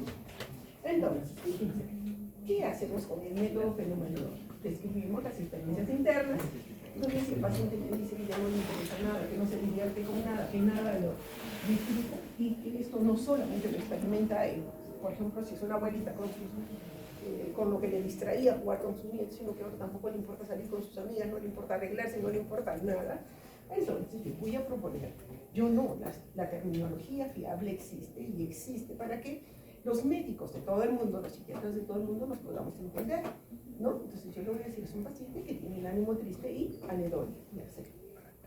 Entonces, fíjense, ¿qué hacemos con el método fenomenológico? Describimos las experiencias internas. Entonces, si el paciente me dice que ya no le interesa nada, que no se divierte con nada, que nada lo disfruta, y que esto no solamente lo experimenta él, por ejemplo, si es una abuelita con lo que le distraía jugar con sus nietos, sino que ahora tampoco le importa salir con sus amigas, no le importa arreglarse, no le importa nada. Entonces yo voy a proponer, yo no, la terminología fiable existe, y existe para que los médicos de todo el mundo, los psiquiatras de todo el mundo nos podamos entender, ¿no? Entonces yo le voy a decir, es un paciente que tiene el ánimo triste y anedonia, ya sé.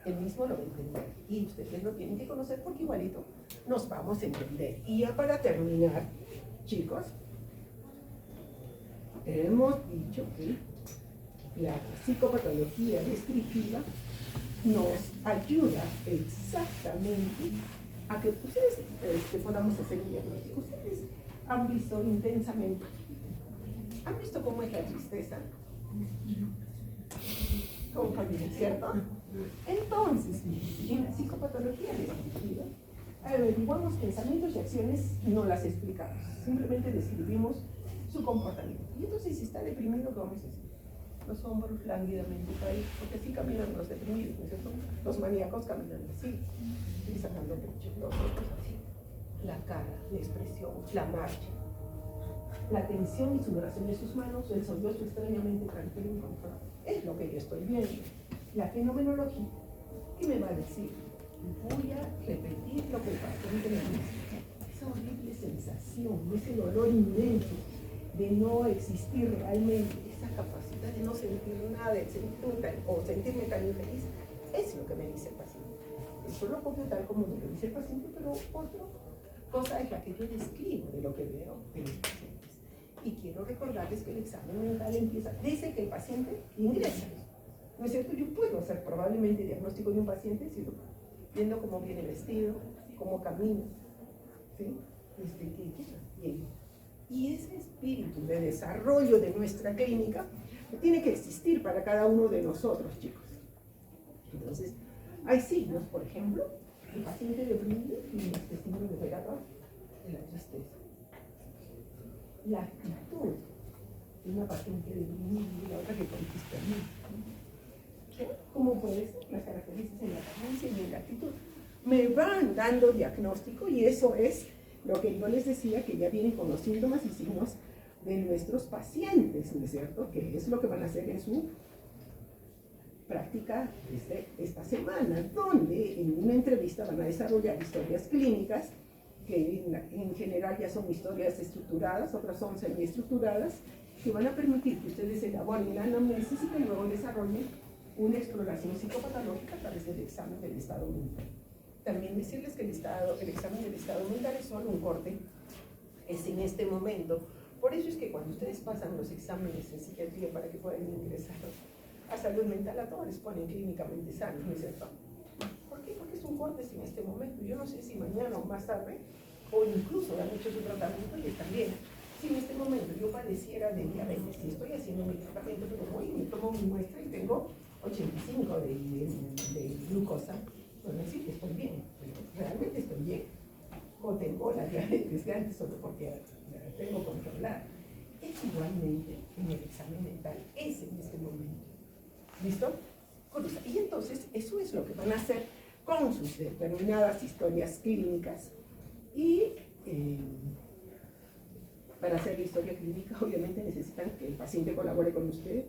Él mismo lo va a entender, y ustedes lo tienen que conocer porque igualito nos vamos a entender. Y ya para terminar, chicos, hemos dicho que la psicopatología descriptiva nos ayuda exactamente a que ustedes podamos hacer un diagnóstico. Ustedes han visto intensamente, han visto cómo es la tristeza, como familia, ¿cierto? Entonces, en la psicopatología descriptiva averiguamos pensamientos y acciones, no las explicamos, simplemente describimos su comportamiento. Y entonces, si está deprimido, ¿qué vamos a decir? Los hombros lánguidamente caídos, porque así caminan los deprimidos, ¿no es cierto? Los maníacos caminan así, y sacando pecho, los otros así. La cara, la expresión, la marcha, la tensión y sudoración de sus manos, el sollozo extrañamente tranquilo y controlado. Es lo que yo estoy viendo. La fenomenología, ¿qué me va a decir? Voy a repetir lo que el paciente me dice. Esa horrible sensación, ese dolor inmenso de no existir realmente, esa capacidad de no sentir nada, de sentirme tan infeliz, es lo que me dice el paciente. Eso lo copio tal como me lo dice el paciente, pero otro cosa es la que yo describo de lo que veo de los pacientes. Y quiero recordarles que el examen mental empieza desde que el paciente ingresa. ¿No es cierto? Yo puedo hacer probablemente diagnóstico de un paciente viendo cómo viene vestido, cómo camina, ¿sí? Y ese espíritu de desarrollo de nuestra clínica tiene que existir para cada uno de nosotros, chicos. Entonces, hay signos, por ejemplo, el paciente deprimido y este signo de velador de la tristeza. La actitud de una paciente deprimida y la otra que conquista a mí. ¿Cómo puede ser? Las características en la apariencia y en la actitud me van dando diagnóstico, y eso es lo que yo les decía, que ya vienen con los síntomas y signos de nuestros pacientes, ¿no es cierto? Que es lo que van a hacer en su práctica esta semana, donde en una entrevista van a desarrollar historias clínicas, que en general ya son historias estructuradas, otras son semiestructuradas, que van a permitir que ustedes elaboren la anamnesis y que luego desarrollen una exploración psicopatológica a través del examen del estado mental. También decirles que el examen del estado mental es solo un corte, es en este momento. Por eso es que cuando ustedes pasan los exámenes en psiquiatría para que puedan ingresar a salud mental, a todos les ponen clínicamente sanos, ¿no es cierto? ¿Por qué? Porque es un corte en este momento. Yo no sé si mañana o más tarde, o incluso han hecho su tratamiento y están bien. Si en este momento yo padeciera de diabetes y estoy haciendo mi tratamiento, pero voy y me tomo mi muestra y tengo 85 de glucosa, bueno, sí que estoy bien, pero realmente estoy bien. O tengo la diabetes de antes solo porque la tengo controlada. Es igualmente en el examen mental, es en este momento. ¿Listo? Y entonces eso es lo que van a hacer con sus determinadas historias clínicas. Y para hacer la historia clínica obviamente necesitan que el paciente colabore con usted,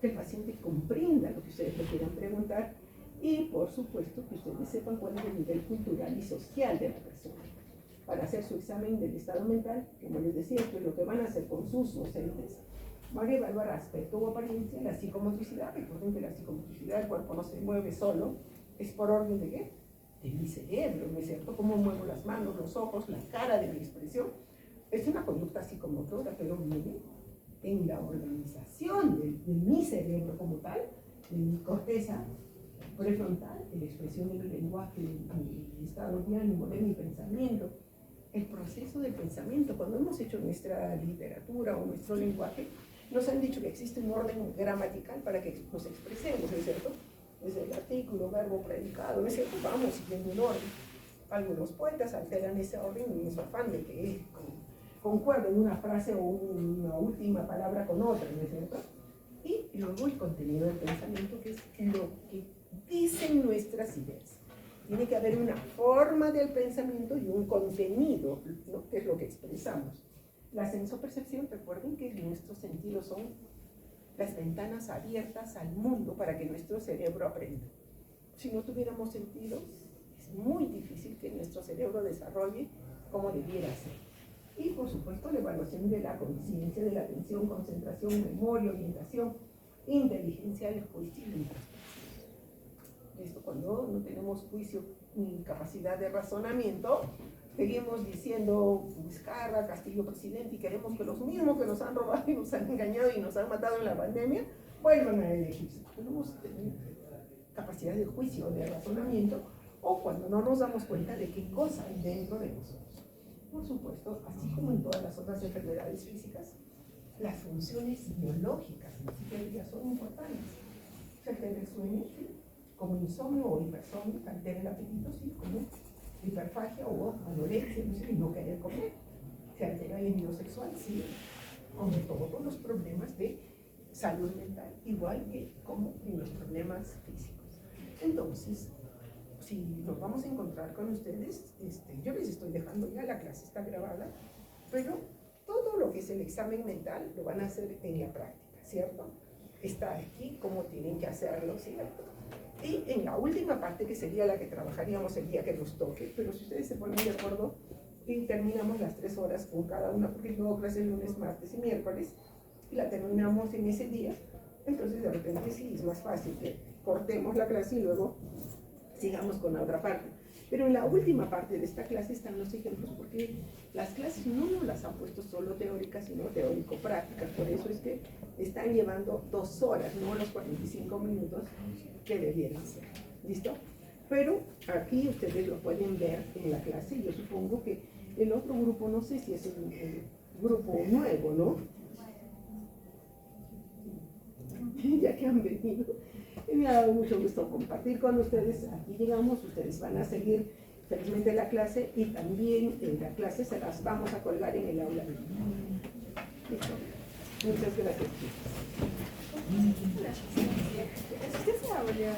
que el paciente comprenda lo que ustedes le quieran preguntar y por supuesto que ustedes sepan cuál es el nivel cultural y social de la persona. Para hacer su examen del estado mental, como les decía, pues lo que van a hacer con sus docentes, van a evaluar aspecto o apariencia, la psicomotricidad. Recuerden que la psicomotricidad del cuerpo no se mueve solo, es por orden de ¿qué? De mi cerebro, ¿no es cierto? Cómo muevo las manos, los ojos, la cara de mi expresión. Es una conducta psicomotora, pero viene en la organización de mi cerebro como tal, de mi corteza prefrontal, en la expresión de mi lenguaje, de mi estado de ánimo, de mi pensamiento. El proceso del pensamiento, cuando hemos hecho nuestra literatura o nuestro lenguaje, nos han dicho que existe un orden gramatical para que nos expresemos, ¿no es cierto? Desde el artículo, verbo, predicado, ¿no es cierto? Vamos siguiendo un orden. Algunos poetas alteran ese orden en su afán de que concuerden una frase o una última palabra con otra, ¿no es cierto? Y luego el contenido del pensamiento, que es lo que dicen nuestras ideas. Tiene que haber una forma del pensamiento y un contenido, ¿no? Que es lo que expresamos. La sensopercepción, recuerden que nuestros sentidos son las ventanas abiertas al mundo para que nuestro cerebro aprenda. Si no tuviéramos sentidos, es muy difícil que nuestro cerebro desarrolle como debiera ser. Y por supuesto la evaluación de la conciencia, de la atención, concentración, memoria, orientación, inteligencia, el juicio y la introspección. Esto cuando no tenemos juicio ni capacidad de razonamiento, seguimos diciendo Vizcarra, Castillo presidente, y queremos que los mismos que nos han robado y nos han engañado y nos han matado en la pandemia vuelvan a elegirse. Tenemos capacidad de juicio, de razonamiento, o cuando no nos damos cuenta de qué cosa hay dentro de nosotros. Por supuesto, así como en todas las otras enfermedades físicas, las funciones biológicas en la psiquiatría son importantes. Se altera el sueño, ¿sí? Como insomnio o hipersomnio, altera el apetito, ¿sí? Como hiperfagia o anorexia, no sé, no querer comer. Se altera el libido sexual, sí, como todos los problemas de salud mental, igual que como en los problemas físicos. Entonces, si nos vamos a encontrar con ustedes, yo les estoy dejando ya, la clase está grabada, pero todo lo que es el examen mental lo van a hacer en la práctica, ¿cierto? Está aquí cómo tienen que hacerlo, ¿cierto? Y en la última parte, que sería la que trabajaríamos el día que nos toque, pero si ustedes se ponen de acuerdo y terminamos las 3 horas con cada una, porque luego clase lunes, martes y miércoles, y la terminamos en ese día, entonces de repente sí es más fácil que cortemos la clase y luego sigamos con la otra parte. Pero en la última parte de esta clase están los ejemplos, porque las clases no nos las han puesto solo teóricas, sino teórico-prácticas. Por eso es que están llevando 2 horas, no los 45 minutos que debieran ser. ¿Listo? Pero aquí ustedes lo pueden ver en la clase. Yo supongo que el otro grupo, no sé si es un grupo nuevo, ¿no? Ya que han venido. Me ha dado mucho gusto compartir con ustedes. Aquí llegamos, ustedes van a seguir felizmente la clase y también en la clase se las vamos a colgar en el aula. Listo. Muchas gracias. ¿Qué se abrió?